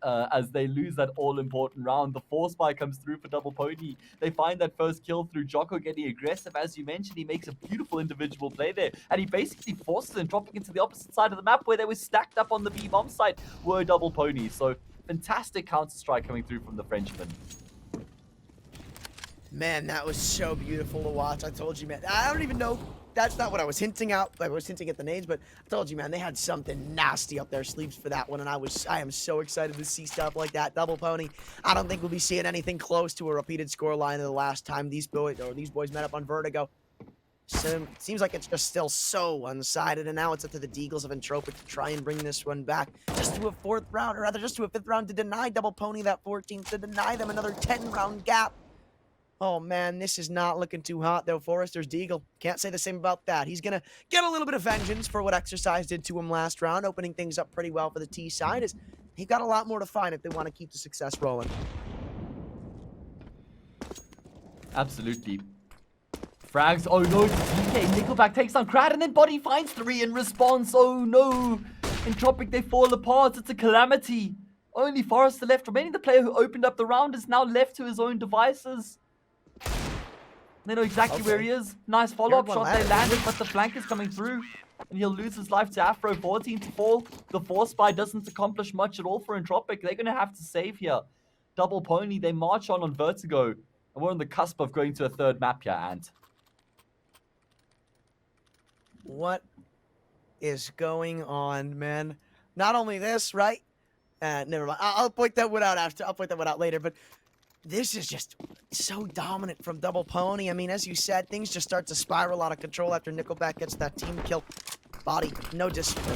As they lose that all-important round. The force buy comes through for Double Pony. They find that first kill through Jocko getting aggressive. As you mentioned, he makes a beautiful individual play there, and he basically forces Entropiq into the opposite side of the map where they were stacked up on the B bomb site were Double Pony. So fantastic counter-strike coming through from the Frenchman. Man, that was so beautiful to watch. I told you, man. I don't even know. That's not what I was hinting at. I was hinting at the nades, but I told you, man, they had something nasty up their sleeves for that one, and I am so excited to see stuff like that. Double Pony, I don't think we'll be seeing anything close to a repeated scoreline of the last time these boys met up on Vertigo. So it seems like it's just still so one-sided, and now it's up to the Deagles of Entropiq to try and bring this one back just to a 4th round, or rather just to a 5th round to deny Double Pony that 14th, to deny them another 10-round gap. Oh, man, this is not looking too hot, though. Forrester's Deagle. Can't say the same about that. He's going to get a little bit of vengeance for what Exercise did to him last round, opening things up pretty well for the T side. They've got a lot more to find if they want to keep the success rolling. Absolutely. Frags. Oh, no. DK. Nickelback takes down Crad, and then Body finds 3 in response. Oh, no. Entropiq, they fall apart. It's a calamity. Only Forrester left remaining. The player who opened up the round is now left to his own devices. They know exactly where he is. Nice follow-up shot. They landed, but the flank is coming through. And he'll lose his life to Afro. 14 to fall. The force buy doesn't accomplish much at all for Entropiq. They're going to have to save here. Double Pony, they march on Vertigo. And we're on the cusp of going to a 3rd map here, Ant. What is going on, man? Not only this, right? Never mind. I'll point that one out after. I'll point that one out later, but this is just so dominant from Double Pony. I mean, as you said, things just start to spiral out of control after Nickelback gets that team kill. Body, no disrespect.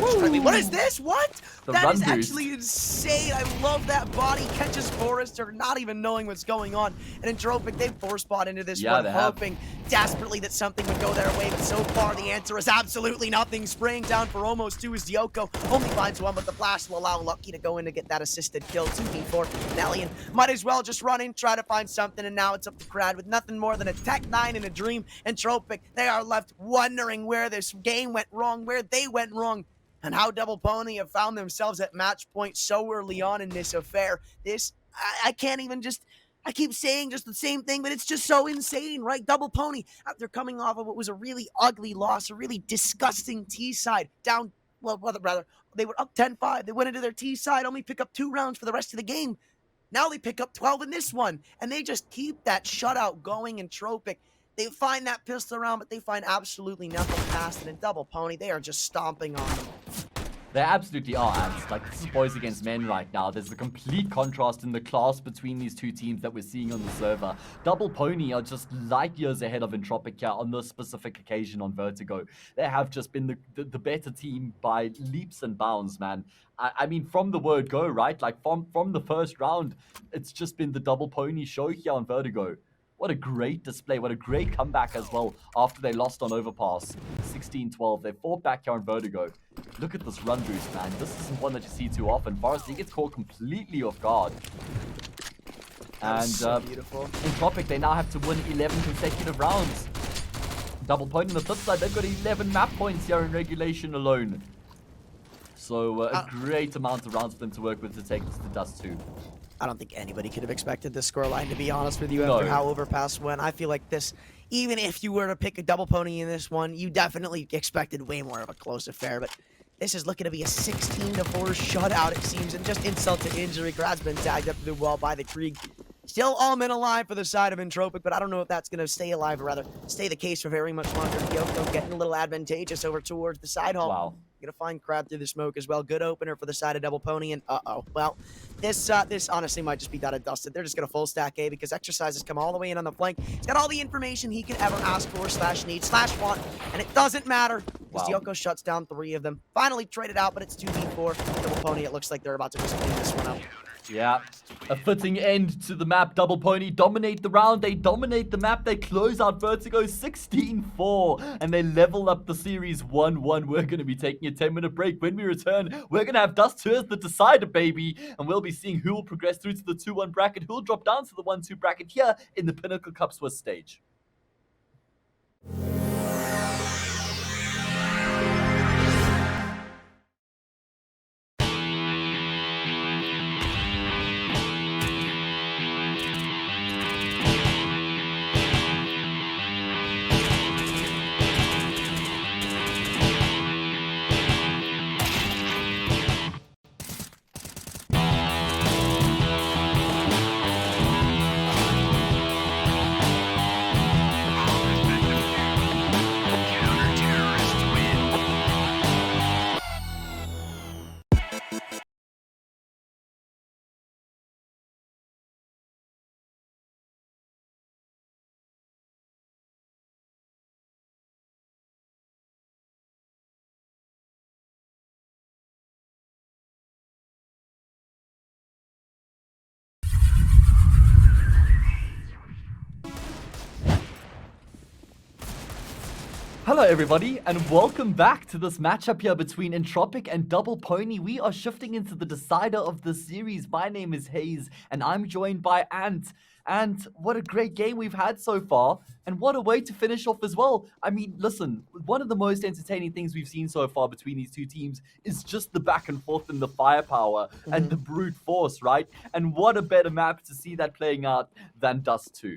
What is this? What? That is actually insane. I love that. Body catches Forrester, not even knowing what's going on. And Entropiq, they force bought into this one, hoping desperately that something would go their way. But so far, the answer is absolutely nothing. Spraying down for almost 2 is Dioko. Only finds 1, but the blast will allow Lucky to go in to get that assisted kill. 2v4. Nellian might as well just run in, try to find something, and now it's up to Crad with nothing more than a Tech 9 and a dream. Entropiq, they are left wondering where this game went wrong, where they went wrong, and how Double Pony have found themselves at match point so early on in this affair. I can't even I keep saying just the same thing, but it's just so insane, right? Double Pony, after coming off of what was a really ugly loss, a really disgusting T side, down, well, rather, they were up 10-5. They went into their T side, only pick up 2 rounds for the rest of the game. Now they pick up 12 in this one, and they just keep that shutout going in Entropiq. They find that pistol round, but they find absolutely nothing past it. And Double Pony, they are just stomping on them. They absolutely are, and like this is boys against men right now. There's a complete contrast in the class between these two teams that we're seeing on the server. Double Pony are just light years ahead of Entropiq here on this specific occasion on Vertigo. They have just been the better team by leaps and bounds, man. I mean, from the word go, right? Like from the first round, it's just been the Double Pony show here on Vertigo. What a great display. What a great comeback as well after they lost on Overpass 16-12. They fought back here on Vertigo. Look at this run boost, man. This isn't one that you see too often. Forrest, he gets caught completely off guard. And so beautiful. Entropiq, they now have to win 11 consecutive rounds. Double Point on the flip side, they've got 11 map points here in regulation alone. So a great amount of rounds for them to work with to take this to Dust 2. I don't think anybody could have expected this scoreline, to be honest with you, after how Overpass went. I feel like this, even if you were to pick a Double Pony in this one, you definitely expected way more of a close affair, but this is looking to be a 16-4 shutout, it seems, and just insult to injury. Grad's been tagged up to the wall by the Krieg. Still all men alive for the side of Entropiq, but I don't know if that's going to stay alive, or rather, stay the case for very much longer. Yoko getting a little advantageous over towards the side hall. Wow. Gonna find Crab through the smoke as well. Good opener for the side of Double Pony, and well, this honestly might just be done and dusted. They're just gonna full stack A because Exercise has come all the way in on the flank. He's got all the information he could ever ask for, / need, / want, and it doesn't matter because Yoko shuts down 3 of them. Finally traded out, but it's 2v4. Double Pony, it looks like they're about to just clean this one up. Yeah, a fitting end to the map. Double Pony dominate the round. They dominate the map. They close out Vertigo 16-4. And they level up the series 1-1. We're going to be taking a 10-minute break. When we return, we're going to have Dust 2 as the decider, baby. And we'll be seeing who will progress through to the 2-1 bracket, who will drop down to the 1-2 bracket here in the Pinnacle Cup II stage. Hello everybody, and welcome back to this matchup here between Entropiq and Double Pony. We are shifting into the decider of the series. My name is Hayes, and I'm joined by Ant. And what a great game we've had so far, and what a way to finish off as well. I mean, listen, one of the most entertaining things we've seen so far between these two teams is just the back and forth and the firepower and the brute force, right? And what a better map to see that playing out than Dust 2.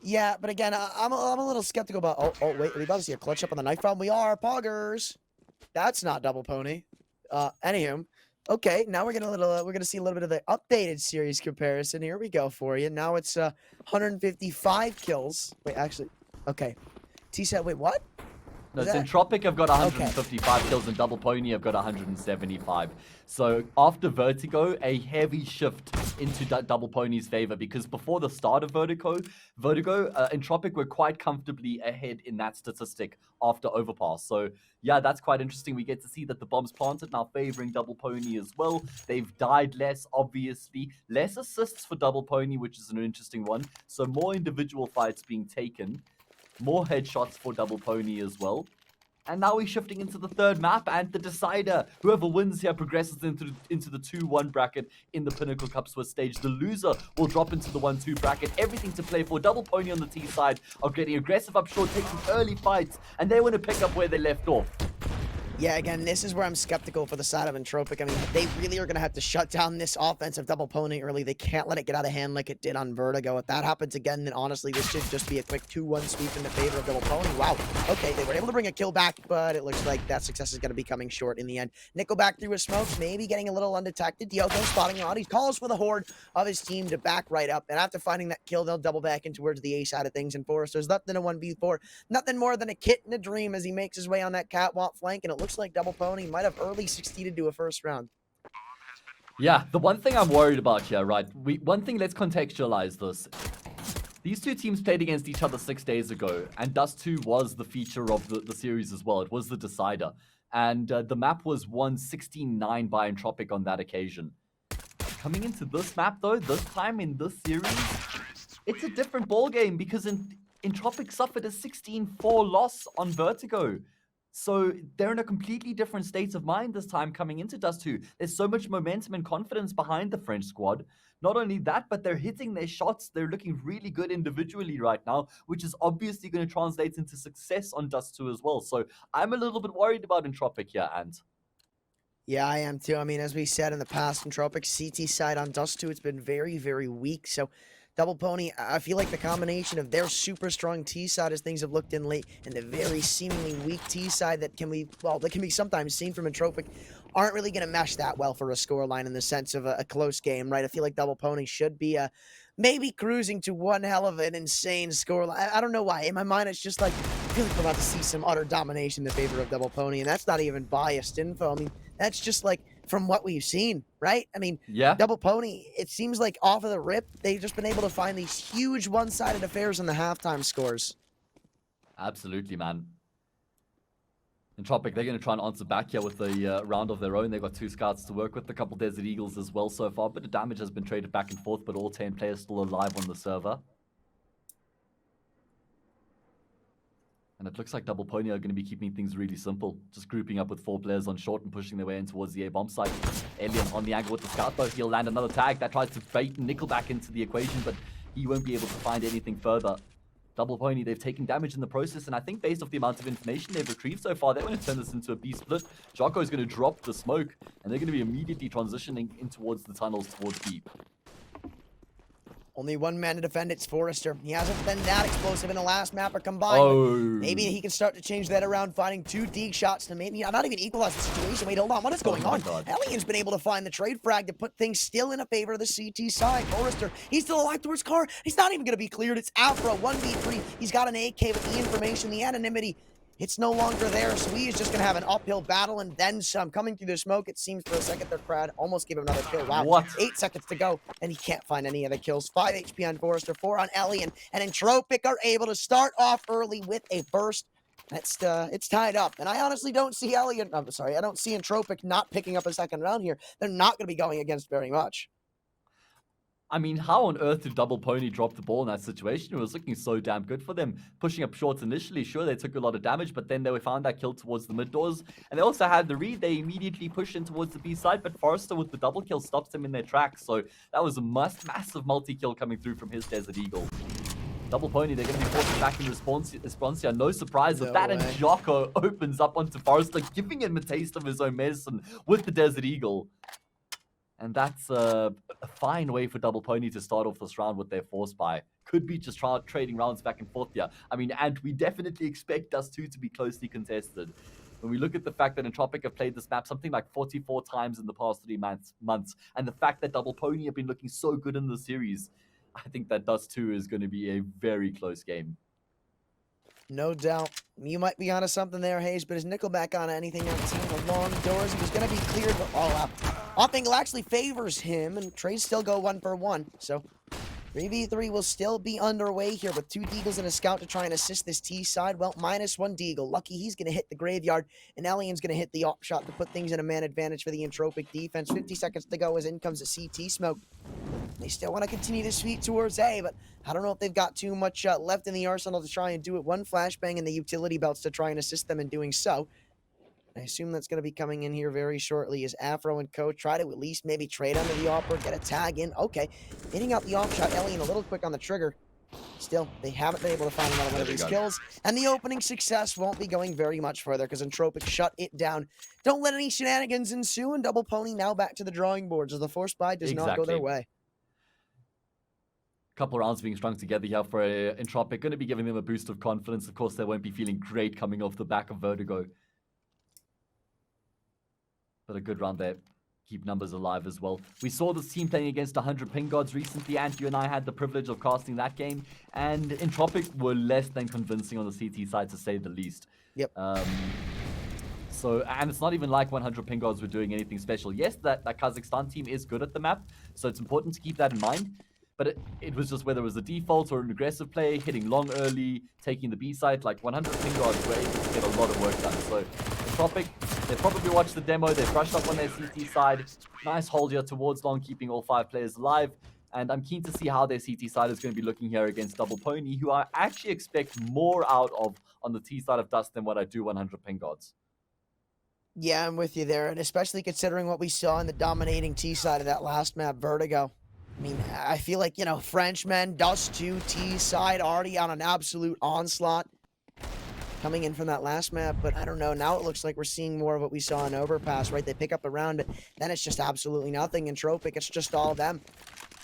Yeah, but again, I'm a little skeptical about. Oh wait, are we about to see a clutch up on the knife round? We are poggers. That's not Double Pony. Anywho, okay. Now we're gonna see a little bit of the updated series comparison. Here we go for you. Now it's 155 kills. Wait, actually, okay. T-set. Wait, what? No, it's Entropiq have got 155 kills and Double Pony have got 175. So after Vertigo, a heavy shift into Double Pony's favor because before the start of Vertigo, Entropiq were quite comfortably ahead in that statistic after Overpass. So yeah, that's quite interesting. We get to see that the bombs planted now favoring Double Pony as well. They've died less, obviously. Less assists for Double Pony, which is an interesting one. So more individual fights being taken. More headshots for Double Pony as well. And now we're shifting into the third map and the decider. Whoever wins here progresses into the 2-1 bracket in the Pinnacle Cup II stage. The loser will drop into the 1-2 bracket. Everything to play for. Double Pony on the T side are getting aggressive up short, taking early fights, and they want to pick up where they left off. Yeah, again, this is where I'm skeptical for the side of Entropiq. I mean, they really are going to have to shut down this offensive Double Pony early. They can't let it get out of hand like it did on Vertigo. If that happens again, then honestly, this should just be a quick 2-1 sweep in the favor of Double Pony. Wow. Okay, they were able to bring a kill back, but it looks like that success is going to be coming short in the end. Nickel back through his smokes, maybe getting a little undetected. Diogo spotting out. He calls for the horde of his team to back right up. And after finding that kill, they'll double back in towards the A side of things. And Forrester's nothing than a 1v4. Nothing more than a kit and a dream as he makes his way on that catwalk flank. And it looks looks like Double Pony might have early succeeded to a first round. Yeah, the one thing I'm worried about here, right? One thing, let's contextualize this. These two teams played against each other 6 days ago, and Dust 2 was the feature of the series as well. It was the decider. And the map was won 16-9 by Entropiq on that occasion. Coming into this map, though, this time in this series, it's a different ballgame because Entropiq suffered a 16-4 loss on Vertigo. So they're in a completely different state of mind this time coming into Dust 2. There's so much momentum and confidence behind the French squad. Not only that, but they're hitting their shots. They're looking really good individually right now, which is obviously going to translate into success on Dust 2 as well. So I'm a little bit worried about Entropiq here, and yeah, I am too. I mean, as we said in the past, Entropiq's CT side on Dust 2, it's been very, very weak. So Double Pony, I feel like the combination of their super strong T side as things have looked in late and the very seemingly weak T side that can be sometimes seen from Entropiq aren't really going to mesh that well for a scoreline in the sense of a close game, right? I feel like Double Pony should be maybe cruising to one hell of an insane scoreline. I don't know why. In my mind, it's just like, I feel like we're about to see some utter domination in favor of Double Pony, and that's not even biased info. I mean, that's just like from what we've seen, right? I mean, yeah, Double Pony, it seems like off of the rip, they've just been able to find these huge one-sided affairs in the halftime scores. absolutely, man. Entropiq, they're going to try and answer back here with a round of their own. They've got 2 scouts to work with, a couple Desert Eagles as well so far. But the damage has been traded back and forth, but all 10 players still alive on the server. And it looks like Double Pony are going to be keeping things really simple. Just grouping up with 4 players on short and pushing their way in towards the A-bomb site. Alien on the angle with the scout, though. He'll land another tag. That tries to bait Nickelback into the equation, but he won't be able to find anything further. Double Pony, they've taken damage in the process, and I think based off the amount of information they've retrieved so far, they're going to turn this into a B split. Jocko is going to drop the smoke, and they're going to be immediately transitioning in towards the tunnels towards B. Only one man to defend, it's Forrester. He hasn't been that explosive in the last map or combined. Oh. Maybe he can start to change that around, finding 2 dig shots to maybe not even equalize the situation. Wait, hold on, what is going on? Alien's been able to find the trade frag to put things still in a favor of the CT side. Forrester, he's still alive towards car. He's not even going to be cleared. It's Afro, 1v3. He's got an AK with the information, the anonymity. It's no longer there, so he is just going to have an uphill battle and then some. Coming through the smoke, it seems for a second their crowd almost gave him another kill. Wow, What? 8 seconds to go, and he can't find any other kills. 5 HP on Forrester, 4 on Alien, and Entropiq are able to start off early with a burst. It's tied up, and I honestly don't see I don't see Entropiq not picking up a second round here. They're not going to be going against very much. I mean, how on earth did Double Pony drop the ball in that situation? It was looking so damn good for them. Pushing up shorts initially, sure, they took a lot of damage, but then they found that kill towards the mid doors. And they also had the read. They immediately pushed in towards the B side, but Forrester with the double kill stops them in their tracks. So that was a massive multi-kill coming through from his Desert Eagle. Double Pony, they're going to be forced back in response here. No surprise with that, and Jocko opens up onto Forrester, giving him a taste of his own medicine with the Desert Eagle. And that's a fine way for Double Pony to start off this round with their force buy. Could be just trading rounds back and forth here. I mean, and we definitely expect Dust 2 to be closely contested. When we look at the fact that Entropiq have played this map something like 44 times in the past 3 months, and the fact that Double Pony have been looking so good in the series, I think that Dust 2 is going to be a very close game. No doubt. You might be onto something there, Hayes, but is Nickelback on anything outside the long doors? He was going to be cleared, but all up. Off angle actually favors him, and trades still go 1 for 1. So 3v3 will still be underway here with 2 Deagles and a scout to try and assist this T side. Well, -1 Deagle. Lucky he's going to hit the graveyard, and Alien's going to hit the op shot to put things in a man advantage for the Entropiq defense. 50 seconds to go as in comes the CT smoke. They still want to continue to sweep towards A, but I don't know if they've got too much left in the arsenal to try and do it. 1 flashbang in the utility belts to try and assist them in doing so. I assume that's going to be coming in here very shortly as Afro and Co try to at least maybe trade under the op or get a tag in. Okay, hitting out the off shot. Alien a little quick on the trigger. Still, they haven't been able to find another one of these kills, and the opening success won't be going very much further because Entropiq shut it down. Don't let any shenanigans ensue, and Double Pony now back to the drawing boards as the force buy does not go their way. Couple rounds being strung together here for Entropiq. Going to be giving them a boost of confidence. Of course, they won't be feeling great coming off the back of Vertigo. But a good round there. Keep numbers alive as well. We saw this team playing against 100 ping gods recently, and you and I had the privilege of casting that game. And Entropiq were less than convincing on the CT side, to say the least. Yep. So, and it's not even like 100 ping gods were doing anything special. Yes, that Kazakhstan team is good at the map, so it's important to keep that in mind. But it was just whether it was a default or an aggressive play, hitting long early, taking the B site, like 100 ping gods were able to get a lot of work done. So, Entropiq, they probably watched the demo, they brushed up on their CT side. Nice hold here towards long, keeping all 5 players alive. And I'm keen to see how their CT side is going to be looking here against Double Pony, who I actually expect more out of on the T side of Dust than what I do 100 ping gods. Yeah, I'm with you there, and especially considering what we saw in the dominating T side of that last map, Vertigo. I mean, I feel like, you know, Frenchmen, Dust 2, T side already on an absolute onslaught coming in from that last map, but I don't know. Now it looks like we're seeing more of what we saw in Overpass, right? They pick up a round, but then it's just absolutely nothing. Entropiq, it's just all of them.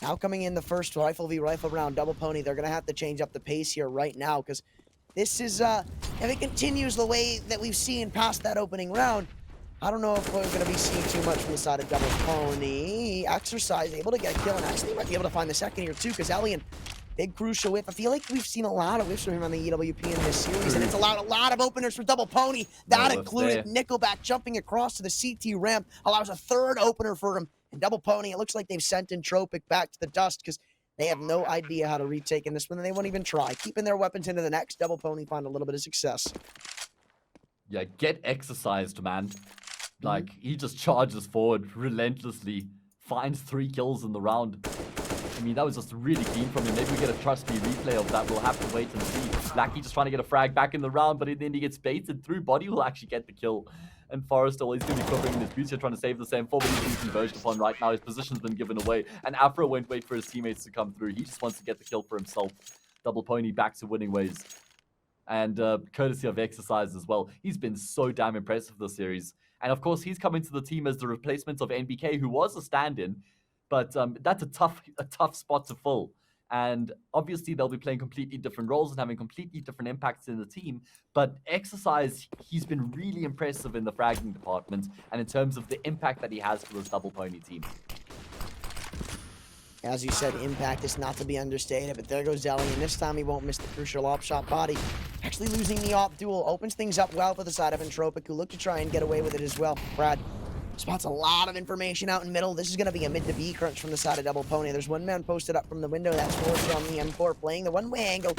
Now coming in the first rifle v rifle round, Double Pony, they're going to have to change up the pace here right now, because this is, if it continues the way that we've seen past that opening round, I don't know if we're going to be seeing too much from the side of Double Pony. Exercise, able to get a kill, and actually might be able to find the second here too, because Elian, big crucial whip. I feel like we've seen a lot of whiffs from him on the EWP in this series, and it's allowed a lot of openers for Double Pony. That included Nickelback jumping across to the CT ramp, allows a third opener for him. And Double Pony, it looks like they've sent Entropiq back to the dust, because they have no idea how to retake in this one, and they won't even try. Keeping their weapons into the next, Double Pony find a little bit of success. Yeah, get exercised, man. Like, he just charges forward relentlessly, finds 3 kills in the round. I mean, that was just really clean from him. Maybe we get a trusty replay of that. We'll have to wait and see. Blackie just trying to get a frag back in the round, but in the end he gets baited through. Body will actually get the kill. And Forrest always going to be covering his boots here, trying to save the same 4, but he's being converged upon right now. His position's been given away. And Afro won't wait for his teammates to come through. He just wants to get the kill for himself. Double Pony back to winning ways. And courtesy of Exercise as well. He's been so damn impressive this series. And of course, he's coming to the team as the replacement of NBK, who was a stand-in. But that's a tough spot to fill. And obviously, they'll be playing completely different roles and having completely different impacts in the team. But Exercise, he's been really impressive in the fragging department and in terms of the impact that he has for this Double Pony team. As you said, impact is not to be understated, but there goes Ellie, and this time he won't miss the crucial op shot body. Actually losing the op duel opens things up well for the side of Entropiq, who look to try and get away with it as well. Brad spots a lot of information out in middle. This is going to be a mid to B crunch from the side of Double Pony. There's one man posted up from the window. That's Forrest on the M4 playing the one-way angle.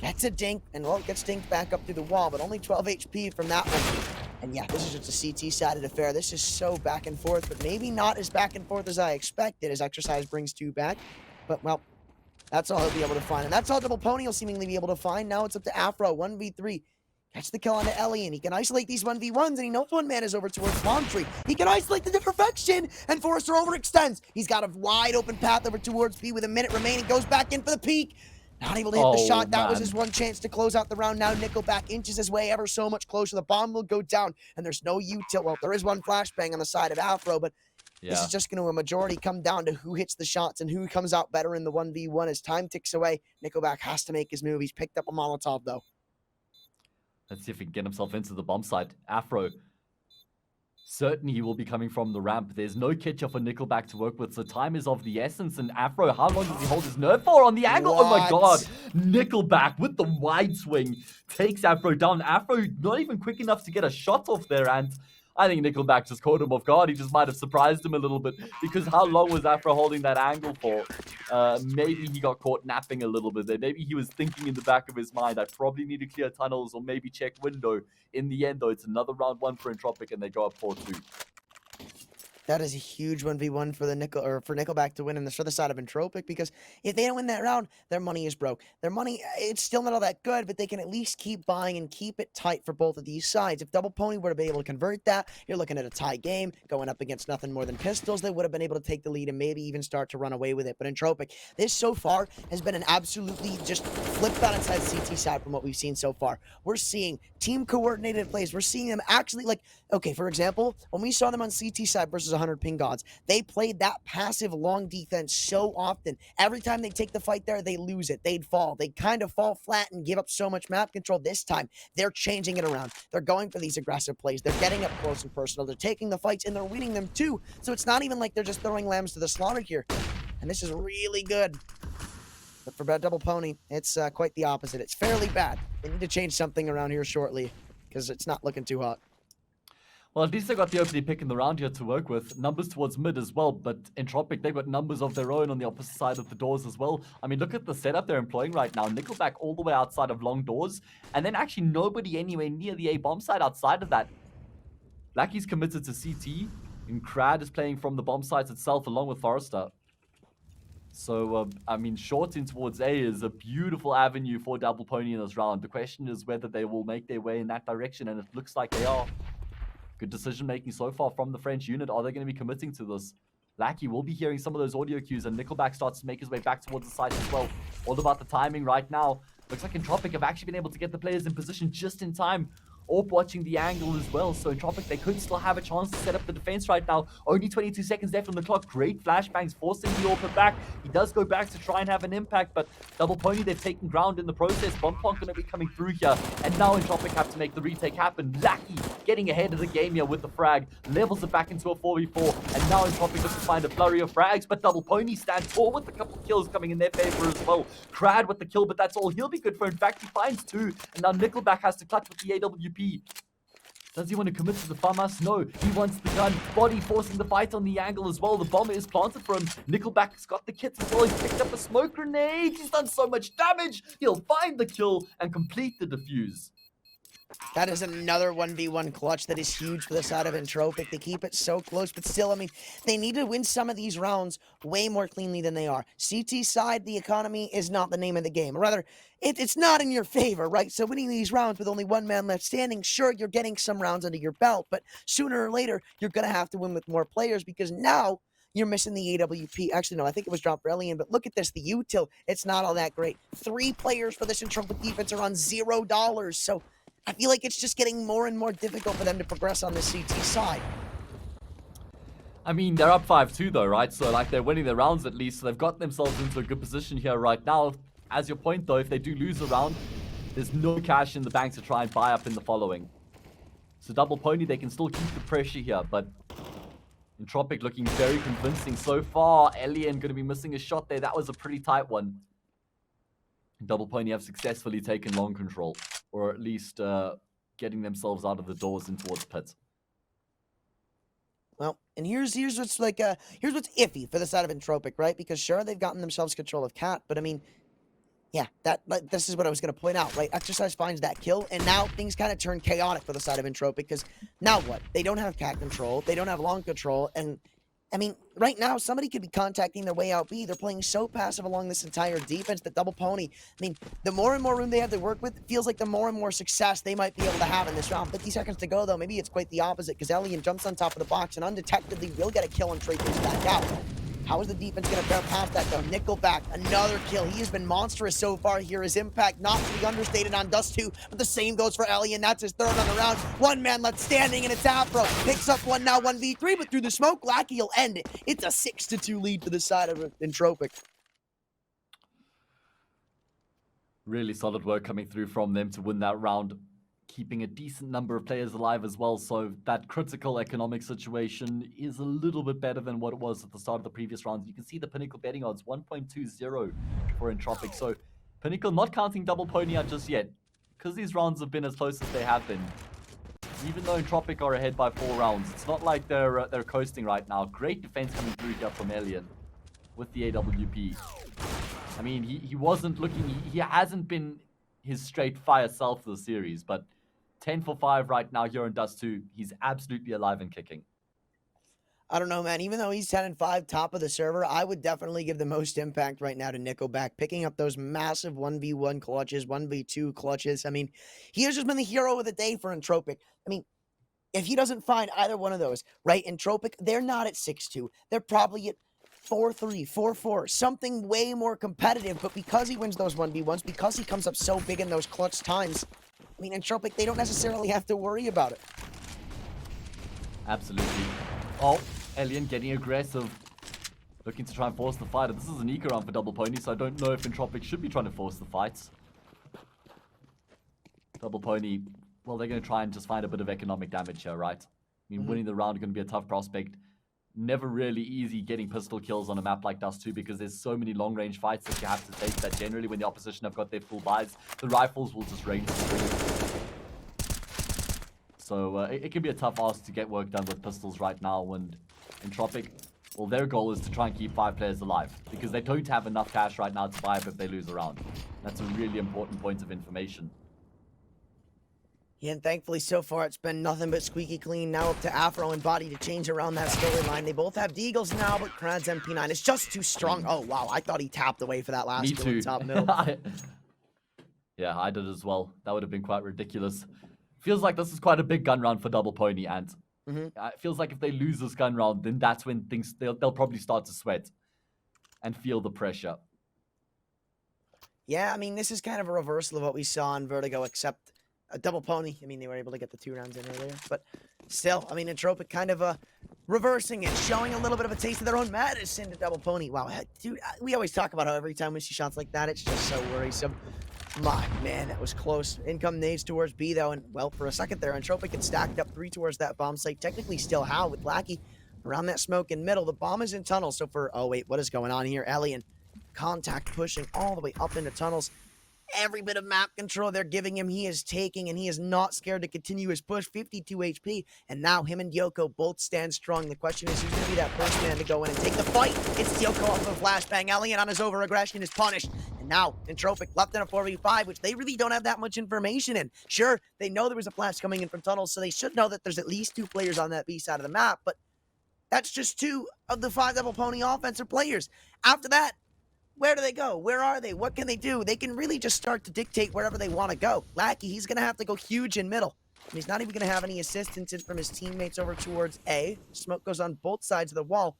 Gets a dink, and well, gets dinked back up through the wall, but only 12 HP from that one. And yeah, this is just a CT-sided affair. This is so back and forth, but maybe not as back and forth as I expected, as Exercise brings 2 back. But, well, that's all he'll be able to find. And that's all Double Pony will seemingly be able to find. Now it's up to Afro, 1v3. Catch the kill onto Ellie, and he can isolate these 1v1s, and he knows one man is over towards Palm Tree. He can isolate the perfection, and Forrester overextends. He's got a wide open path over towards B with a minute remaining. Goes back in for the peek. Not able to hit the shot. That was his one chance to close out the round. Now Nickelback inches his way ever so much closer. The bomb will go down, and there's no util. Well, there is one flashbang on the side of Afro, but this is just going to a majority come down to who hits the shots and who comes out better in the 1v1 as time ticks away. Nickelback has to make his move. He's picked up a Molotov, though. Let's see if he can get himself into the bomb site. Afro. Certainly he will be coming from the ramp. There's no catcher for Nickelback to work with, so time is of the essence. And Afro, how long does he hold his nerve for on the angle? What? Oh my god. Nickelback with the wide swing takes Afro down. Afro not even quick enough to get a shot off there, and I think Nickelback just caught him off guard. He just might have surprised him a little bit, because how long was Afro holding that angle for? Maybe he got caught napping a little bit there. Maybe he was thinking in the back of his mind, I probably need to clear tunnels or maybe check window. In the end, though, it's another round 1 for Entropiq, and they go up 4-2. That is a huge 1v1 for Nickelback to win on the other side of Entropiq, because if they don't win that round, their money is broke. Their money, it's still not all that good, but they can at least keep buying and keep it tight for both of these sides. If Double Pony were to be able to convert that, you're looking at a tie game, going up against nothing more than pistols. They would have been able to take the lead and maybe even start to run away with it. But Entropiq, this so far has been an absolutely just flipped on its head CT side from what we've seen so far. We're seeing team coordinated plays. We're seeing them actually, like, okay, for example, when we saw them on CT side versus 100 ping gods, they played that passive long defense so often. Every time they take the fight there, they lose it. They'd fall. They kind of fall flat and give up so much map control. This time, they're changing it around. They're going for these aggressive plays. They're getting up close and personal. They're taking the fights, and they're winning them too. So it's not even like they're just throwing lambs to the slaughter here. And this is really good. But for Double Pony, it's quite the opposite. It's fairly bad. They need to change something around here shortly, because it's not looking too hot. Well, at least they got the opening pick in the round here to work with. Numbers towards mid as well, but Entropiq, they've got numbers of their own on the opposite side of the doors as well. I mean, look at the setup they're employing right now. Nickelback all the way outside of long doors, and then actually nobody anywhere near the A-bomb side outside of that. Blacky's committed to CT, and Crad is playing from the bomb site itself along with Forrester. So, I mean, short in towards A is a beautiful avenue for Double Pony in this round. The question is whether they will make their way in that direction, and it looks like they are. Good decision-making so far from the French unit. Are they going to be committing to this? Lackey will be hearing some of those audio cues, and Nickelback starts to make his way back towards the site as well. All about the timing right now. Looks like Entropiq have actually been able to get the players in position just in time. Orp watching the angle as well, so Entropiq, they could still have a chance to set up the defense right now. Only 22 seconds left on the clock. Great flashbangs forcing the Orp back. He does go back to try and have an impact, but Double Pony, they've taken ground in the process. Bombplonk gonna be coming through here, and now Entropiq have to make the retake happen. Lackey getting ahead of the game here with the frag, levels it back into a 4v4, and now Entropiq looks to find a flurry of frags, but Double Pony stands tall with a couple of kills coming in their favor as well. Crad with the kill, but that's all he'll be good for. In fact, he finds 2, and now Nickelback has to clutch with the AWP. Does he want to commit to the FAMAS? No, he wants the gun. Body forcing the fight on the angle as well. The bomber is planted for him. Nickelback's got the kits as well. He's picked up a smoke grenade. He's done so much damage. He'll find the kill and complete the defuse. That is another 1v1 clutch that is huge for the side of Entropiq. They keep it so close, but still, I mean, they need to win some of these rounds way more cleanly than they are. CT side, the economy is not the name of the game. Or rather, it's not in your favor, right? So winning these rounds with only one man left standing, sure, you're getting some rounds under your belt, but sooner or later, you're going to have to win with more players because now you're missing the AWP. Actually, no, I think it was dropped for Elian, but look at this. The util, it's not all that great. 3 players for this Entropiq defense are on $0, so I feel like it's just getting more and more difficult for them to progress on the CT side. I mean, they're up 5-2 though, right? So, like, they're winning their rounds at least. So they've got themselves into a good position here right now. As your point, though, if they do lose a round, there's no cash in the bank to try and buy up in the following. So Double Pony, they can still keep the pressure here, but Entropiq looking very convincing so far. Elian going to be missing a shot there. That was a pretty tight one. Double Pony have successfully taken long control, or at least getting themselves out of the doors and towards pit. Well, and here's what's like here's what's iffy for the side of Entropiq, right? Because sure, they've gotten themselves control of Cat, but I mean, yeah, this is what I was going to point out, right? Exercise finds that kill, and now things kind of turn chaotic for the side of Entropiq, because now what? They don't have Cat control, they don't have long control, and I mean, right now, somebody could be contacting their way out B. They're playing so passive along this entire defense that Double Pony, I mean, the more and more room they have to work with, it feels like the more and more success they might be able to have in this round. 50 seconds to go, though. Maybe it's quite the opposite, because Elian jumps on top of the box and undetectedly will get a kill and trade things back out. How is the defense going to fare past that, though? Nickelback, another kill. He has been monstrous so far here. His impact not to be understated on Dust 2, but the same goes for Elian. That's his 3rd on the round. 1 man left standing, and it's Afro. Picks up one now, 1v3, but through the smoke, Lackey will end it. It's a 6-2 lead for the side of Entropiq. Really solid work coming through from them to win that round. Keeping a decent number of players alive as well, so that critical economic situation is a little bit better than what it was at the start of the previous rounds. You can see the Pinnacle betting odds, 1.20 for Entropiq. So Pinnacle not counting Double Pony out just yet, because these rounds have been as close as they have been. Even though Entropiq are ahead by 4 rounds, it's not like they're coasting right now. Great defense coming through here from Elian with the AWP. I mean, he wasn't looking, he hasn't been his straight fire self this series, but 10 for 5 right now here in Dust 2. He's absolutely alive and kicking. I don't know, man. Even though he's 10 and 5, top of the server, I would definitely give the most impact right now to Nickelback, picking up those massive 1v1 clutches, 1v2 clutches. I mean, he has just been the hero of the day for Entropiq. I mean, if he doesn't find either one of those, right, Entropiq, they're not at 6-2. They're probably at 4-3, 4-4, something way more competitive. But because he wins those 1v1s, because he comes up so big in those clutch times, I mean, Entropiq, they don't necessarily have to worry about it. Absolutely. Oh, Elian getting aggressive. Looking to try and force the fight. This is an eco round for Double Pony, so I don't know if Entropiq should be trying to force the fights. Double Pony, well, they're going to try and just find a bit of economic damage here, right? I mean, winning the round is going to be a tough prospect. Never really easy getting pistol kills on a map like Dust 2 because there's so many long-range fights that you have to take that generally when the opposition have got their full buys, the rifles will just rain through. So it can be a tough ask to get work done with pistols right now when Entropiq, well, their goal is to try and keep 5 players alive because they don't have enough cash right now to buy up if they lose a round. That's a really important point of information. Yeah, and thankfully so far it's been nothing but squeaky clean. Now up to Afro and Body to change around that storyline. They both have Deagles now, but Krad's MP9 is just too strong. Oh, wow, I thought he tapped away for that last Me kill too. in top middle. Yeah, I did as well. That would have been quite ridiculous. Feels like this is quite a big gun round for Double Pony, and it feels like if they lose this gun round, then that's when things they'll probably start to sweat and feel the pressure. Yeah, I mean, this is kind of a reversal of what we saw in Vertigo, except a Double Pony. I mean, they were able to get the 2 rounds in earlier, but still, I mean, Entropiq kind of reversing it, showing a little bit of a taste of their own medicine to Double Pony. Wow, dude, we always talk about how every time we see shots like that, it's just so worrisome. My man, that was close. Income nades towards B, though, and, well, for a second there, Entropiq had stacked up 3 towards that bomb site. Technically still how, with Lackey around that smoke in middle. The bomb is in tunnels, so for, oh, wait, what is going on here? Alien contact pushing all the way up into tunnels. Every bit of map control they're giving him, he is taking, and he is not scared to continue his push. 52 HP, and now him and Yoko both stand strong. The question is, who's going to be that first man to go in and take the fight? It's Yoko off of a flashbang. Alien on his over-aggression is punished. And now, Entropiq left in a 4v5, which they really don't have that much information in. Sure, they know there was a flash coming in from tunnels, so they should know that there's at least 2 players on that B side of the map, but that's just 2 of the 5 Double Pony offensive players. After that, where do they go? Where are they? What can they do? They can really just start to dictate wherever they want to go. Lackey, he's going to have to go huge in middle. And he's not even going to have any assistance in from his teammates over towards A. Smoke goes on both sides of the wall.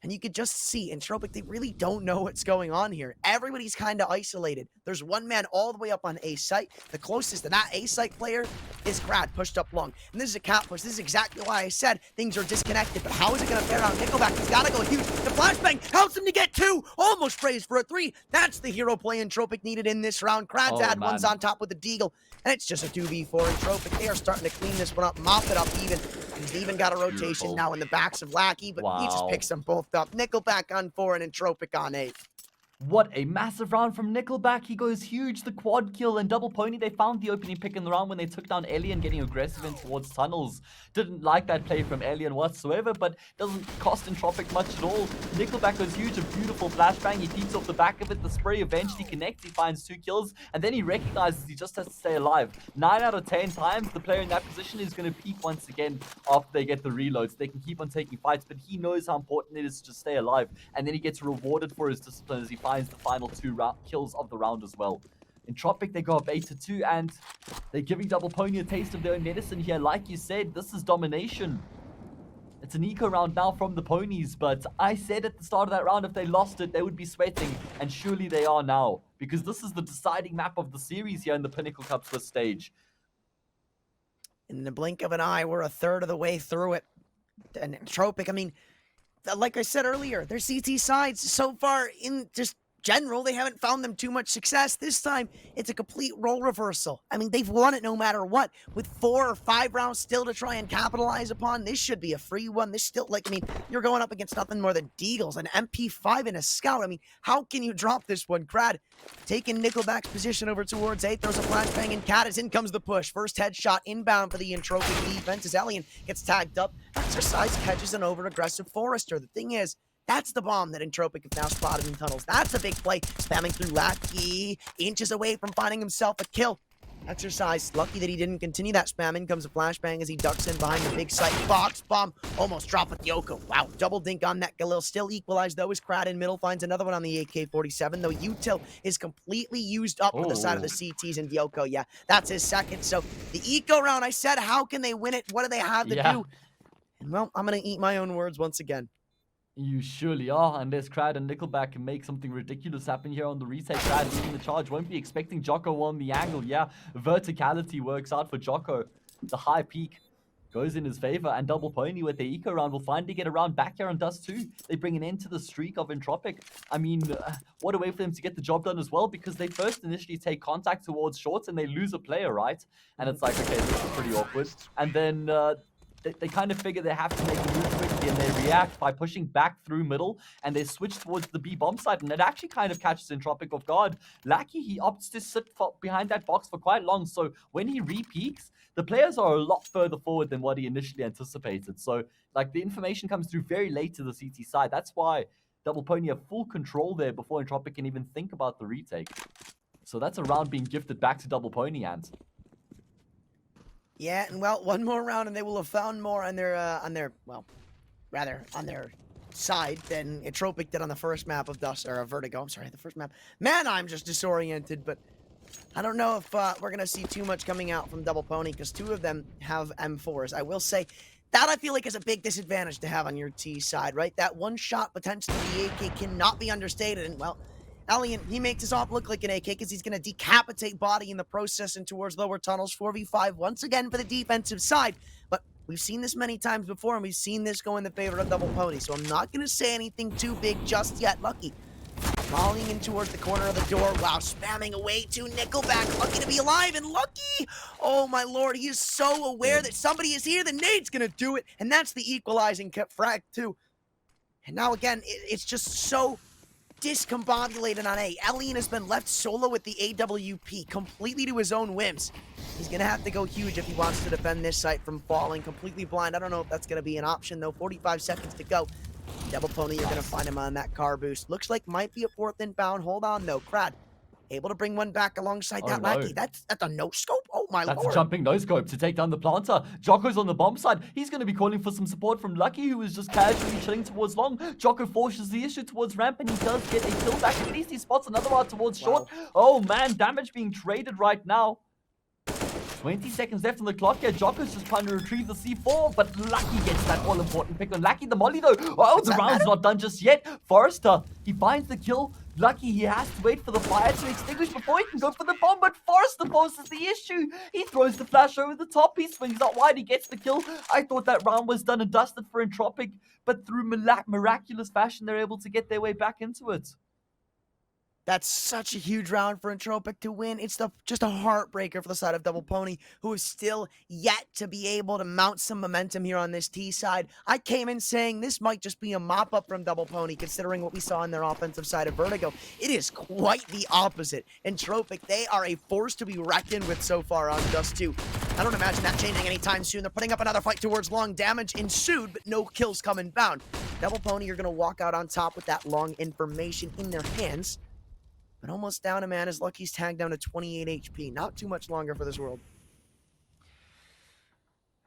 And you could just see, Entropiq, they really don't know what's going on here. Everybody's kind of isolated. There's 1 man all the way up on A site. The closest to that A site player is Krad, pushed up long. And this is a cap push. This is exactly why I said things are disconnected. But how is it going to fare out? Nickelback, he's got to go huge. The flashbang helps him to get 2. Almost praised for a 3. That's the hero play Entropiq needed in this round. Krad's had one's on top with the Deagle. And it's just a 2v4. Entropiq, they are starting to clean this one up, mop it up even. He's even got a rotation now in the backs of Lackey, but he just picks them both up. Nickelback on 4 and Entropiq on 8. What a massive round from Nickelback. He goes huge, the quad kill, and Double Pony, they found the opening pick in the round when they took down Alien, getting aggressive in towards tunnels. Didn't like that play from Alien whatsoever, but doesn't cost Entropiq much at all. Nickelback goes huge, a beautiful flashbang. He peeks off the back of it. The spray eventually connects. He finds 2 kills, and then he recognizes he just has to stay alive. 9 out of 10 times, the player in that position is going to peak once again after they get the reloads. They can keep on taking fights, but he knows how important it is to stay alive, and then he gets rewarded for his discipline as he finds the final 2 kills of the round as well. Entropiq, they go up 8-2, and they're giving Double Pony a taste of their own medicine here. Like you said, this is domination. It's an eco round now from the Ponies, but I said at the start of that round, if they lost it, they would be sweating, and surely they are now, because this is the deciding map of the series here in the Pinnacle Cup first stage. In the blink of an eye, we're a third of the way through it. And Entropiq, I mean, like I said earlier, their CT sides so far in just general, they haven't found them too much success. This time, it's a complete role reversal. I mean, they've won it no matter what. With 4 or 5 rounds still to try and capitalize upon, this should be a free one. This still, like, I mean, you're going up against nothing more than Deagles, an MP5 and a Scout. I mean, how can you drop this one? Krad taking Nickelback's position over towards A, throws a flashbang, and Cat, in comes the push. First headshot inbound for the Entropiq defense as Alien gets tagged up. Exercise catches an over-aggressive Forester. The thing is, that's the bomb that Entropiq have now spotted in tunnels. That's a big play. Spamming through Lackey, inches away from finding himself a kill. Exercise, lucky that he didn't continue that spam. In comes a flashbang as he ducks in behind the big site. Box bomb, almost dropped with Yoko. Wow, double dink on that Galil. Still equalized though as Krad in middle finds another one on the AK-47, though Util is completely used up for the side of the CTs, and Yoko, yeah, that's his second. So the eco round, I said, how can they win it? What do they have to do? And well, I'm going to eat my own words once again. You surely are, unless Krad and Nickelback can make something ridiculous happen here on the reset. Krad leading the charge, won't be expecting Jocko on the angle. Yeah, verticality works out for Jocko. The high peak goes in his favor, and Double Pony with their eco round will finally get around back here on Dust 2. They bring an end to the streak of Entropiq. I mean, what a way for them to get the job done as well, because they first initially take contact towards shorts and they lose a player, right? And it's like, okay, this is pretty awkward. And then they kind of figure they have to make a move quick. recently, and they react by pushing back through middle, and they switch towards the B bomb site, and it actually kind of catches Entropiq off guard. Lucky he opts to sit behind that box for quite long, so when he re-peaks, the players are a lot further forward than what he initially anticipated. So, like, the information comes through very late to the CT side. That's why Double Pony have full control there before Entropiq can even think about the retake. So that's a round being gifted back to Double Pony, and yeah, and well, one more round and they will have found more on their side than Entropiq did on the first map of Vertigo. I'm sorry, the first map. Man, I'm just disoriented, but I don't know if we're gonna see too much coming out from Double Pony because two of them have M4s. I will say that I feel like is a big disadvantage to have on your T side, right? That one shot potentially the AK cannot be understated, and well, Alien, he makes his op look like an AK because he's going to decapitate body in the process and towards lower tunnels. 4v5 once again for the defensive side. But we've seen this many times before, and we've seen this go in the favor of Double Pony. So I'm not going to say anything too big just yet. Lucky falling in towards the corner of the door. Wow, spamming away to Nickelback. Lucky to be alive, and Lucky, oh my lord, he is so aware that somebody is here. The nade's going to do it, and that's the equalizing frag too. And now again, it's just so discombobulated on A. Alien has been left solo with the AWP, completely to his own whims. He's going to have to go huge if he wants to defend this site from falling completely blind. I don't know if that's going to be an option, though. 45 seconds to go. Double Pony, you're going to find him on that car boost. Looks like might be a fourth inbound. Hold on, though. Crad, able to bring one back alongside that Lackey. That's a no-scope? Oh, my lord. That's a jumping no-scope to take down the planter. Jocko's on the bomb side. He's going to be calling for some support from Lucky, who is just casually chilling towards long. Jocko forces the issue towards ramp, and he does get a kill back. At least he spots another one towards short. Oh, man, damage being traded right now. 20 seconds left on the clock here. Jocko's just trying to retrieve the C4, but Lucky gets that all-important pick on Lucky. The molly, though. Oh, the round's not done just yet. Forrester, he finds the kill. Lucky, he has to wait for the fire to extinguish before he can go for the bomb, but Forrester poses the issue. He throws the flash over the top. He swings out wide. He gets the kill. I thought that round was done and dusted for Entropiq, but through miraculous fashion, they're able to get their way back into it. That's such a huge round for Entropiq to win. It's just a heartbreaker for the side of Double Pony, who is still yet to be able to mount some momentum here on this T side. I came in saying this might just be a mop-up from Double Pony, considering what we saw on their offensive side of Vertigo. It is quite the opposite. Entropiq, they are a force to be reckoned with so far on Dust 2. I don't imagine that changing anytime soon. They're putting up another fight towards long. Damage ensued, but no kills come inbound. Double Pony, you're going to walk out on top with that long information in their hands. But almost down a man as Lucky's tagged down to 28 HP. Not too much longer for this world.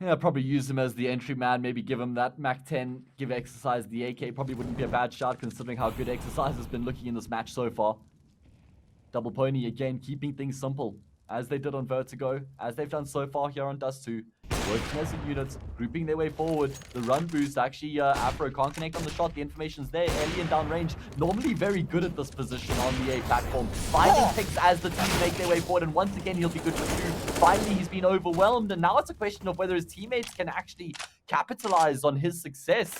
Yeah, probably use him as the entry man. Maybe give him that Mac 10. Give Exercise the AK. Probably wouldn't be a bad shot considering how good Exercise has been looking in this match so far. Double Pony again keeping things simple. As they did on Vertigo. As they've done so far here on Dust 2. Working as a unit, grouping their way forward. The run boost, actually, Afro can't connect on the shot. The information's there. Alien downrange. Normally very good at this position on the A platform. Finding picks as the team make their way forward. And once again, he'll be good for two. Finally, he's been overwhelmed. And now it's a question of whether his teammates can actually capitalize on his success.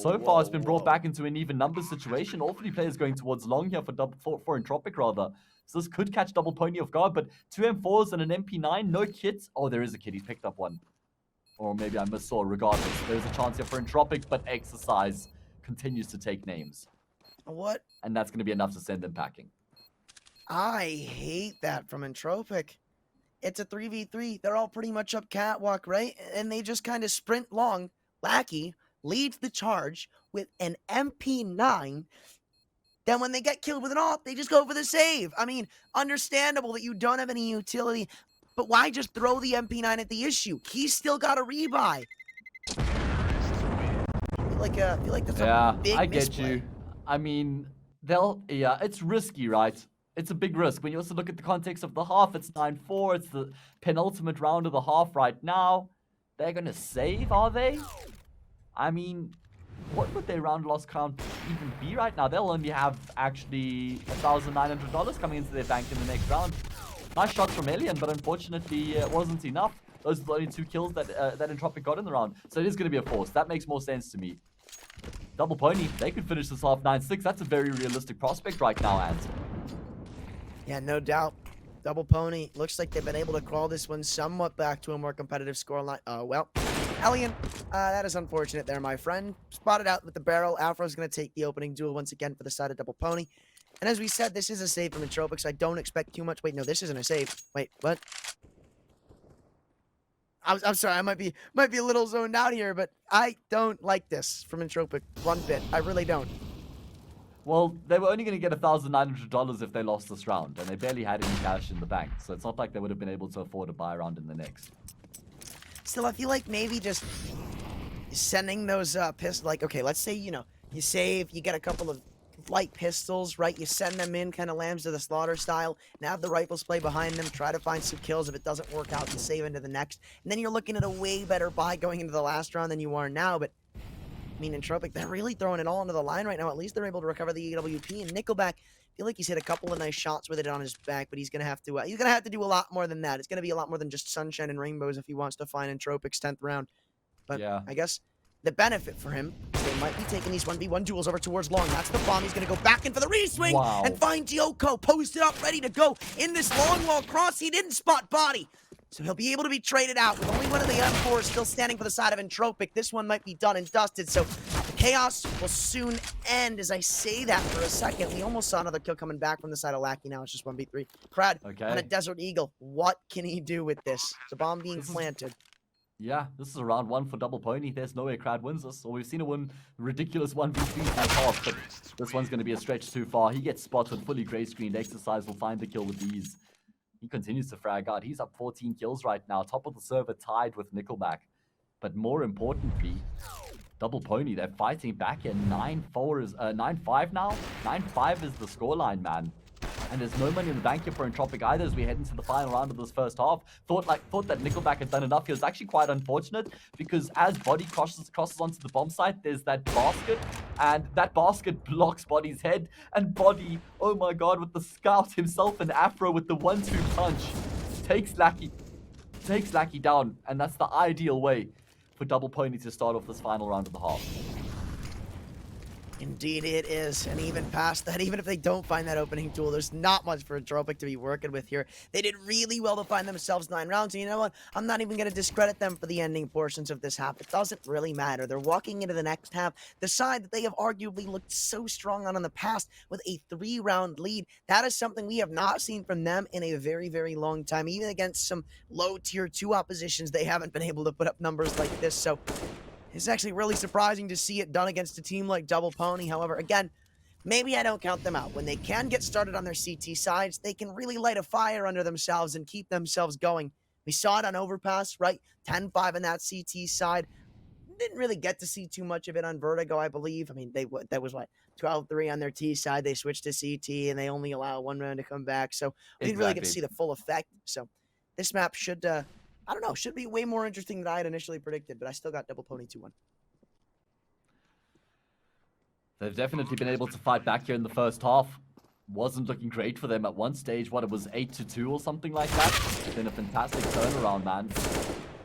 So far, it's been brought back into an even numbers situation. All three players going towards long here for Entropiq, rather. So this could catch Double Pony off guard, but 2 M4s and an MP9, no kits. Oh, there is a kit. He's picked up one. Or maybe I missaw. Regardless, there's a chance here for Entropiq, but Exercise continues to take names. What? And that's going to be enough to send them packing. I hate that from Entropiq. It's a 3v3. They're all pretty much up catwalk, right? And they just kind of sprint long. Lackey leads the charge with an MP9. Then when they get killed with an AWP, they just go for the save. I mean, understandable that you don't have any utility, but why just throw the MP9 at the issue? He's still got a rebuy. I feel like that's a big I get misplay. you. I mean, it's risky, right? It's a big risk. When you also look at the context of the half, it's 9-4. It's the penultimate round of the half right now. They're going to save, are they? I mean, what would their round loss count even be right now? They'll only have actually $1,900 coming into their bank in the next round. Nice shots from Alien, but unfortunately it wasn't enough. Those are the only 2 kills that Entropiq got in the round. So it is going to be a force. That makes more sense to me. Double Pony, they could finish this off 9-6. That's a very realistic prospect right now, Ant. Yeah, no doubt. Double Pony, looks like they've been able to crawl this one somewhat back to a more competitive scoreline. Well, Elian, that is unfortunate there, my friend. Spotted out with the barrel. Afro's going to take the opening duel once again for the side of Double Pony. And as we said, this is a save from Entropiq, so I don't expect too much. Wait, no, this isn't a save. Wait, what? I'm sorry, I might be a little zoned out here, but I don't like this from Entropiq one bit. I really don't. Well, they were only going to get $1,900 if they lost this round, and they barely had any cash in the bank, so it's not like they would have been able to afford to buy a round in the next. Still, I feel like maybe just sending those pistols, like, okay, let's say, you save, you get a couple of light pistols, right? You send them in, kind of lambs to the slaughter style, and have the rifles play behind them, try to find some kills. If it doesn't work out, you save into the next, and then you're looking at a way better buy going into the last round than you are now, but I mean, Entropiq, they're really throwing it all into the line right now. At least they're able to recover the EWP. And Nickelback, I feel like he's hit a couple of nice shots with it on his back, but he's gonna have to do a lot more than that. It's gonna be a lot more than just sunshine and rainbows if he wants to find Entropiq's 10th round. But yeah, I guess the benefit for him is they might be taking these 1v1 duels over towards long. That's the bomb. He's gonna go back in for the re-swing and find Gyoko posted up, ready to go in this long wall cross. He didn't spot body. So he'll be able to be traded out with only one of the M4s still standing for the side of Entropiq. This one might be done and dusted, so the chaos will soon end. As I say that for a second, we almost saw another kill coming back from the side of Lackey. Now it's just 1v3. Crad on a Desert Eagle. What can he do with this? The bomb being planted. Yeah, this is a round one for Double Pony. There's no way Crad wins this. Or we've seen a win ridiculous 1v3 in the past, but this one's going to be a stretch too far. He gets spotted, fully gray screened. Exercise will find the kill with ease. He continues to frag out. He's up 14 kills right now. Top of the server tied with Nickelback. But more importantly, Double Pony, they're fighting back here. 9-5 now. 9-5 is the scoreline, man. And there's no money in the bank here for Entropiq either as we head into the final round of this first half. Thought that Nickelback had done enough. It was actually quite unfortunate because as Body crosses onto the bomb site, there's that basket, and that basket blocks Body's head. And Body, oh my god, with the scout himself and Afro with the 1-2 punch, takes Lackey down, and that's the ideal way for Double Pony to start off this final round of the half. Indeed it is, and even past that, even if they don't find that opening duel, there's not much for Entropiq to be working with here. They did really well to find themselves 9 rounds, and you know what? I'm not even going to discredit them for the ending portions of this half. It doesn't really matter. They're walking into the next half, the side that they have arguably looked so strong on in the past with a 3-round lead. That is something we have not seen from them in a very, very long time. Even against some low tier 2 oppositions, they haven't been able to put up numbers like this, so it's actually really surprising to see it done against a team like Double Pony. However, again, maybe I don't count them out. When they can get started on their CT sides, they can really light a fire under themselves and keep themselves going. We saw it on Overpass, right? 10-5 on that CT side. Didn't really get to see too much of it on Vertigo, I believe. I mean, that was what, 12-3 on their T side. They switched to CT, and they only allow 1 round to come back. So we didn't really get to see the full effect. So this map should... I don't know, should be way more interesting than I had initially predicted, but I still got Double Pony 2-1. They've definitely been able to fight back here in the first half. Wasn't looking great for them at one stage. What, it was 8-2 or something like that? It's been a fantastic turnaround, man.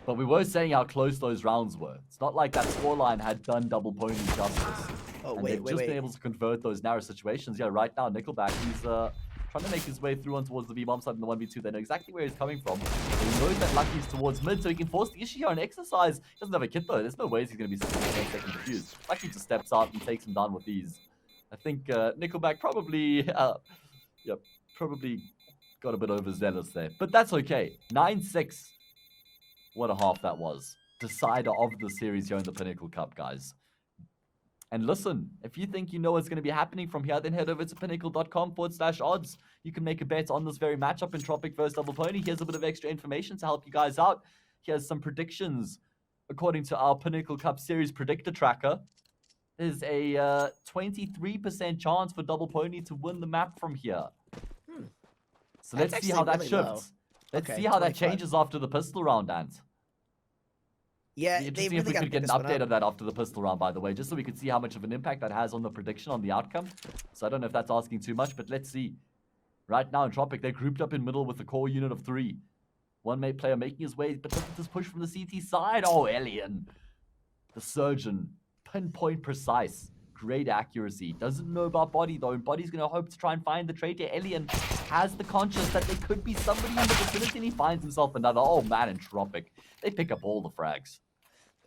But we were saying how close those rounds were. It's not like that scoreline had done Double Pony justice. Oh, and they've just been able to convert those narrow situations. Yeah, right now, Nickelback, he's trying to make his way through on towards the B-bomb side in the 1v2. They know exactly where he's coming from. He knows that Lucky's towards mid, so he can force the issue here on Exercise. He doesn't have a kit though. There's no ways he's going to be sitting in 10 second defuse. Lucky just steps out and takes him down with ease. I think Nickelback probably got a bit overzealous there. But that's okay. 9-6. What a half that was. Decider of the series here in the Pinnacle Cup, guys. And listen, if you think you know what's going to be happening from here, then head over to pinnacle.com/odds. You can make a bet on this very matchup, Entropiq versus Double Pony. Here's a bit of extra information to help you guys out. Here's some predictions. According to our Pinnacle Cup Series predictor tracker, there's a 23% chance for Double Pony to win the map from here. So let's see how that shifts. Let's see how that changes after the pistol round, Ant. Yeah, interesting if we could get an update of that after the pistol round, by the way, just so we could see how much of an impact that has on the prediction, on the outcome. So I don't know if that's asking too much, but let's see. Right now, Entropiq, they're grouped up in middle with a core unit of 3. One player making his way, but look at this push from the CT side. Oh, Alien. The surgeon. Pinpoint precise. Great accuracy. Doesn't know about Body, though. And Body's going to hope to try and find the trade here. Alien has the conscience that there could be somebody in the vicinity, and he finds himself another. Oh man, Entropiq. They pick up all the frags.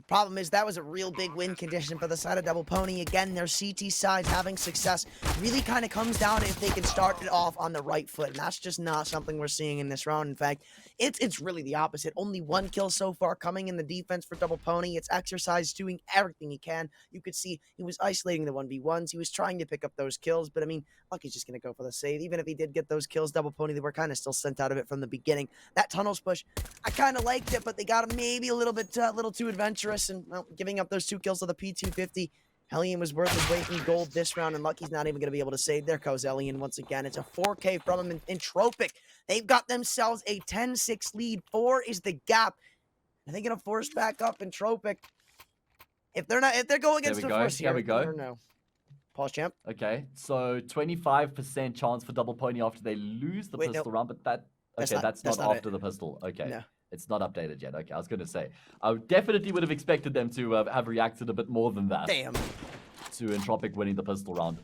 Problem is, that was a real big win condition for the side of Double Pony. Again, their CT sides having success really kind of comes down to if they can start it off on the right foot, and that's just not something we're seeing in this round. In fact, it's really the opposite. Only 1 kill so far coming in the defense for Double Pony. It's Exercise doing everything he can. You could see he was isolating the 1v1s. He was trying to pick up those kills, but I mean, Lucky's just going to go for the save. Even if he did get those kills, Double Pony, they were kind of still sent out of it from the beginning. That tunnels push, I kind of liked it, but they got him maybe a little bit, little too adventurous. And well, giving up those 2 kills to the P250. Hellion was worth his weight in gold this round, and Lucky's not even going to be able to save. There goes Hellion once again. It's a 4K from him in Entropiq. They've got themselves a 10-6 lead. 4 is the gap. Are they going to force back up Entropiq? If they're going against the force here, I don't know. Pause, champ. Okay, so 25% chance for Double Pony after they lose the pistol round, but that's not after the pistol. Okay. No. It's not updated yet. Okay, I was going to say. I definitely would have expected them to have reacted a bit more than that. Damn. To Entropiq winning the pistol round.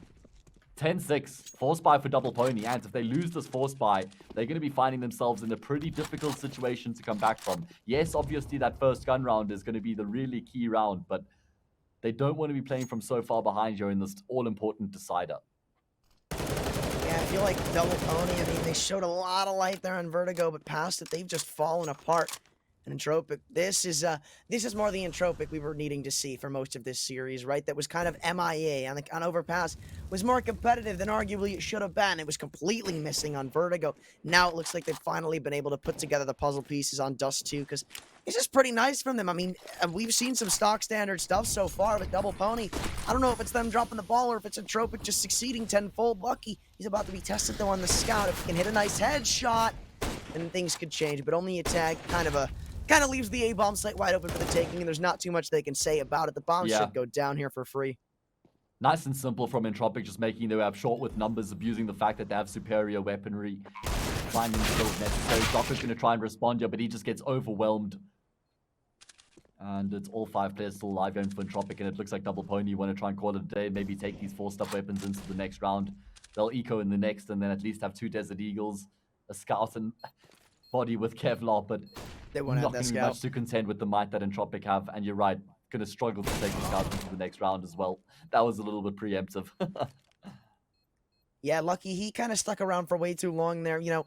10-6. Force buy for Double Pony. And if they lose this force buy, they're going to be finding themselves in a pretty difficult situation to come back from. Yes, obviously that first gun round is going to be the really key round, but they don't want to be playing from so far behind here in this all-important decider. Yeah, I feel like Double Pony, I mean, they showed a lot of light there on Vertigo, but past it, they've just fallen apart. And Entropiq, this is more the Entropiq we were needing to see for most of this series, right? That was kind of MIA on Overpass, was more competitive than arguably it should have been. It was completely missing on Vertigo. Now it looks like they've finally been able to put together the puzzle pieces on Dust 2, because it's just pretty nice from them. I mean, we've seen some stock standard stuff so far with Double Pony. I don't know if it's them dropping the ball or if it's Entropiq just succeeding tenfold. Lucky, he's about to be tested though on the scout. If he can hit a nice headshot, then things could change. But only a tag, kind of leaves the A-bomb site wide open for the taking, and there's not too much they can say about it. The bomb should go down here for free. Nice and simple from Entropiq, just making their way up short with numbers, abusing the fact that they have superior weaponry, finding the skills necessary. Doctor's going to try and respond here, but he just gets overwhelmed. And it's all 5 players still alive going for Entropiq, and it looks like Double Pony want to try and call it a day, maybe take these 4-step weapons into the next round. They'll eco in the next, and then at least have 2 Desert Eagles, a scout, and body with Kevlar, but they won't have that scout. Much to contend with the might that Entropiq have, and you're right, going to struggle to take the scout into the next round as well. That was a little bit preemptive. Yeah, Lucky, he kind of stuck around for way too long there. You know,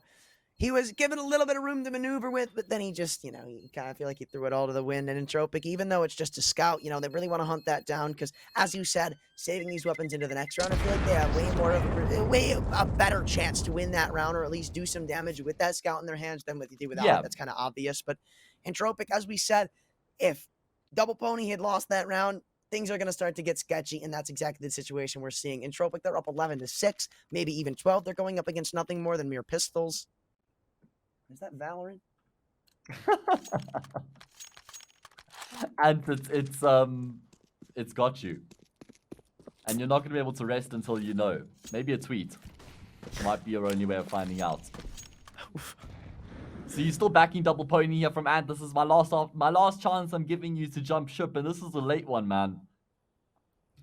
he was given a little bit of room to maneuver with, but then he just, you know, he kind of feel like he threw it all to the wind. And Entropiq, even though it's just a scout, you know, they really want to hunt that down because, as you said, saving these weapons into the next round, I feel like they have way a better chance to win that round, or at least do some damage with that scout in their hands than what they do without it. That's kind of obvious. But Entropiq, as we said, if Double Pony had lost that round, things are going to start to get sketchy, and that's exactly the situation we're seeing. Entropiq, they're up 11-6, maybe even 12. They're going up against nothing more than mere pistols. Is that Valorant? And it's got you. And you're not going to be able to rest until you know. Maybe a tweet might be your only way of finding out. So you're still backing Double Pony here from Ant. This is my last chance I'm giving you to jump ship, and this is a late one, man.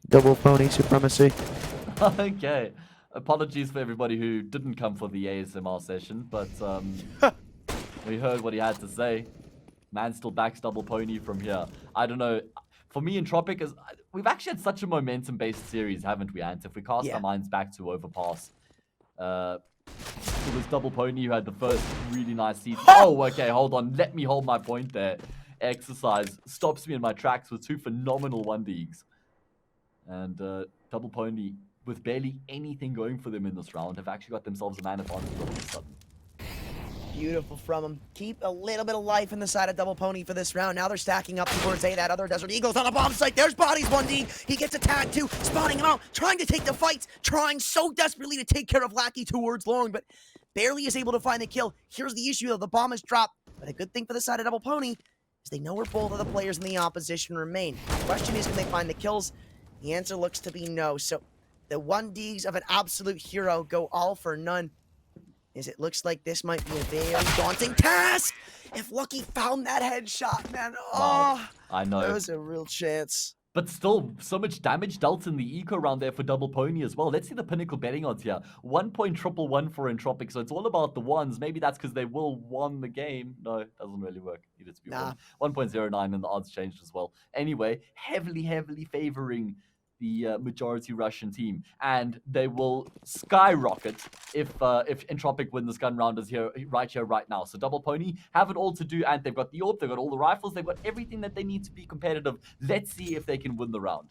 Double Pony supremacy. Okay. Apologies for everybody who didn't come for the ASMR session, but we heard what he had to say. Man still backs Double Pony from here. I don't know. For me, Entropiq is... We've actually had such a momentum-based series, haven't we, Ant? If we cast our minds back to Overpass, it was Double Pony who had the first really nice season. Oh, okay, hold on. Let me hold my point there. Exercise stops me in my tracks with 2 phenomenal 1-digs. And Double Pony, with barely anything going for them in this round, have actually got themselves a man advantage all of a sudden. Beautiful from them. Keep a little bit of life in the side of Double Pony for this round. Now they're stacking up towards that other Desert Eagles on the bomb site. There's Bodies 1D. He gets a tag too, spotting him out, trying to take the fights, trying so desperately to take care of Lackey towards long, but barely is able to find the kill. Here's the issue though, the bomb is dropped, but a good thing for the side of Double Pony is they know where both of the players in the opposition remain. The question is, can they find the kills? The answer looks to be no. So the 1Ds of an absolute hero go all for none. As it looks like this might be a very daunting task. If Lucky found that headshot, man, wow, I know. That was a real chance. But still, so much damage dealt in the eco round there for Double Pony as well. Let's see the Pinnacle betting odds here. 1.111 for Entropiq, so it's all about the ones. Maybe that's because they will won the game. No, it doesn't really work. Needed to be 1.09, and the odds changed as well. Anyway, heavily favoring the majority Russian team, and they will skyrocket if Entropiq win this gun round right now. So Double Pony have it all to do, and they've got the orb, they've got all the rifles, they've got everything that they need to be competitive. Let's see if they can win the round.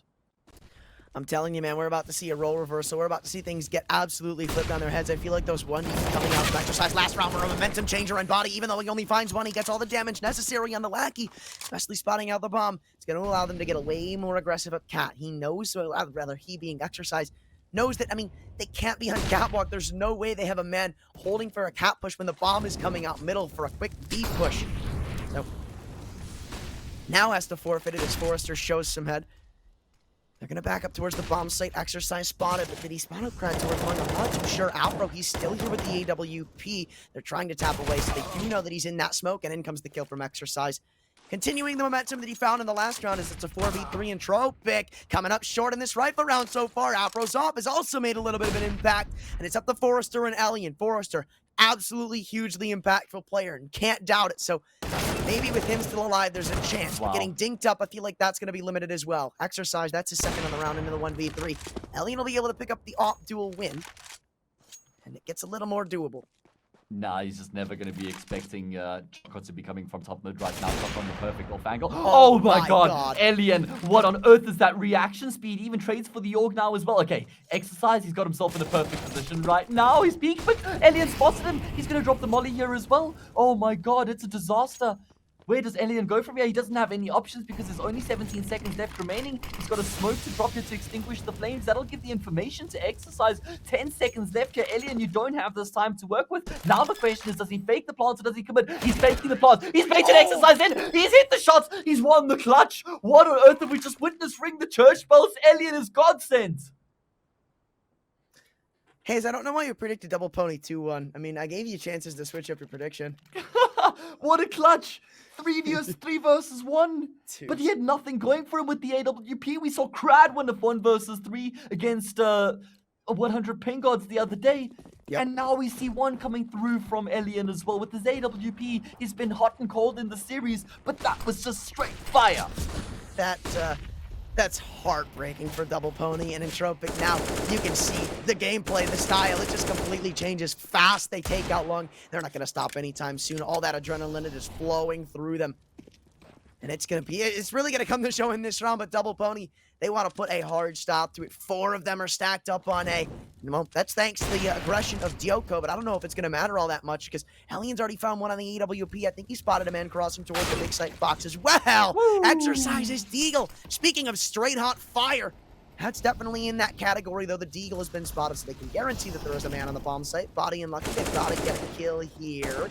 I'm telling you, man, we're about to see a role reversal. We're about to see things get absolutely flipped on their heads. I feel like those one coming out of exercise last round were a momentum changer in body. Even though he only finds one, he gets all the damage necessary on the lackey, especially spotting out the bomb. It's going to allow them to get a way more aggressive up Cat. He knows, or rather, he being exercise, knows that, I mean, they can't be on catwalk. There's no way they have a man holding for a cat push when the bomb is coming out middle for a quick B push. So, now has to forfeit it as Forrester shows some head. They're going to back up towards the bomb site. Exercise spotted, but did he spot out crowd towards one? I'm not too sure. Outbro, he's still here with the AWP. They're trying to tap away, so they do know that he's in that smoke, and in comes the kill from Exercise. Continuing the momentum that he found in the last round as it's a 4v3 Entropiq. Coming up short in this rifle round so far. Outbro's off has also made a little bit of an impact, and it's up to Forrester and Elian. Forrester, absolutely hugely impactful player, and can't doubt it, so maybe with him still alive, there's a chance. Wow. But getting dinked up, I feel like that's going to be limited as well. Exercise, that's his second on the round into the 1v3. Elian will be able to pick up the op duel win, and it gets a little more doable. Nah, he's just never going to be expecting Choco to be coming from top mid right now. Top on the perfect off angle. Oh my god. Elian, what on earth is that reaction speed? He even trades for the org now as well. Okay, Exercise, he's got himself in a perfect position right now. He's peaked, but Elian spotted him. He's going to drop the molly here as well. Oh my god, it's a disaster. Where does Elian go from here? He doesn't have any options because there's only 17 seconds left remaining. He's got a smoke to drop here to extinguish the flames. That'll give the information to Exercise. 10 seconds left here. Elian, you don't have this time to work with. Now the question is, does he fake the plant or does he commit? He's faking the plant. He's baited Exercise in. He's hit the shots. He's won the clutch. What on earth have we just witnessed? Ring the church bells. Elian is godsend. Hayes, I don't know why you predicted Double Pony 2-1. I mean, I gave you chances to switch up your prediction. What a clutch. 3 versus 1. Dude. But he had nothing going for him with the AWP. We saw Crad win a 1 versus 3 against a 100 ping gods the other day. Yep. And now we see one coming through from Elian as well. With his AWP, he's been hot and cold in the series, but that was just straight fire. That's heartbreaking for Double Pony and Entropiq. Now, you can see the gameplay, the style, it just completely changes fast. They take out long. They're not going to stop anytime soon. All that adrenaline is flowing through them. And it's really going to come to show in this round, but Double Pony, they want to put a hard stop to it. 4 of them are stacked up on A. Well, that's thanks to the aggression of Dioko, but I don't know if it's going to matter all that much because Elian's already found one on the AWP. I think he spotted a man crossing towards the big site box as well. Woo! Exercises Deagle. Speaking of straight hot fire, that's definitely in that category, though the Deagle has been spotted, so they can guarantee that there is a man on the bomb site. Body and Lucky, they've got to get a kill here.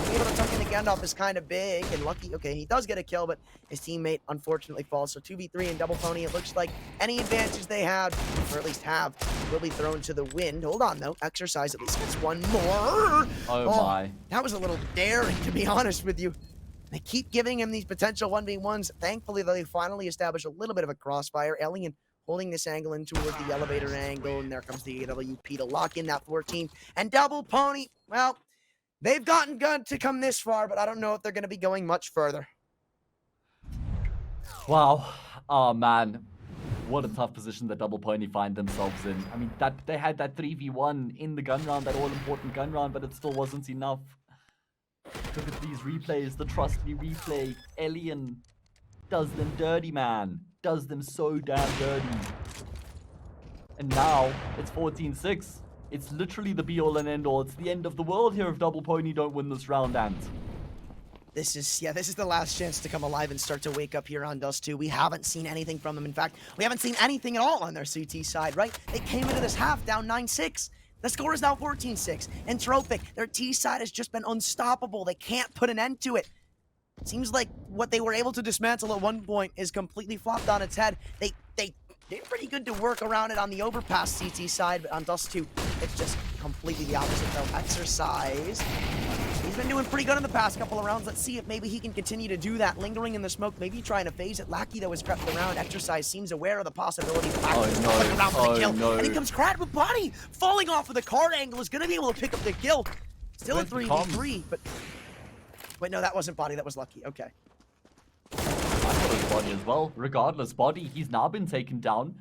Being able to tuck in the Gandalf is kind of big, and Lucky, okay, he does get a kill, but his teammate unfortunately falls. So 2v3 and Double Pony, it looks like any advantage they have, or at least have, will be thrown to the wind. Hold on, though. Exercise at least gets one more. Oh my. That was a little daring, to be honest with you. They keep giving him these potential 1v1s. Thankfully, they finally establish a little bit of a crossfire. Elian holding this angle in toward the elevator angle, and there comes the AWP to lock in that 14. And Double Pony, well, they've gotten good to come this far, but I don't know if they're going to be going much further. Wow. Oh, man. What a tough position that Double Pony find themselves in. I mean, that they had that 3v1 in the gun round, that all-important gun round, but it still wasn't enough. Look at these replays, the Trust Me replay. Elian does them dirty, man. Does them so damn dirty. And now, it's 14-6. It's literally the be-all and end-all. It's the end of the world here if Double Pony don't win this round, and this is the last chance to come alive and start to wake up here on Dust 2. We haven't seen anything from them. In fact, we haven't seen anything at all on their CT side, right? They came into this half down 9-6. The score is now 14-6. Entropiq, their T side has just been unstoppable. They can't put an end to it. It seems like what they were able to dismantle at one point is completely flopped on its head. They did pretty good to work around it on the Overpass CT side, but on Dust 2, it's just completely the opposite, though. Exercise. He's been doing pretty good in the past couple of rounds. Let's see if maybe he can continue to do that. Lingering in the smoke, maybe trying to phase it. Lackey, though, has crept around. Exercise seems aware of the possibility. And he comes cracked with body. Falling off of the card angle is going to be able to pick up the kill. Still a 3v3, but... Wait, no, that wasn't body. That was Lucky. Okay. I thought it was body as well. Regardless, body, he's now been taken down.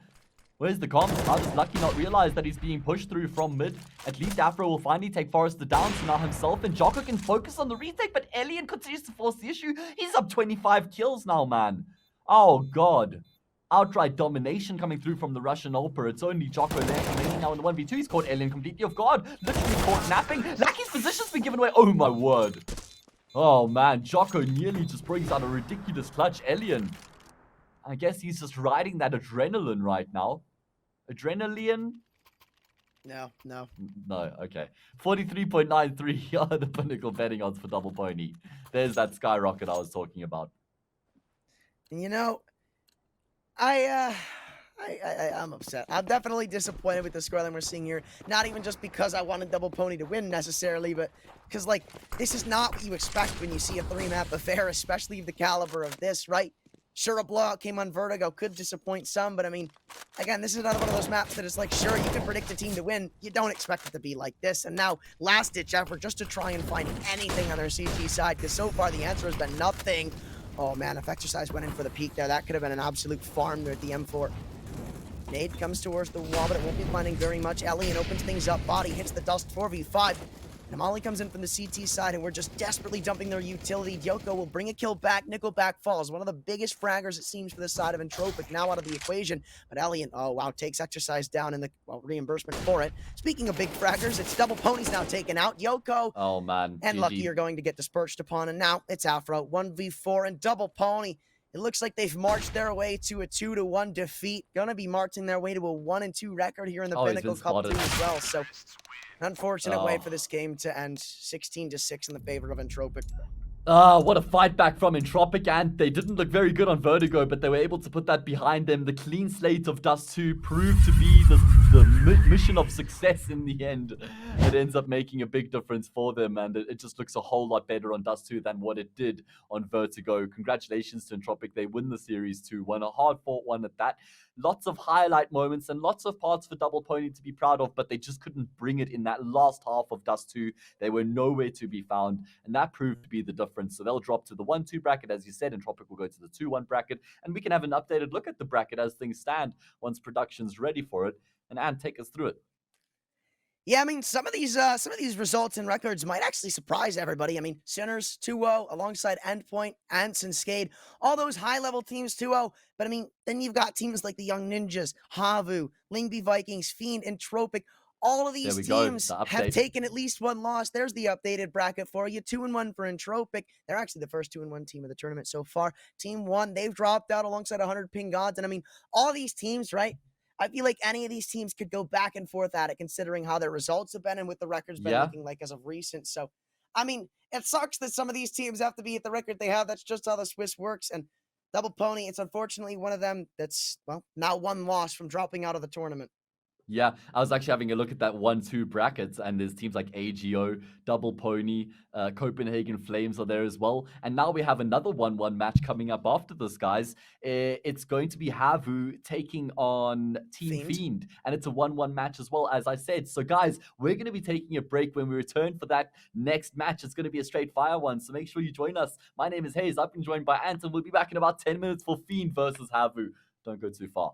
Where's the comms? How does Lucky not realize that he's being pushed through from mid? At least Afro will finally take Forrester down, so now himself and Jocko can focus on the retake, but Alien continues to force the issue. He's up 25 kills now, man. Oh, God. Outright domination coming through from the Russian Opa. It's only Jocko left remaining now in the 1v2. He's caught Alien completely off guard. Literally caught napping. Lucky's position's been given away. Oh, my word. Oh, man. Jocko nearly just brings out a ridiculous clutch. Alien, I guess he's just riding that adrenaline right now. Adrenaline? No. No, okay. 43.93 are the Pinnacle betting odds for Double Pony. There's that skyrocket I was talking about. You know, I'm upset. I'm definitely disappointed with the scoreline we're seeing here. Not even just because I wanted Double Pony to win necessarily, but because, like, this is not what you expect when you see a 3-map affair, especially of the caliber of this, right? Sure, a blowout came on Vertigo, could disappoint some, but I mean, again, this is another one of those maps that is like, sure, you can predict a team to win. You don't expect it to be like this. And now, last-ditch effort just to try and find anything on their CT side, because so far the answer has been nothing. Oh man, if Exercise went in for the peak there, that could have been an absolute farm there at the M4. Nade comes towards the wall, but it won't be finding very much. Alien opens things up. Body hits the dust 4v5. Namali comes in from the CT side, and we're just desperately dumping their utility. Yoko will bring a kill back. Nickelback falls. One of the biggest fraggers, it seems, for the side of Entropiq now out of the equation. But Alien, oh wow, takes Exercise down in the reimbursement for it. Speaking of big fraggers, it's Double Pony's now taken out. Yoko oh man, and GG. Lucky are going to get dispersed upon, and now it's Afro 1v4 and Double Pony. It looks like they've marched their way to a 2-1 defeat. Gonna be marching their way to a 1-2 record here in the Pinnacle Cup II as well. So, unfortunate way for this game to end 16-6 in the favor of Entropiq. What a fight back from Entropiq, and they didn't look very good on Vertigo, but they were able to put that behind them. The clean slate of Dust 2 proved to be the mission of success in the end. It ends up making a big difference for them, and it just looks a whole lot better on Dust 2 than what it did on Vertigo. Congratulations to Entropiq. They win the series 2-1, a hard-fought one at that. Lots of highlight moments and lots of parts for Double Pony to be proud of, but they just couldn't bring it in that last half of Dust 2. They were nowhere to be found, and that proved to be the difference. So they'll drop to the 1-2 bracket, as you said. Entropiq will go to the 2-1 bracket, and we can have an updated look at the bracket as things stand once production's ready for it. And Anne, take us through it. Yeah, I mean, some of these results and records might actually surprise everybody. I mean, Sinners 2-0 alongside Endpoint, Ants, and Skade. All those high-level teams 2-0. But I mean, then you've got teams like the Young Ninjas, Havu, Lingby Vikings, Fiend, Entropiq. All of these teams have taken at least one loss. There's the updated bracket for you. 2-1 for Entropiq. They're actually the first 2-1 team of the tournament so far. Team 1, they've dropped out alongside 100 ping gods. And I mean, all these teams, right? I feel like any of these teams could go back and forth at it, considering how their results have been and what the record's been looking like as of recent. So, I mean, it sucks that some of these teams have to be at the record they have. That's just how the Swiss works. And Double Pony, it's unfortunately one of them that's, well, now one loss from dropping out of the tournament. Yeah, I was actually having a look at that 1-2 brackets, and there's teams like AGO, Double Pony, Copenhagen Flames are there as well. And now we have another 1-1 match coming up after this, guys. It's going to be Havu taking on Team Fiend, and it's a 1-1 match as well, as I said. So, guys, we're going to be taking a break. When we return for that next match, it's going to be a straight fire one, so make sure you join us. My name is Hayes. I've been joined by Ant, and we'll be back in about 10 minutes for Fiend versus Havu. Don't go too far.